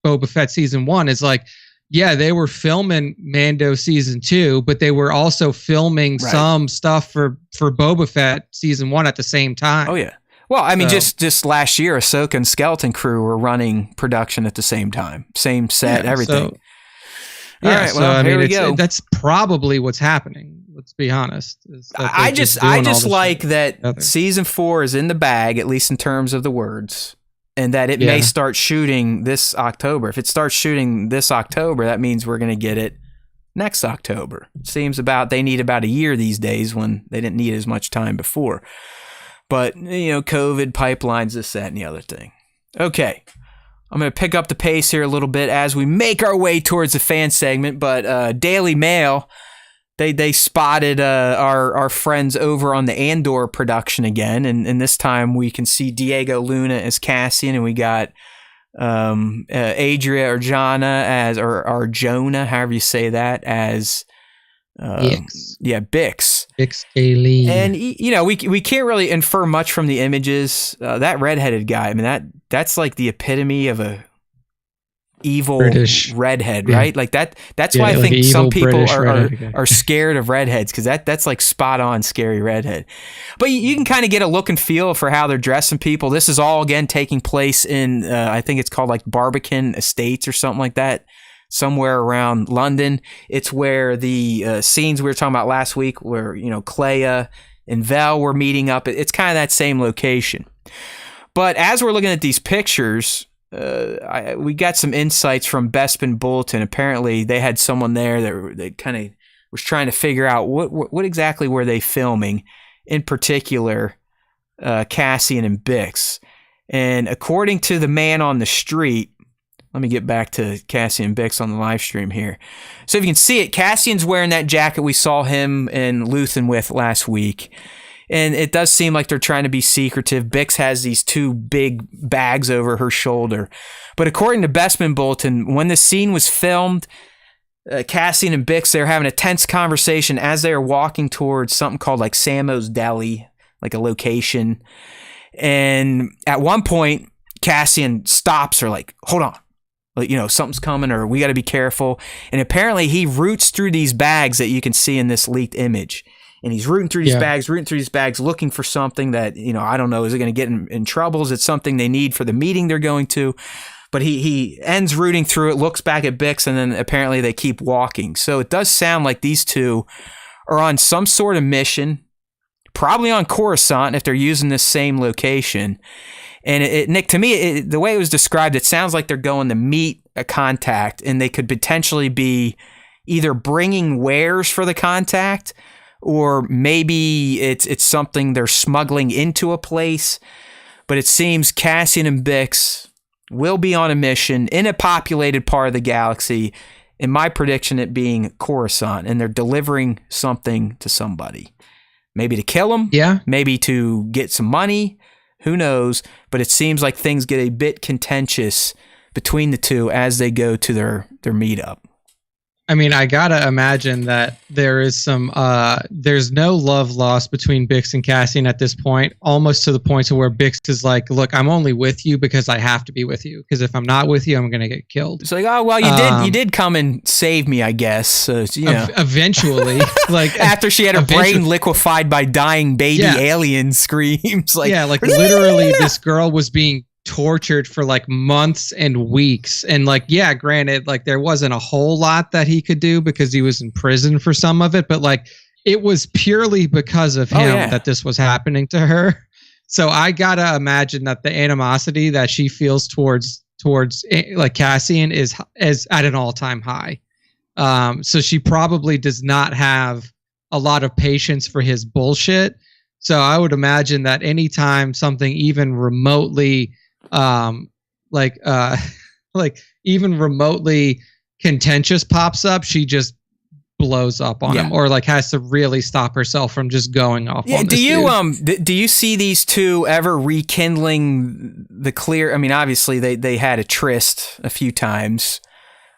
Boba Fett season 1. Is like, yeah, they were filming Mando season 2, but they were also filming some stuff for Boba Fett season 1 at the same time. Oh yeah. Well, I mean, just last year, Ahsoka and Skeleton Crew were running production at the same time, same set, everything. All right, well, here we go. That's probably what's happening. Let's be honest. I just like that season 4 is in the bag, at least in terms of the words, and that it may start shooting this October. If it starts shooting this October, that means we're going to get it next October. Seems they need about a year these days, when they didn't need as much time before. But, COVID, pipelines, this, that, and the other thing. Okay. I'm going to pick up the pace here a little bit as we make our way towards the fan segment. But Daily Mail, they spotted our friends over on the Andor production again. And this time we can see Diego Luna as Cassian, and we got Adria Arjona or Jonah, however you say that, as Bix. Bix. Bix Aileen. And we can't really infer much from the images. That redheaded guy, I mean, that's like the epitome of a evil British redhead, right? Like that's why I think some people are scared of redheads, because that's like spot on scary redhead. But you can kind of get a look and feel for how they're dressing people. This is all again taking place in I think it's called like Barbican Estates or something like that, somewhere around London. It's where the scenes we were talking about last week, where Clea and Vel were meeting up. It's kind of that same location. But as we're looking at these pictures, we got some insights from Bespin Bulletin. Apparently, they had someone there that they kind of was trying to figure out what exactly were they filming, in particular, Cassian and Bix. And according to the man on the street, let me get back to Cassian Bix on the live stream here. So if you can see it, Cassian's wearing that jacket we saw him and Luthen with last week. And it does seem like they're trying to be secretive. Bix has these 2 big bags over her shoulder. But according to Bespin Bulletin, when the scene was filmed, Cassian and Bix, they're having a tense conversation as they are walking towards something called like Sammo's Deli, like a location. And at one point, Cassian stops her, like, hold on. Something's coming, or we got to be careful. And apparently he roots through these bags that you can see in this leaked image. And he's rooting through these bags, looking for something that, I don't know, is it going to get in trouble? Is it something they need for the meeting they're going to? But he ends rooting through it, looks back at Bix, and then apparently they keep walking. So it does sound like these two are on some sort of mission, probably on Coruscant if they're using this same location. And Nick, to me, the way it was described, it sounds like they're going to meet a contact, and they could potentially be either bringing wares for the contact, or maybe it's something they're smuggling into a place. But it seems Cassian and Bix will be on a mission in a populated part of the galaxy. In my prediction, it being Coruscant, and they're delivering something to somebody. Maybe to kill them. Yeah. Maybe to get some money. Who knows? But it seems like things get a bit contentious between the two as they go to their meetup. I mean, I gotta imagine that there is there's no love lost between Bix and Cassian at this point, almost to the point to where Bix is like, look, I'm only with you because I have to be with you, because if I'm not with you, I'm going to get killed. It's like, oh, well, you did come and save me, I guess. So, eventually, like after she had her brain liquefied by dying baby alien screams. Literally this girl was being tortured for like months and weeks, and granted, there wasn't a whole lot that he could do because he was in prison for some of it, but it was purely because of him that this was happening to her. So I gotta imagine that the animosity that she feels towards Cassian is at an all-time high. So she probably does not have a lot of patience for his bullshit. So I would imagine that anytime something even remotely, like even remotely contentious pops up, she just blows up on him, or like has to really stop herself from just going off on this dude. Do you see these two ever rekindling the clear? I mean, obviously they had a tryst a few times,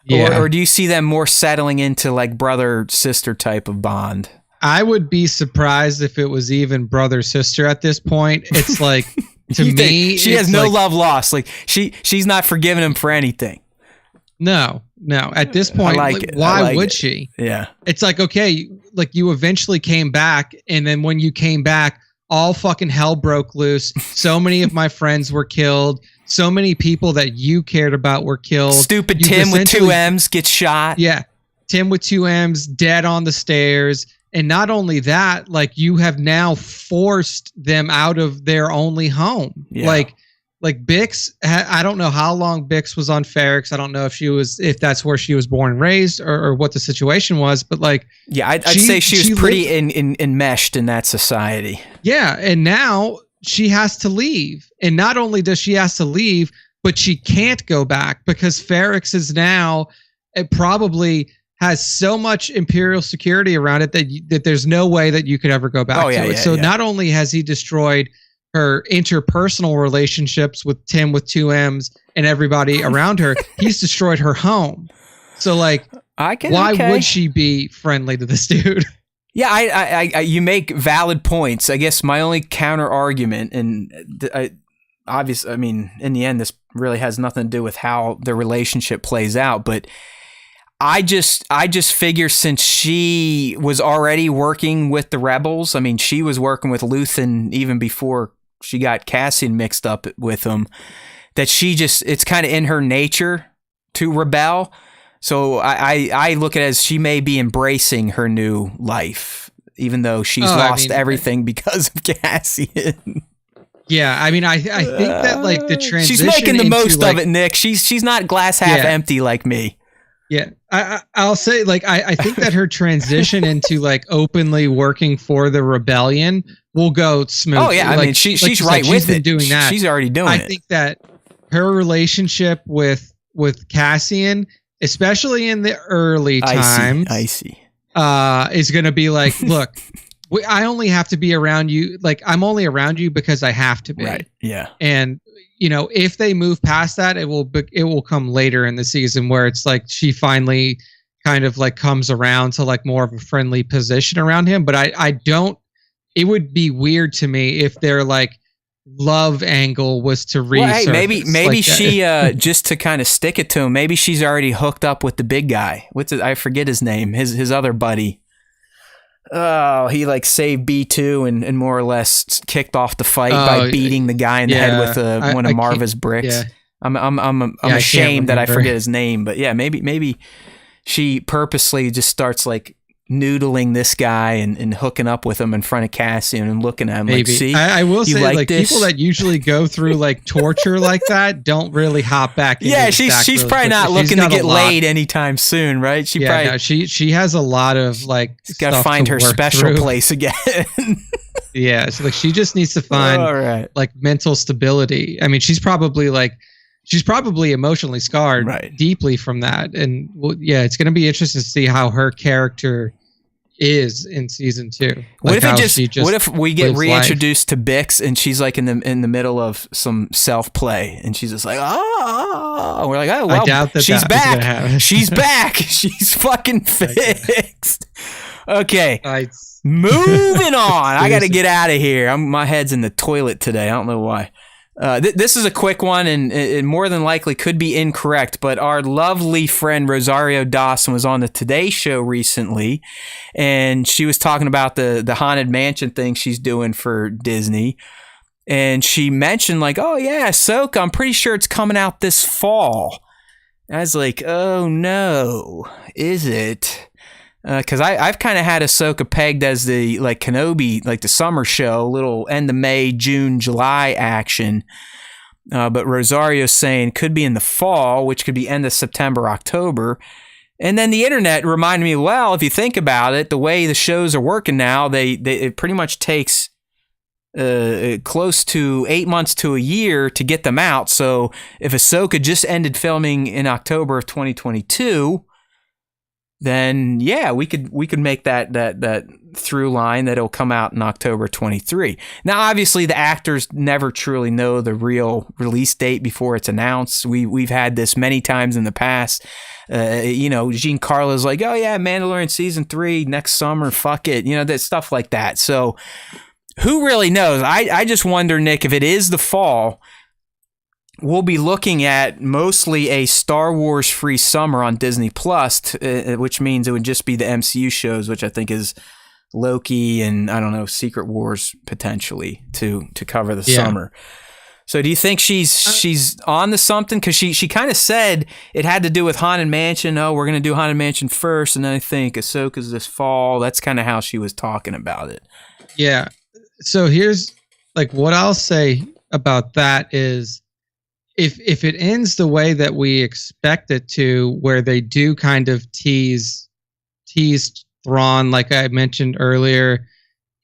or do you see them more settling into like brother sister type of bond? I would be surprised if it was even brother sister at this point. It's like to me, she has no love lost. Like she's not forgiving him for anything. No. At this point, why would she? Yeah. It's like, okay, like you eventually came back, and then when you came back, all fucking hell broke loose. So many of my friends were killed. So many people that you cared about were killed. Stupid Tim with 2 M's gets shot. Yeah. Tim with 2 M's dead on the stairs. And not only that, like you have now forced them out of their only home. Yeah. Like Bix, I don't know how long Bix was on Ferrix. I don't know if that's where she was born and raised or what the situation was, but like, yeah, I'd say she was pretty enmeshed in that society. Yeah. And now she has to leave. And not only does she has to leave, but she can't go back because Ferrix is now, it probably has so much Imperial security around it that there's no way that you could ever go back to it. So not only has he destroyed her interpersonal relationships with Tim with 2 M's and everybody around her, he's destroyed her home. So like, why would she be friendly to this dude? Yeah, I you make valid points. I guess my only counter argument, and obviously, I mean, in the end, this really has nothing to do with how the relationship plays out, but I just figure since she was already working with the rebels, I mean, she was working with Luthen even before she got Cassian mixed up with him, that it's kind of in her nature to rebel. So I look at it as she may be embracing her new life, even though she's lost everything because of Cassian. Yeah, I mean, I think that like the transition. She's making the most of it, Nick. She's not glass half empty like me. Yeah, I'll say like I think that her transition into like openly working for the rebellion will go smooth. Oh yeah, I mean she's right with it. Doing that. She's already doing it. I think that her relationship with Cassian, especially in the early times, is going to be like, look, I only have to be around you. Like I'm only around you because I have to be. Right. Yeah. And you know, if they move past that, it will come later in the season where it's like she finally kind of like comes around to like more of a friendly position around him. But I don't. It would be weird to me if their like love angle was to resurface. Well, hey, maybe she just to kind of stick it to him. Maybe she's already hooked up with the big guy. I forget his name. His other buddy. Oh, he like saved B2 and more or less kicked off the fight by beating the guy in the head with one of Marva's bricks. Yeah. I'm ashamed that I forget his name, but yeah, maybe she purposely just starts like noodling this guy and hooking up with him in front of Cassian and looking at him like, see, I will say like people that usually go through like torture like that don't really hop back. Yeah, she's probably not looking to get laid anytime soon, right? She has a lot of like got to find her special place again. Yeah, so like she just needs to find like mental stability. I mean, she's probably emotionally scarred deeply from that, and it's going to be interesting to see how her character is in season 2. What if we get reintroduced to Bix and she's like in the middle of some self play and she's just like we're like, oh well, I doubt she's back. She's back. She's fucking fixed. Okay, moving on. I got to get out of here. My head's in the toilet today. I don't know why. This is a quick one, and it more than likely could be incorrect, but our lovely friend Rosario Dawson was on the Today Show recently, and she was talking about the Haunted Mansion thing she's doing for Disney, and she mentioned like, oh yeah, Ahsoka, I'm pretty sure it's coming out this fall. And I was like, oh no, is it? Because I've kind of had Ahsoka pegged as the like Kenobi, like the summer show, little end of May, June, July action. But Rosario's saying could be in the fall, which could be end of September, October. And then the internet reminded me, well, if you think about it, the way the shows are working now, it pretty much takes close to 8 months to a year to get them out. So if Ahsoka just ended filming in October of 2022, then yeah, we could make that through line that it'll come out in October 23. Now, obviously, the actors never truly know the real release date before it's announced. We've had this many times in the past. Giancarlo's like, oh yeah, Mandalorian season 3 next summer. Fuck it, that stuff like that. So who really knows? I just wonder, Nick, if it is the fall, we'll be looking at mostly a Star Wars free summer on Disney Plus, which means it would just be the MCU shows, which I think is Loki and, I don't know, Secret Wars potentially to cover the summer. So do you think she's on to something? Because she kind of said it had to do with Haunted Mansion. Oh, we're going to do Haunted Mansion first, and then I think Ahsoka's this fall. That's kind of how she was talking about it. Yeah. So here's what I'll say about that is, if it ends the way that we expect it to, where they do kind of tease Thrawn, like I mentioned earlier,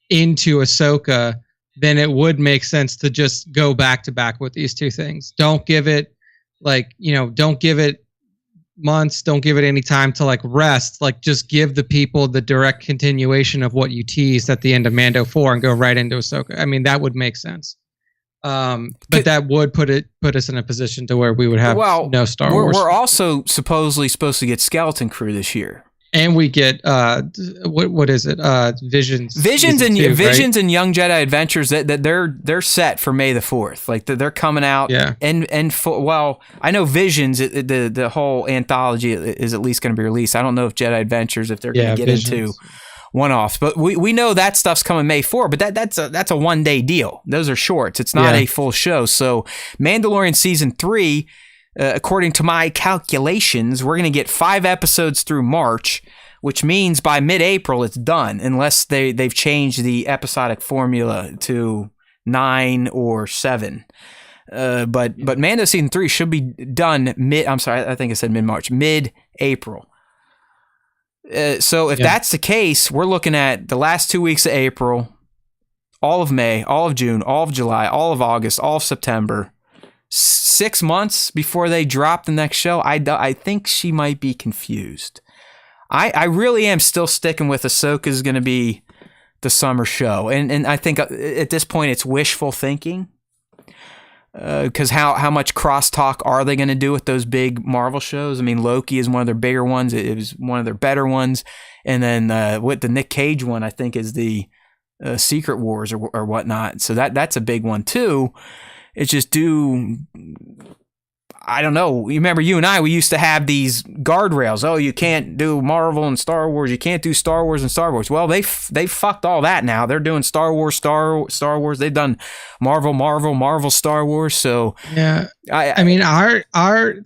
into Ahsoka, then it would make sense to just go back to back with these two things. Don't give it don't give it months, don't give it any time to rest. Just give the people the direct continuation of what you teased at the end of Mando 4 and go right into Ahsoka. I mean, that would make sense. But that would put us in a position to where we would have no Star Wars. We're also supposed to get Skeleton Crew this year. And we get what is it? Visions and Young Jedi Adventures that they're set for May the 4th. They're coming out. Yeah. I know Visions, the whole anthology is at least going to be released. I don't know if Jedi Adventures, if they're going to get Visions into one-offs, but we know that stuff's coming May 4, but that's a one-day deal. Those are shorts. It's not a full show. So Mandalorian season 3, according to my calculations, we're going to get 5 episodes through March, which means by mid-April it's done, unless they've changed the episodic formula to 9 or 7. But Mando season 3 should be done I think I said mid-March, mid-April. So if that's the case, we're looking at the last 2 weeks of April, all of May, all of June, all of July, all of August, all of September. 6 months before they drop the next show. I think she might be confused. I really am still sticking with Ahsoka is going to be the summer show. And I think at this point it's wishful thinking. Because how much crosstalk are they going to do with those big Marvel shows? I mean, Loki is one of their bigger ones. It was one of their better ones. And then with the Nick Cage one, I think is the Secret Wars or whatnot. So that's a big one too. It's just I don't know. You remember you and I, we used to have these guardrails. Oh, you can't do Marvel and Star Wars. You can't do Star Wars and Star Wars. Well, they fucked all that now. They're doing Star Wars. They've done Marvel, Star Wars. So yeah, I mean, our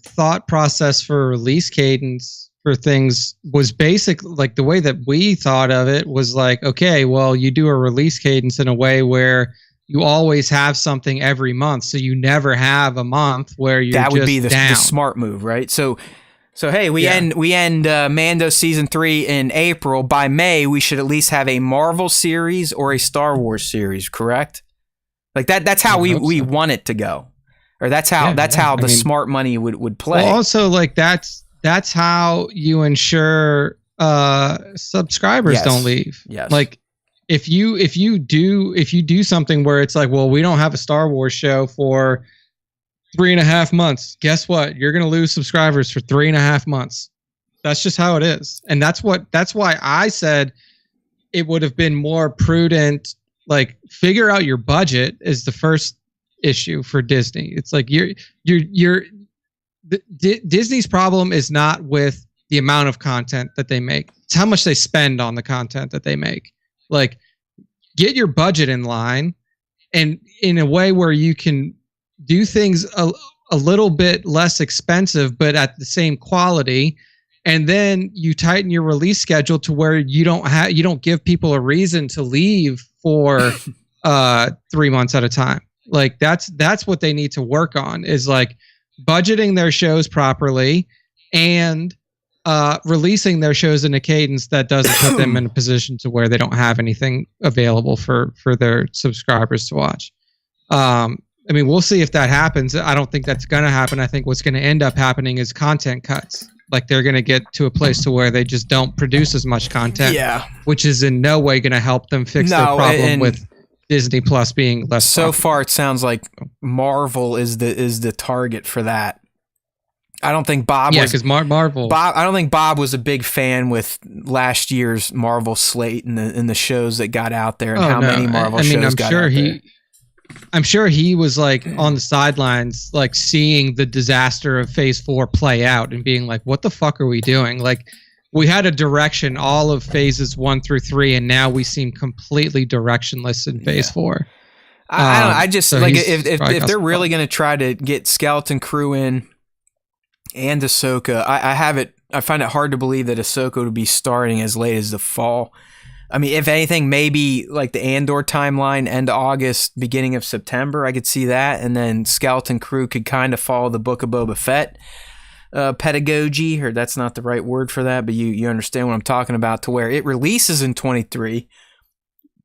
thought process for release cadence for things was basic. The way that we thought of it was okay, well, you do a release cadence in a way where you always have something every month, so you never have a month where you're that would just be the down. Smart move, right? So hey, we end Mando season 3 in April. By May, we should at least have a Marvel series or a Star Wars series, correct? That's how we want it to go, or that's how the smart money would play. Well, also that's how you ensure subscribers don't leave. Yes. If you do something where it's well, we don't have a Star Wars show for 3.5 months, guess what? You're going to lose subscribers for 3.5 months. That's just how it is. And that's why I said it would have been more prudent, figure out your budget is the first issue for Disney. It's Disney's problem is not with the amount of content that they make. It's how much they spend on the content that they make. Get your budget in line and in a way where you can do things a little bit less expensive, but at the same quality. And then you tighten your release schedule to where you don't give people a reason to leave for 3 months at a time. That's what they need to work on is budgeting their shows properly and releasing their shows in a cadence that doesn't put them in a position to where they don't have anything available for their subscribers to watch. I mean, we'll see if that happens. I don't think that's going to happen. I think what's going to end up happening is content cuts. Like they're going to get to a place to where they just don't produce as much content, which is in no way going to help them fix their problem with Disney Plus being less. So far, it sounds like Marvel is the target for that. I don't think Bob. Yeah, because Marvel. Bob. I don't think Bob was a big fan with last year's Marvel slate and the shows that got out there and many Marvel shows got out there. I'm sure he was like on the sidelines, like seeing the disaster of Phase 4 play out and being like, "What the fuck are we doing?" Like, we had a direction all of Phases 1 through 3, and now we seem completely directionless in Phase 4. I don't know. I just like if they're really going to try to get Skeleton Crew in and Ahsoka, I find it hard to believe that Ahsoka would be starting as late as the fall. I mean, if anything, maybe like the Andor timeline, end of August, beginning of September, I could see that. And then Skeleton Crew could kind of follow the Book of Boba Fett pedagogy, or that's not the right word for that, but you understand what I'm talking about, to where it releases in 23,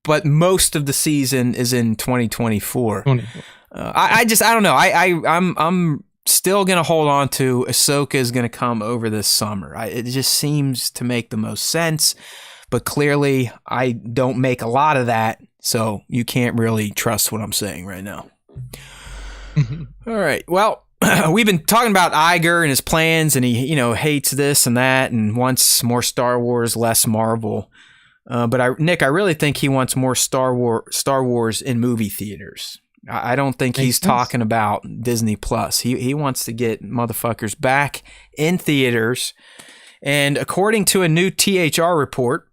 but most of the season is in 2024. I don't know. I'm still going to hold on to Ahsoka is going to come over this summer. It just seems to make the most sense. But clearly, I don't make a lot of that, so you can't really trust what I'm saying right now. All right. Well, we've been talking about Iger and his plans, and he, hates this and that, and wants more Star Wars, less Marvel. But Nick, I really think he wants more Star Wars in movie theaters. I don't think he's talking about Disney Plus. He wants to get motherfuckers back in theaters. And according to a new THR report,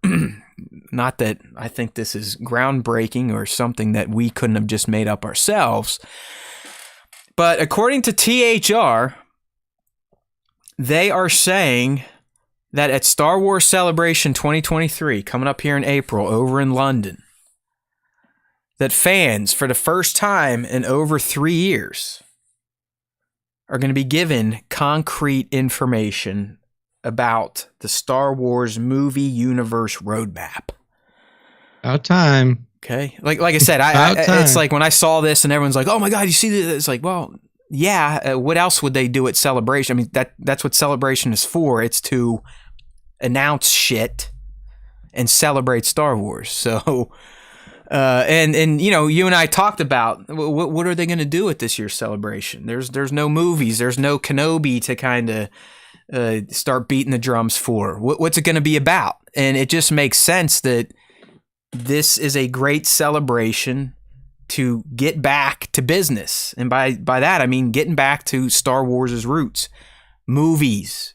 not that I think this is groundbreaking or something that we couldn't have just made up ourselves, but according to THR, they are saying that at Star Wars Celebration 2023, coming up here in April over in London, that fans, for the first time in over 3 years, are going to be given concrete information about the Star Wars movie universe roadmap. About time. Okay. Like I said, it's like when I saw this and everyone's like, "Oh my God, you see this?" It's like, well, yeah. What else would they do at Celebration? I mean, that's what Celebration is for. It's to announce shit and celebrate Star Wars. So, and you and I talked about what are they going to do at this year's Celebration? There's no movies. There's no Kenobi to kind of start beating the drums for. What's it going to be about? And it just makes sense that this is a great celebration to get back to business. And by that, I mean getting back to Star Wars' roots. Movies.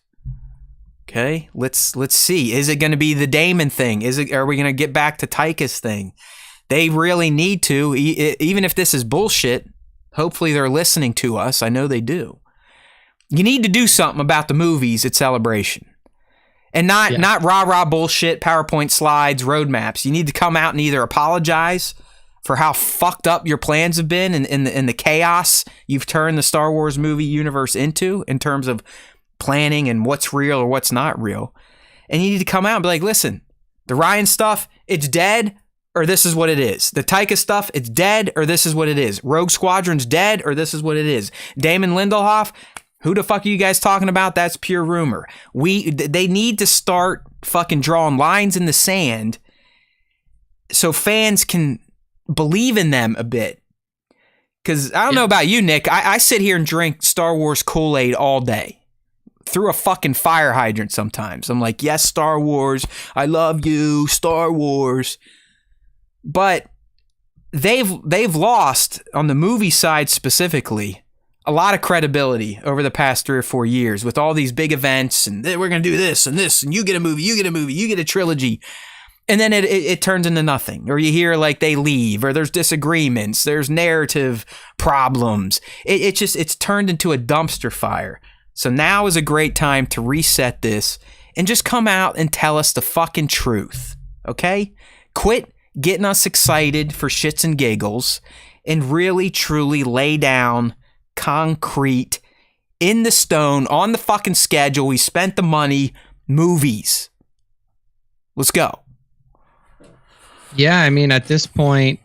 Okay, let's see. Is it going to be the Damon thing? Are we going to get back to Taika's thing? They really need to, even if this is bullshit. Hopefully they're listening to us. I know they do. You need to do something about the movies at Celebration. And not rah-rah bullshit, PowerPoint slides, roadmaps. You need to come out and either apologize for how fucked up your plans have been and the chaos you've turned the Star Wars movie universe into in terms of planning and what's real or what's not real. And you need to come out and be like, listen, the Ryan stuff, it's dead, or this is what it is. The Taika stuff, it's dead, or this is what it is. Rogue Squadron's dead, or this is what it is. Damon Lindelof, who the fuck are you guys talking about? That's pure rumor. They need to start fucking drawing lines in the sand so fans can believe in them a bit. Because I don't know about you, Nick. I sit here and drink Star Wars Kool-Aid all day. Through a fucking fire hydrant sometimes. I'm like, yes, Star Wars. I love you, Star Wars. But they've lost, on the movie side specifically, a lot of credibility over the past 3 or 4 years with all these big events and we're going to do this, and you get a movie, you get a trilogy. And then it turns into nothing. Or you hear like they leave, or there's disagreements, there's narrative problems. It's turned into a dumpster fire. So now is a great time to reset this and just come out and tell us the fucking truth. Okay? Quit getting us excited for shits and giggles and really truly lay down concrete in the stone on the fucking schedule. We spent the money. movies. Let's go. Yeah, I mean, at this point,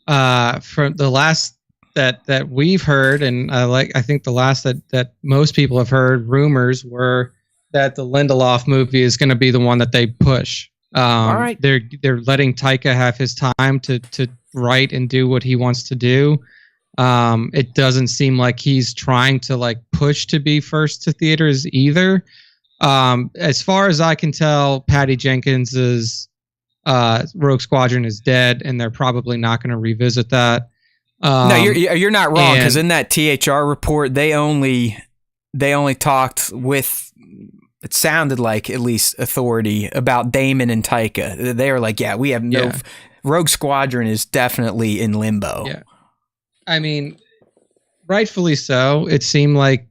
from the last that we've heard, and I think the last that most people have heard, rumors were that the Lindelof movie is going to be the one that they push. All right. They're letting Taika have his time to write and do what he wants to do. It doesn't seem like he's trying to like push to be first to theaters either. As far as I can tell, Patty Jenkins's Rogue Squadron is dead, and they're probably not going to revisit that. No, you're not wrong, because in that THR report, they only talked with, it sounded like, at least, authority about Damon and Taika. They were like, yeah, we have no... Yeah. Rogue Squadron is definitely in limbo. Yeah. I mean, rightfully so. It seems like,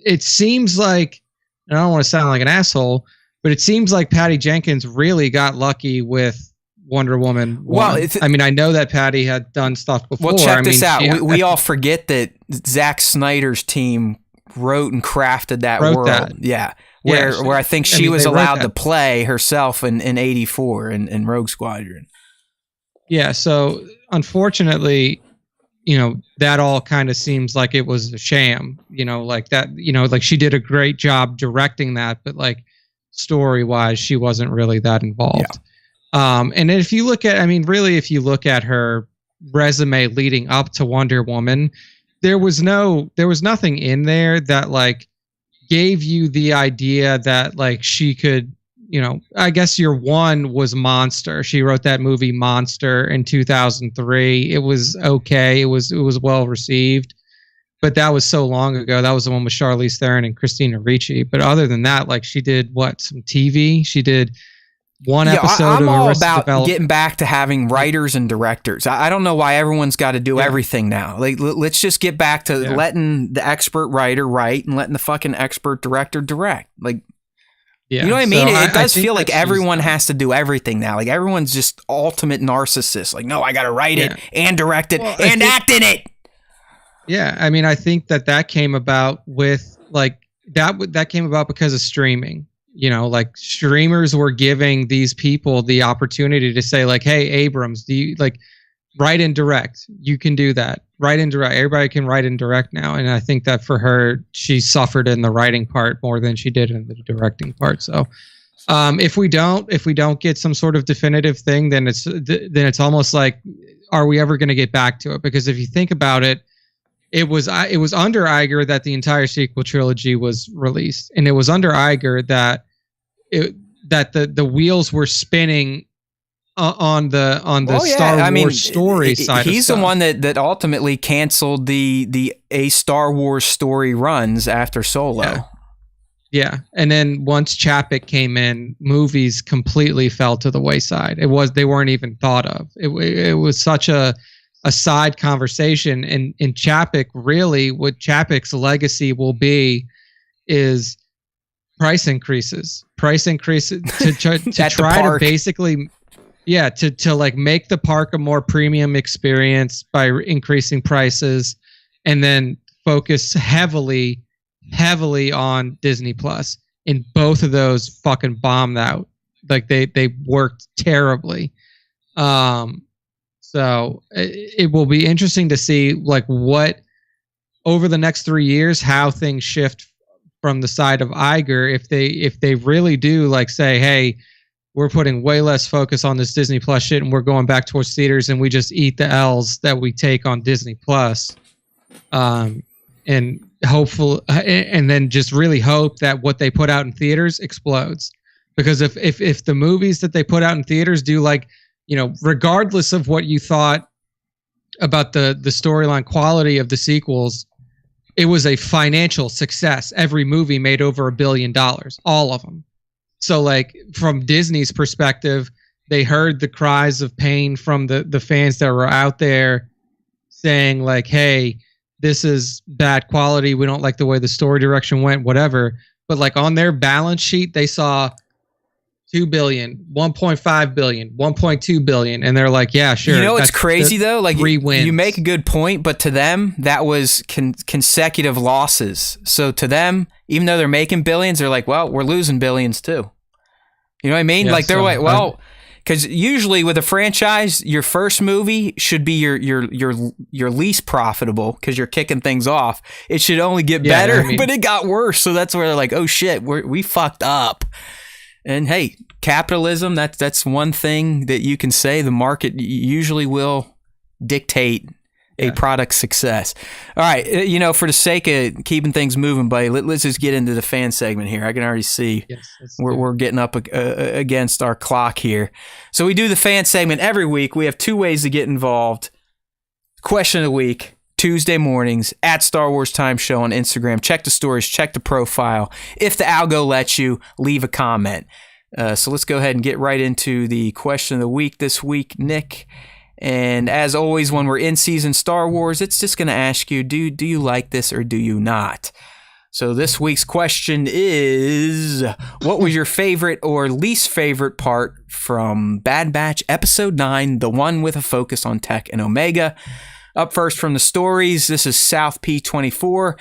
and I don't want to sound like an asshole, but it seems like Patty Jenkins really got lucky with Wonder Woman 1. Well, I mean, I know that Patty had done stuff before. Well, check this out. We all forget that Zack Snyder's team wrote and crafted that world. Yeah. Where I think she was allowed to play herself in 84 in Rogue Squadron. Yeah, so unfortunately, that all kind of seems like it was a sham, like that, like she did a great job directing that, but like story-wise, she wasn't really that involved. Yeah. And if you look at, if you look at her resume leading up to Wonder Woman, there was nothing in there that like gave you the idea that like she could, I guess your one was Monster. She wrote that movie Monster in 2003. It was okay. It was well received, but that was so long ago. That was the one with Charlize Theron and Christina Ricci. But other than that, like she did some TV. She did one episode. I'm all about getting back to having writers and directors. I don't know why everyone's got to do everything now. Like, let's just get back to letting the expert writer write and letting the fucking expert director direct. Like, you know what I mean? It does feel like everyone has to do everything now. Like everyone's just ultimate narcissists. Like, no, I got to write it and direct it and act in it. Yeah, I think that came about with like that came about because of streaming. Like streamers were giving these people the opportunity to say like, hey, Abrams, do you like write and direct? You can do that. Write and direct. Everybody can write and direct now. And I think that for her, she suffered in the writing part more than she did in the directing part. So if we don't get some sort of definitive thing, then it's almost like, are we ever going to get back to it? Because if you think about it, it was under Iger that the entire sequel trilogy was released, and it was under Iger that the wheels were spinning on the Star Wars story side. He's the one that ultimately canceled the A Star Wars story runs after Solo. Yeah, and then once Chapek came in, movies completely fell to the wayside. They weren't even thought of. It was such a side conversation, and Chapek, really what Chapek's legacy will be is price increases to try to basically to like make the park a more premium experience by increasing prices, and then focus heavily on Disney Plus. And both of those fucking bombed out. Like they worked terribly. So it will be interesting to see like what over the next 3 years, how things shift from the side of Iger. If they really do like say, hey, we're putting way less focus on this Disney Plus shit, and we're going back towards theaters, and we just eat the L's that we take on Disney Plus, and hopeful, and then just really hope that what they put out in theaters explodes. Because if the movies that they put out in theaters do like, regardless of what you thought about the storyline quality of the sequels, it was a financial success. Every movie made over $1 billion, all of them. So like from Disney's perspective, they heard the cries of pain from the fans that were out there saying like, hey, this is bad quality. We don't like the way the story direction went, whatever. But like on their balance sheet, they saw 2 billion, 1.5 billion, 1.2 billion. And they're like, yeah, sure. You know what's crazy though? Like you make a good point, but to them, that was consecutive losses. So to them, even though they're making billions, they're like, well, we're losing billions too. You know what I mean? Yeah, like they're like, well, because usually with a franchise, your first movie should be your least profitable because you're kicking things off. It should only get better, but it got worse. So that's where they're like, oh shit, we fucked up. And hey, capitalism, that's one thing that you can say. The market usually will dictate a product's success. All right, for the sake of keeping things moving, buddy, let's just get into the fan segment here. I can already see we're getting up against our clock here. So we do the fan segment every week. We have two ways to get involved. Question of the week, Tuesday mornings at Star Wars Time Show on Instagram. Check the stories, check the profile. If the algo lets you, leave a comment. So let's go ahead and get right into the question of the week this week, Nick. And as always, when we're in season Star Wars, it's just going to ask you, do you like this or do you not? So this week's question is, what was your favorite or least favorite part from Bad Batch Episode 9, the one with a focus on Tech and Omega? Up first from the stories, this is South P24.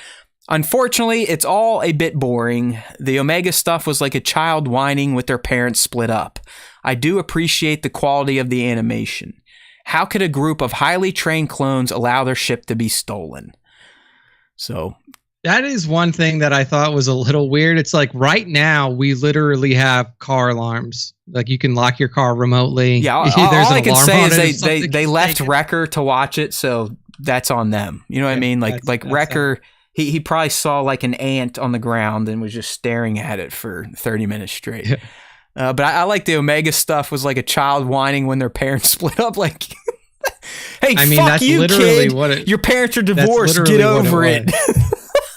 Unfortunately, it's all a bit boring. The Omega stuff was like a child whining with their parents split up. I do appreciate the quality of the animation. How could a group of highly trained clones allow their ship to be stolen? So that is one thing that I thought was a little weird. It's like right now we literally have car alarms. Like you can lock your car remotely. Yeah, all I can say is they left Wrecker to watch it, so that's on them. You know what I mean? Like Wrecker, he probably saw like an ant on the ground and was just staring at it for 30 minutes straight. Yeah. But I like the Omega stuff was like a child whining when their parents split up. Like, hey, I mean, fuck that's you, literally kid. What it, your parents are divorced. Get over it.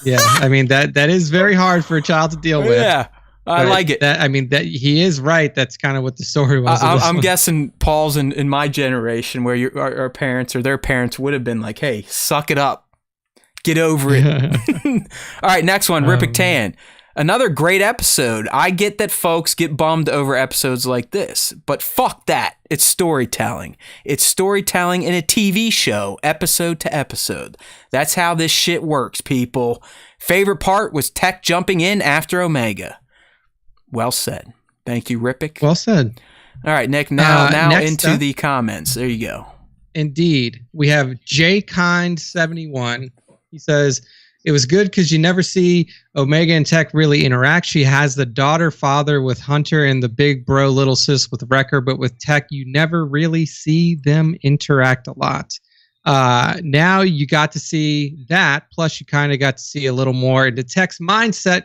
Yeah, I mean that is very hard for a child to deal with. Yeah, I like it. That he is right. That's kind of what the story was. I'm guessing Paul's in my generation where our parents or their parents would have been like, "Hey, suck it up, get over it." All right, next one, Ripik Tan. Another great episode. I get that folks get bummed over episodes like this, but fuck that. It's storytelling. It's storytelling in a TV show, episode to episode. That's how this shit works, people. Favorite part was Tech jumping in after Omega. Well said. Thank you, Ripik. Well said. All right, Nick, now into the comments. There you go. Indeed. We have JKind71. He says, it was good because you never see Omega and Tech really interact. She has the daughter-father with Hunter and the big bro little sis with Wrecker, but with Tech, you never really see them interact a lot. Now you got to see that, plus you kind of got to see a little more into Tech's mindset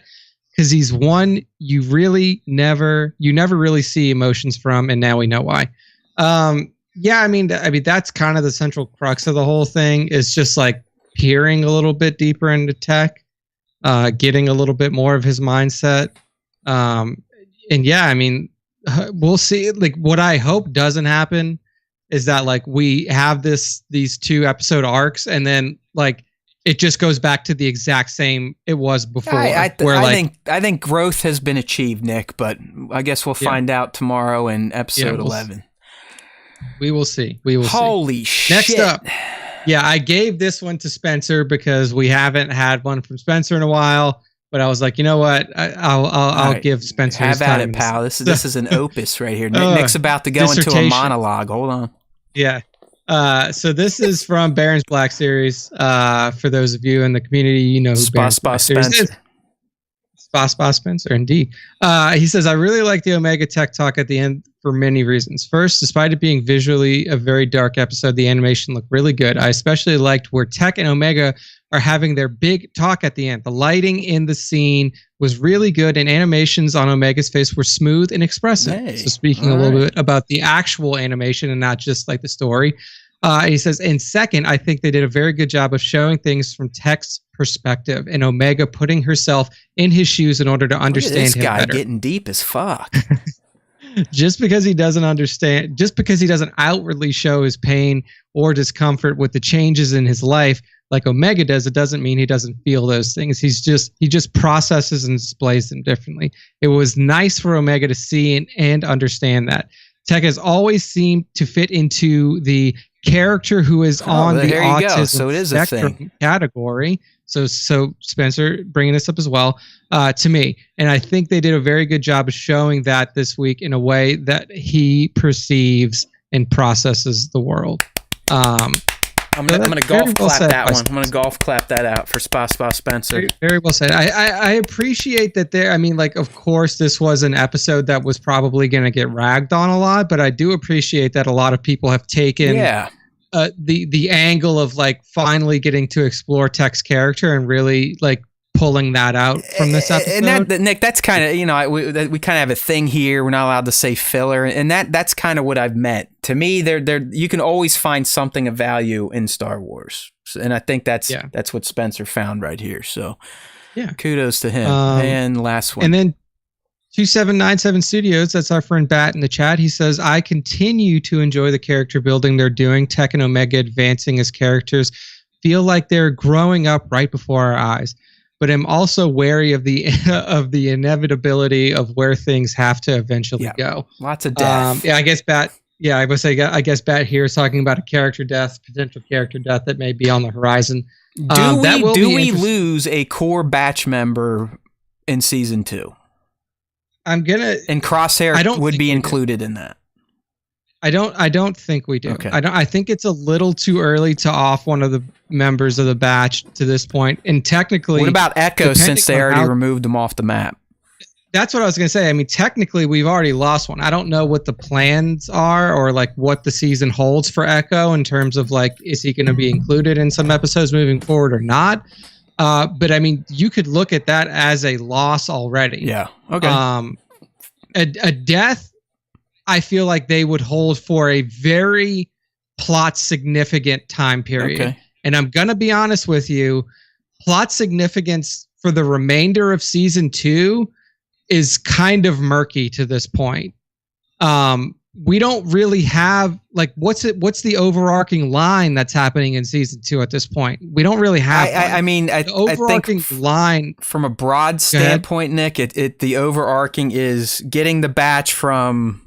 because he's one you never really see emotions from, and now we know why. Yeah, I mean that's kind of the central crux of the whole thing is just like peering a little bit deeper into Tech, getting a little bit more of his mindset. And yeah, I mean, we'll see. Like what I hope doesn't happen is that like we have these 2 episode arcs and then like it just goes back to the exact same it was before. I think growth has been achieved, Nick, but I guess we'll find out tomorrow in episode 11. We will see. We will Holy shit. Next up. Yeah, I gave this one to Spencer because we haven't had one from Spencer in a while. But I was like, you know what? I'll give Spencer his time. Have at it, pal. This is an opus right here. Nick's about to go into a monologue. Hold on. Yeah. So this is from Baron's Black series. For those of you in the community, you know who Baron's Black series is. Spencer, indeed. He says, I really like the Omega Tech talk at the end for many reasons. First, despite it being visually a very dark episode, the animation looked really good. I especially liked where Tech and Omega are having their big talk at the end. The lighting in the scene was really good, and animations on Omega's face were smooth and expressive. Hey, so speaking a little bit about the actual animation and not just like the story. He says, and second, I think they did a very good job of showing things from Tech's perspective and Omega putting herself in his shoes in order to understand him better. This guy getting deep as fuck. Just because he doesn't outwardly show his pain or discomfort with the changes in his life, like Omega does, it doesn't mean he doesn't feel those things. He just processes and displays them differently. It was nice for Omega to see and understand that. Tech has always seemed to fit into the character who is on the autism so it is spectrum category. So Spencer bringing this up as well to me, and I think they did a very good job of showing that this week in a way that he perceives and processes the world. I'm gonna golf clap that one. I'm gonna golf clap that out for Spa Spencer. Very, very well said. I appreciate that there. I mean, like, of course, this was an episode that was probably going to get ragged on a lot, but I do appreciate that a lot of people have taken the angle of like finally getting to explore Tech's character and really like pulling that out from this episode. And Nick, that's kind of, we kind of have a thing here. We're not allowed to say filler, and that's kind of what I've meant. To me, you can always find something of value in Star Wars, and I think that's what Spencer found right here. So, kudos to him. And last one, and then 2797 Studios. That's our friend Bat in the chat. He says, "I continue to enjoy the character building they're doing. Tech and Omega advancing as characters feel like they're growing up right before our eyes." But I'm also wary of the inevitability of where things have to eventually go. Lots of death. I guess Bat. Yeah, I guess Bat here is talking about a character death, potential character death that may be on the horizon. Do we lose a core batch member in season 2? And Crosshair would be included in that. I don't think we do. Okay. I think it's a little too early to off one of the members of the batch to this point. And technically, what about Echo, since they already removed them off the map? That's what I was going to say. I mean, technically, we've already lost one. I don't know what the plans are or like what the season holds for Echo in terms of like, is he going to be included in some episodes moving forward or not? But I mean, you could look at that as a loss already. Yeah. Okay. A death, I feel like they would hold for a very plot significant time period. Okay. And I'm going to be honest with you, plot significance for the remainder of season 2 is kind of murky to this point. We don't really have like, what's the overarching line that's happening in season 2 at this point? We don't really have. The overarching line from a broad standpoint, Nick, the overarching is getting the batch from.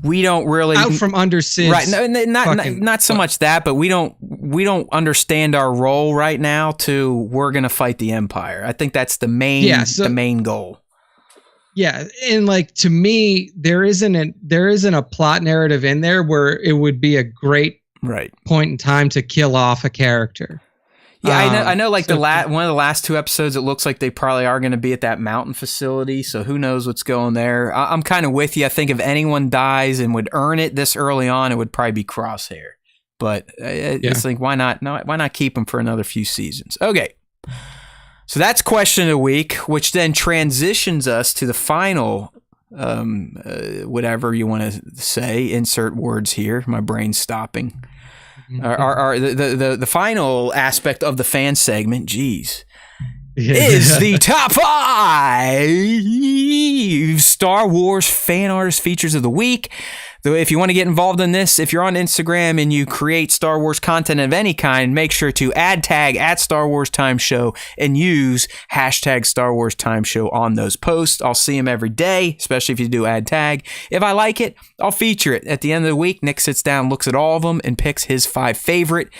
We don't really out from under Sid's right. No, not so much that, but we don't understand our role right now. We're gonna fight the Empire. I think that's the main the main goal. Yeah, and like to me, there isn't a plot narrative in there where it would be a great point in time to kill off a character. Yeah, I know. Like one of the last 2 episodes, it looks like they probably are going to be at that mountain facility. So who knows what's going there? I'm kind of with you. I think if anyone dies and would earn it this early on, it would probably be Crosshair. But it's like, why not? No, why not keep him for another few seasons? Okay. So that's question of the week, which then transitions us to the final, whatever you want to say. Insert words here. My brain's stopping. The final aspect of the fan segment, is the top 5 Star Wars fan artist features of the week. Though if you want to get involved in this, if you're on Instagram and you create Star Wars content of any kind, make sure to tag at Star Wars Time Show and use hashtag Star Wars Time Show on those posts. I'll see them every day, especially if you do tag. If I like it, I'll feature it. At the end of the week, Nick sits down, looks at all of them, and picks his 5 favorite.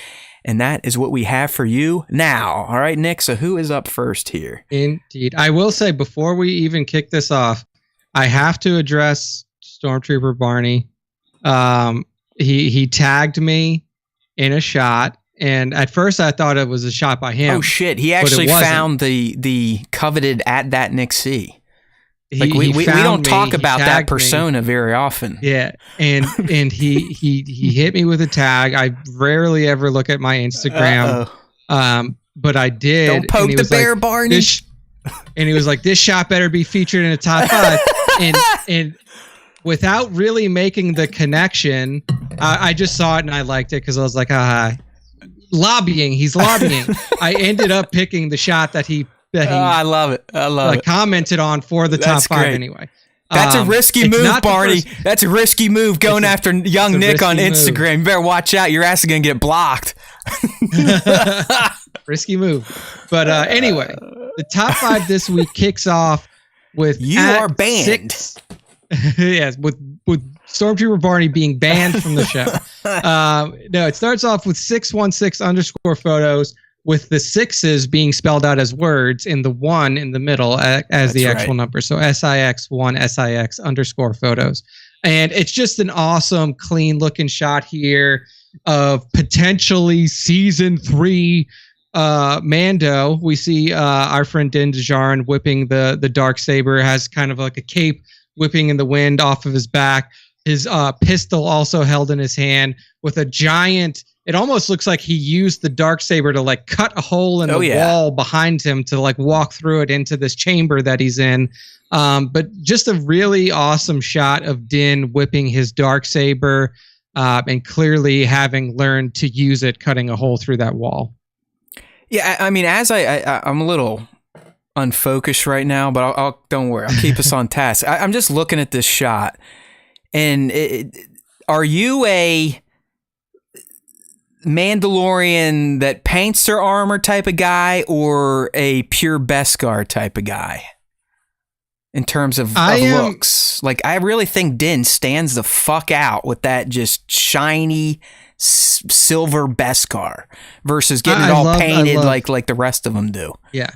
And that is what we have for you now. All right, Nick, so who is up first here? Indeed. I will say, before we even kick this off, I have to address Stormtrooper Barney. He tagged me in a shot, and at first I thought it was a shot by him. Oh shit! He actually found the coveted at that Nick C. Like we don't talk about that persona very often. Yeah, and he hit me with a tag. I rarely ever look at my Instagram. But I did. Don't poke the bear, Barney. And he was like, "This shot better be featured in a top 5." and without really making the connection, I just saw it and I liked it because I was like, lobbying. He's lobbying. I ended up picking the shot that he I love it. I love it. Commented on for the top 5 anyway. That's a risky move, Barney. That's a risky move going after young Nick on Instagram. You better watch out. Your ass is going to get blocked. Risky move. But anyway, the top 5 this week kicks off with You are banned. 6. Yes, with Stormtrooper Barney being banned from the show. No, it starts off with 616_photos with the 6s being spelled out as words and the 1 in the middle as the actual number. So SIX1 SIX_photos. And it's just an awesome, clean looking shot here of potentially season 3 Mando. We see our friend Din Djarin whipping the Darksaber, has kind of like a cape whipping in the wind off of his back. His pistol also held in his hand with a giant. It almost looks like he used the Darksaber to like cut a hole in the wall behind him to like walk through it into this chamber that he's in. But just a really awesome shot of Din whipping his Darksaber and clearly having learned to use it, cutting a hole through that wall. Yeah, I mean, as I'm a little unfocused right now, but I'll don't worry, I'll keep us on task. I'm just looking at this shot, and are you a Mandalorian that paints their armor type of guy or a pure Beskar type of guy in terms of looks? Like, I really think Din stands the fuck out with that just shiny silver Beskar versus getting it all painted like the rest of them do. Yeah.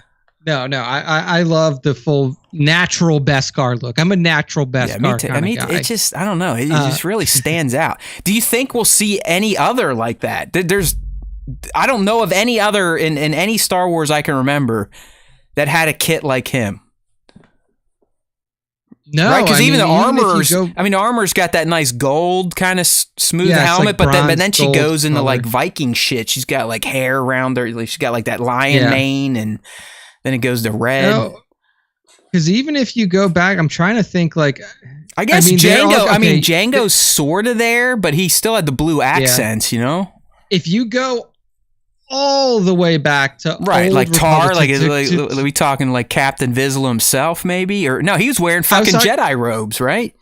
No, I love the full natural Beskar look. I'm a natural Beskar kind of guy. It just, I don't know. It just really stands out. Do you think we'll see any other like that? I don't know of any other in any Star Wars I can remember that had a kit like him. No, right? Because even the armor's, the armor's got that nice gold kind of smooth helmet, like but then she goes into like Viking shit. She's got like hair around her. She's got like that lion mane, and then it goes to red. Because even if you go back, I'm trying to think like, I guess Django. Django's sort of there, but he still had the blue accents. You know, if you go all the way back to like Tar, are we talking like Captain Vizsla himself, maybe? Or no, he was wearing fucking Jedi robes, right?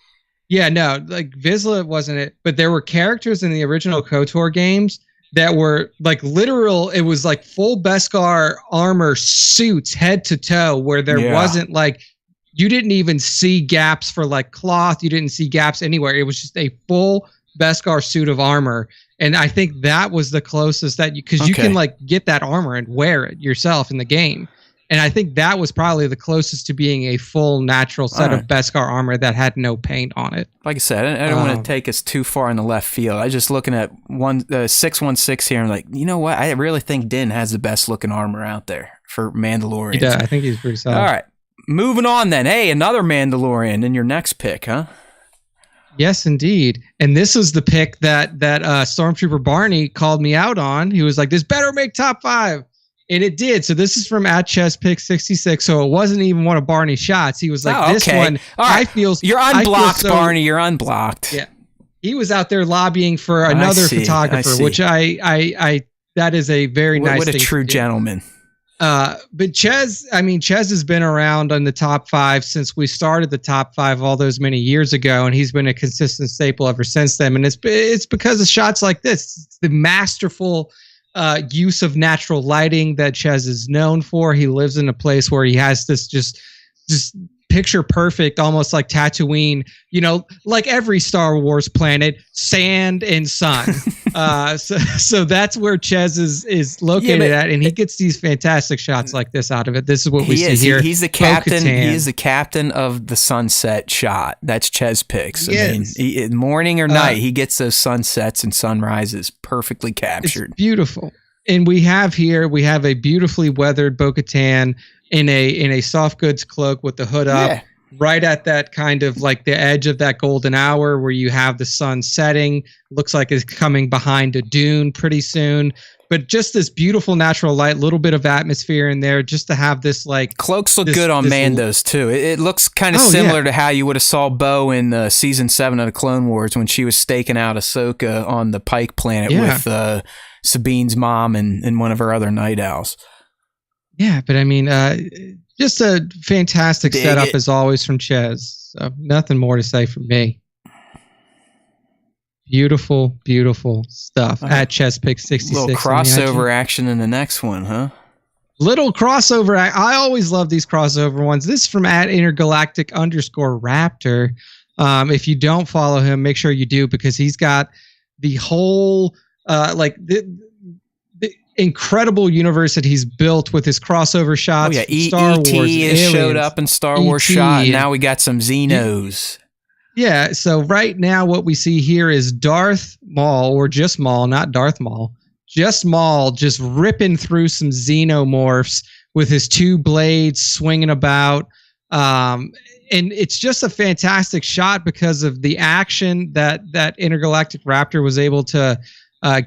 Yeah, no, like Vizsla wasn't it, but there were characters in the original KOTOR games that were like literal. It was like full Beskar armor suits, head to toe, where there wasn't like, you didn't even see gaps for like cloth. You didn't see gaps anywhere. It was just a full Beskar suit of armor. And I think that was the closest that because you can like get that armor and wear it yourself in the game. And I think that was probably the closest to being a full natural set of Beskar armor that had no paint on it. Like I said, I don't want to take us too far in the left field. I was just looking at 616 here and like, you know what? I really think Din has the best looking armor out there for Mandalorian. Yeah, I think he's pretty solid. All right, moving on then. Hey, another Mandalorian in your next pick, huh? Yes, indeed. And this was the pick that Stormtrooper Barney called me out on. He was like, this better make top 5. And it did. So this is from @ChessPick66. So it wasn't even one of Barney's shots. He was like, this one, all right. You're unblocked, Barney. You're unblocked. Yeah. He was out there lobbying for another photographer, which I that is a very nice thing. What a true gentleman. But Ches has been around on the top 5 since we started the top 5 all those many years ago, and he's been a consistent staple ever since then. And it's because of shots like this. It's the masterful use of natural lighting that Ches is known for. He lives in a place where he has this just picture perfect, almost like Tatooine, like every Star Wars planet, sand and sun. So that's where Ches is located at, and he gets these fantastic shots like this out of it. This is what we see here. He's the captain. He is the captain of the sunset shot. That's Ches picks. Yes. I mean, morning or night, he gets those sunsets and sunrises perfectly captured. It's beautiful. And we have a beautifully weathered Bo-Katan in a soft goods cloak with the hood up, right at that kind of like the edge of that golden hour where you have the sun setting. Looks like it's coming behind a dune pretty soon. But just this beautiful natural light, little bit of atmosphere in there, just to have this like cloaks look good on Mandos too. It looks kind of similar to how you would have saw Bo in season 7 of the Clone Wars when she was staking out Ahsoka on the Pike planet with Sabine's mom and one of her other night owls. Yeah, but I mean, just a fantastic setup as always from Ches. So nothing more to say from me. Beautiful, beautiful stuff. At ChessPick66. Little crossover action in the next one, huh? Little crossover. I always love these crossover ones. This is from @intergalactic_raptor. If you don't follow him, make sure you do, because he's got the whole the incredible universe that he's built with his crossover shots. Oh yeah, Star Wars has showed up in Star Wars shot, and now we got some Xenos. Yeah, so right now what we see here is Darth Maul, or just Maul, not Darth Maul. Just Maul just ripping through some xenomorphs with his two blades swinging about. And it's just a fantastic shot because of the action that Intergalactic Raptor was able to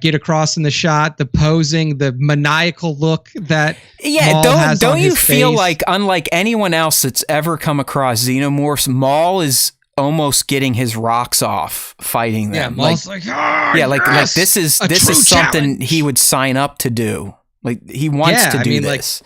get across in the shot, the posing, the maniacal look that Maul has don't on you his feel face. like, unlike anyone else that's ever come across xenomorphs, Maul is almost getting his rocks off fighting them? Yeah, Maul's like this is something challenge he would sign up to do. Like, he wants to do this.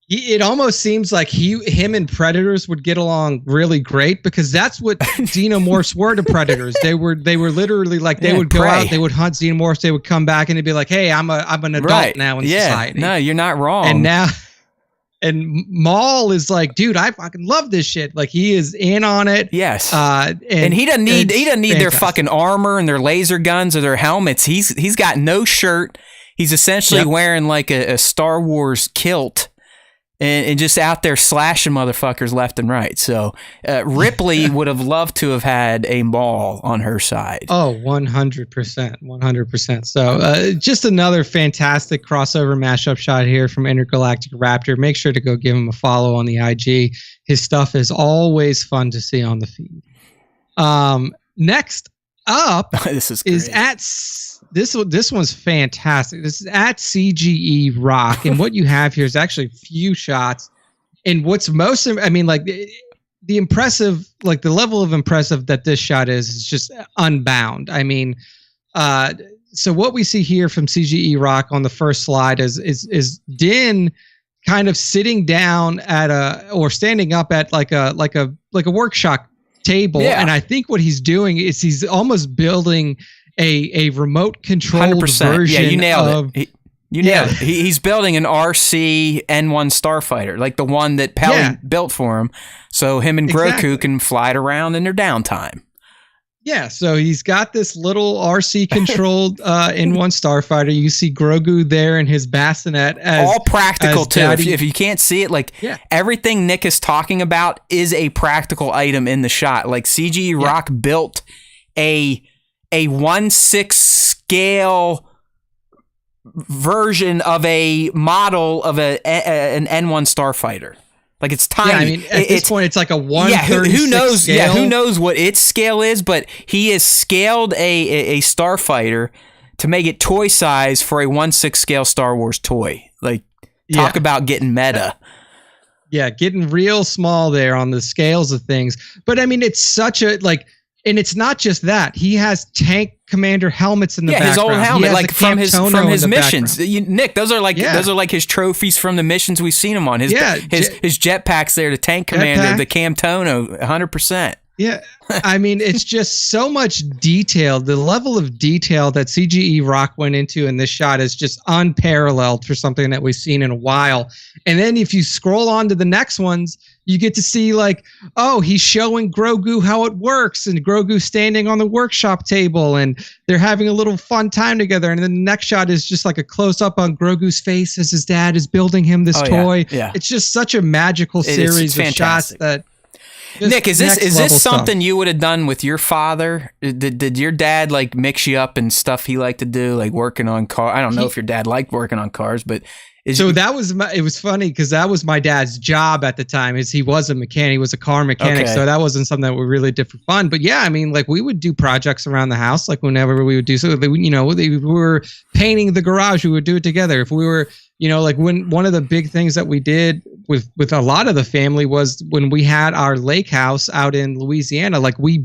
It almost seems like him and predators would get along really great, because that's what xenomorphs were to predators. They were literally like, they would go out, they would hunt xenomorphs, they would come back and they'd be like, hey, I'm an adult now in society. No, you're not wrong. And Maul is like, dude, I fucking love this shit. Like, he is in on it. Yes. And he doesn't need fantastic. their fucking armor and their laser guns or their helmets. He's got no shirt. He's essentially wearing like a Star Wars kilt and just out there slashing motherfuckers left and right. So Ripley would have loved to have had a Maul on her side. Oh, 100%. 100%. So just another fantastic crossover mashup shot here from Intergalactic Raptor. Make sure to go give him a follow on the IG. His stuff is always fun to see on the feed. Next up this is great. This one's fantastic. This is @CGE Rock, and what you have here is actually a few shots. And what's most, I mean, like the impressive, like the level of impressive that this shot is just unbound. I mean, so what we see here from CGE Rock on the first slide is Din kind of sitting down or standing up at like a workshop table, and I think what he's doing is he's almost building a remote controlled 100%. version. Yeah, you nailed it. You nailed it. He's building an RC N1 starfighter, like the one that Peli built for him, so him and Grogu can fly it around in their downtime. Yeah, so he's got this little RC controlled N1 starfighter. You see Grogu there in his bassinet. All practical too. If you can't see it, like everything Nick is talking about is a practical item in the shot. Like CGE Rock built a 1/6 scale version of a model of an N1 starfighter. Like, it's tiny. Yeah, I mean, at this point, it's like a 1/36 who knows? scale. Yeah, who knows what its scale is? But he has scaled a starfighter to make it toy size for a 1/6 scale Star Wars toy. Like, talk about getting meta. Yeah, getting real small there on the scales of things. But I mean, it's such a and it's not just that. He has tank commander helmets in the background. His old helmet, like from his missions. Nick, those are like his trophies from the missions we've seen him on. His jetpacks there, the tank commander, the Camtono, 100%. Yeah, I mean, it's just so much detail. The level of detail that CGE Rock went into in this shot is just unparalleled for something that we've seen in a while. And then if you scroll on to the next ones, you get to see like, oh, he's showing Grogu how it works, and Grogu standing on the workshop table, and they're having a little fun time together. And then the next shot is just like a close up on Grogu's face as his dad is building him this toy. Yeah. It's just such a magical series of shots that. Nick, is this something you would have done with your father? Did your dad like mix you up in stuff he liked to do, like working on cars? I don't know if your dad liked working on cars, but it was funny because that was my dad's job at the time. Is he was a mechanic, he was a car mechanic, so that wasn't something that we really did for fun. But yeah, I mean, like we would do projects around the house, like whenever we would do so. If we were painting the garage, we would do it together. If we were, like when one of the big things that we did with a lot of the family was when we had our lake house out in Louisiana, like we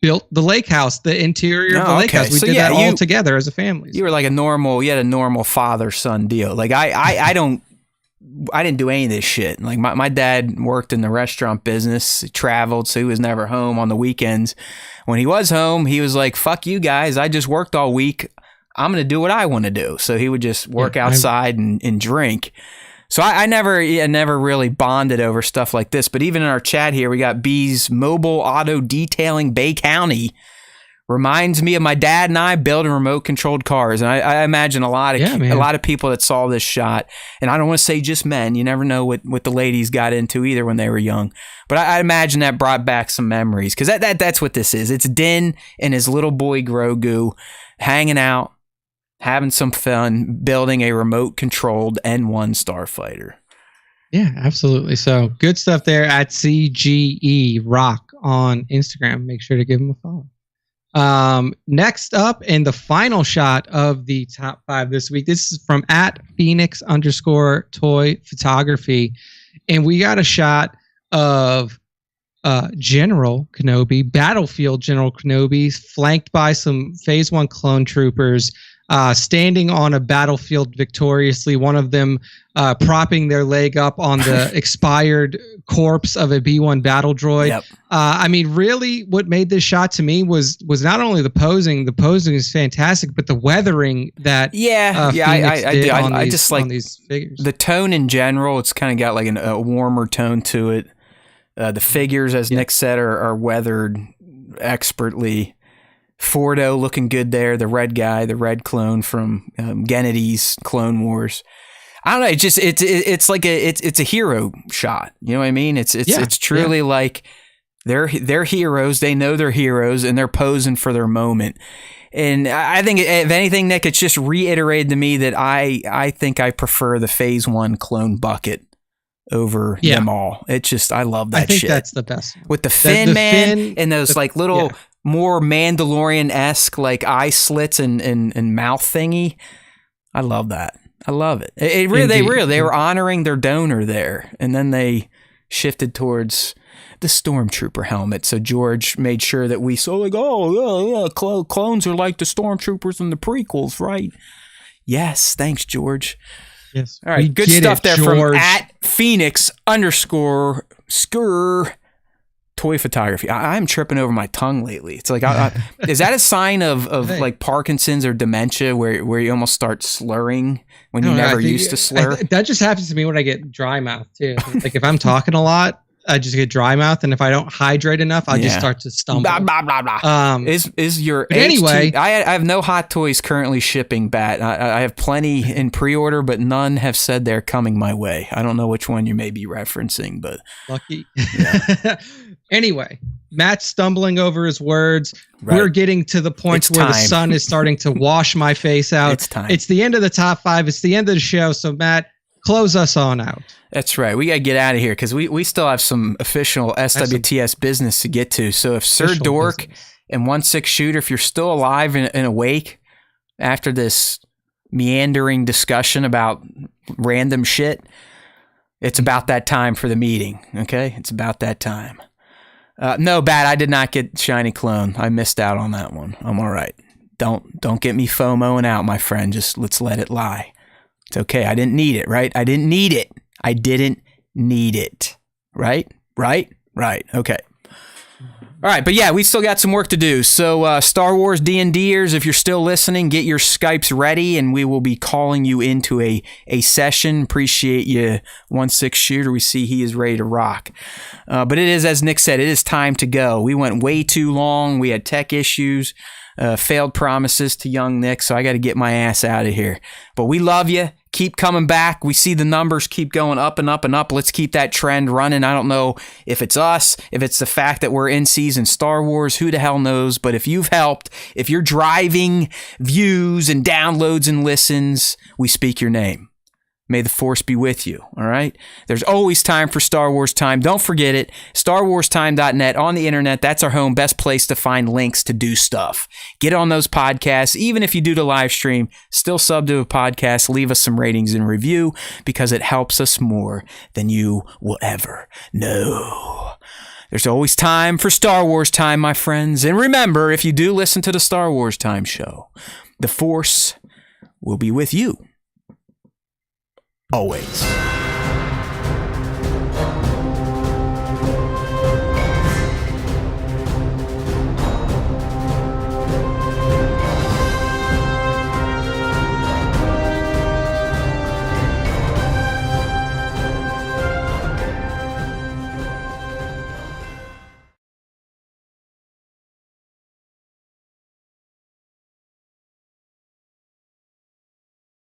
built the lake house, the interior of the lake house. We did that all together as a family. You were like you had a normal father-son deal. Like I don't I didn't do any of this shit. Like my dad worked in the restaurant business, traveled, so he was never home on the weekends. When he was home, he was like, fuck you guys. I just worked all week. I'm going to do what I want to do. So he would just work outside and drink. So I never really bonded over stuff like this. But even in our chat here, we got B's Mobile Auto Detailing Bay County. Reminds me of my dad and I building remote controlled cars. And I imagine a lot of people that saw this shot, and I don't want to say just men, you never know what the ladies got into either when they were young. But I imagine that brought back some memories, because that's what this is. It's Din and his little boy Grogu hanging out, having some fun, building a remote controlled N1 starfighter. Yeah, absolutely. So good stuff there at CGE Rock on Instagram. Make sure to give him a follow. Next up, and the final shot of the top 5 this week. This is from at Phoenix_toy photography. And we got a shot of General Kenobi, Battlefield General Kenobi, flanked by some Phase 1 clone troopers, standing on a battlefield victoriously, one of them propping their leg up on the expired corpse of a B-1 battle droid. Yep. I mean, really what made this shot to me was not only the posing is fantastic, but the weathering that I just like these figures. The tone in general. It's kind of got like a warmer tone to it. The figures, as Nick said, are weathered expertly. Fordo looking good there. The red guy, the red clone from Gennedy's Clone Wars. I don't know. It's like it's a hero shot. You know what I mean? It's truly like they're heroes. They know they're heroes, and they're posing for their moment. And I think, if anything, Nick, it's just reiterated to me that I think I prefer the Phase 1 clone bucket over them all. It's just, I love that shit. I think that's the best one. With the fin and those little more Mandalorian-esque like eye slits and mouth thingy. I love that. I love it. They were honoring their donor there, and then they shifted towards the Stormtrooper helmet. So George made sure that we saw clones are like the Stormtroopers in the prequels, right? Yes, thanks, George. Yes. All right, good stuff there, George. From at Phoenix_toy photography. I'm tripping over my tongue lately. It's like, is that a sign of like Parkinson's or dementia where you almost start slurring when you never used to slur? That just happens to me when I get dry mouth too. Like if I'm talking a lot, I just get dry mouth, and if I don't hydrate enough, I just start to stumble. Blah, blah, blah, blah. Is your anyway? I have no Hot Toys currently shipping, Bat. I have plenty in pre-order, but none have said they're coming my way. I don't know which one you may be referencing, but lucky. Yeah. Anyway, Matt's stumbling over his words. Right. We're getting to the point where the sun is starting to wash my face out. It's time. It's the end of the top 5. It's the end of the show. So Matt, close us on out. That's right. We got to get out of here because we still have some official SWTS business to get to. So if Sir Dork and 1/6 Shooter, if you're still alive and awake after this meandering discussion about random shit, it's about that time for the meeting. Okay? It's about that time. No, Bat, I did not get Shiny Clone. I missed out on that one. I'm all right. Don't get me FOMOing out, my friend. Just let's let it lie. It's okay. I didn't need it, right? I didn't need it. Right? Okay. All right, but yeah, we still got some work to do. So Star Wars D&Ders, if you're still listening, get your Skypes ready, and we will be calling you into a session. Appreciate you, 1/6 Shooter. We see he is ready to rock. But it is, as Nick said, it is time to go. We went way too long. We had tech issues, failed promises to young Nick, so I got to get my ass out of here. But we love you. Keep coming back. We see the numbers keep going up and up and up. Let's keep that trend running. I don't know if it's us, if it's the fact that we're in season Star Wars, who the hell knows? But if you've helped, if you're driving views and downloads and listens, we speak your name. May the Force be with you, all right? There's always time for Star Wars Time. Don't forget it. StarWarsTime.net on the internet. That's our home. Best place to find links to do stuff. Get on those podcasts. Even if you do the live stream, still sub to a podcast. Leave us some ratings and review because it helps us more than you will ever know. There's always time for Star Wars Time, my friends. And remember, if you do listen to the Star Wars Time show, the Force will be with you. Always.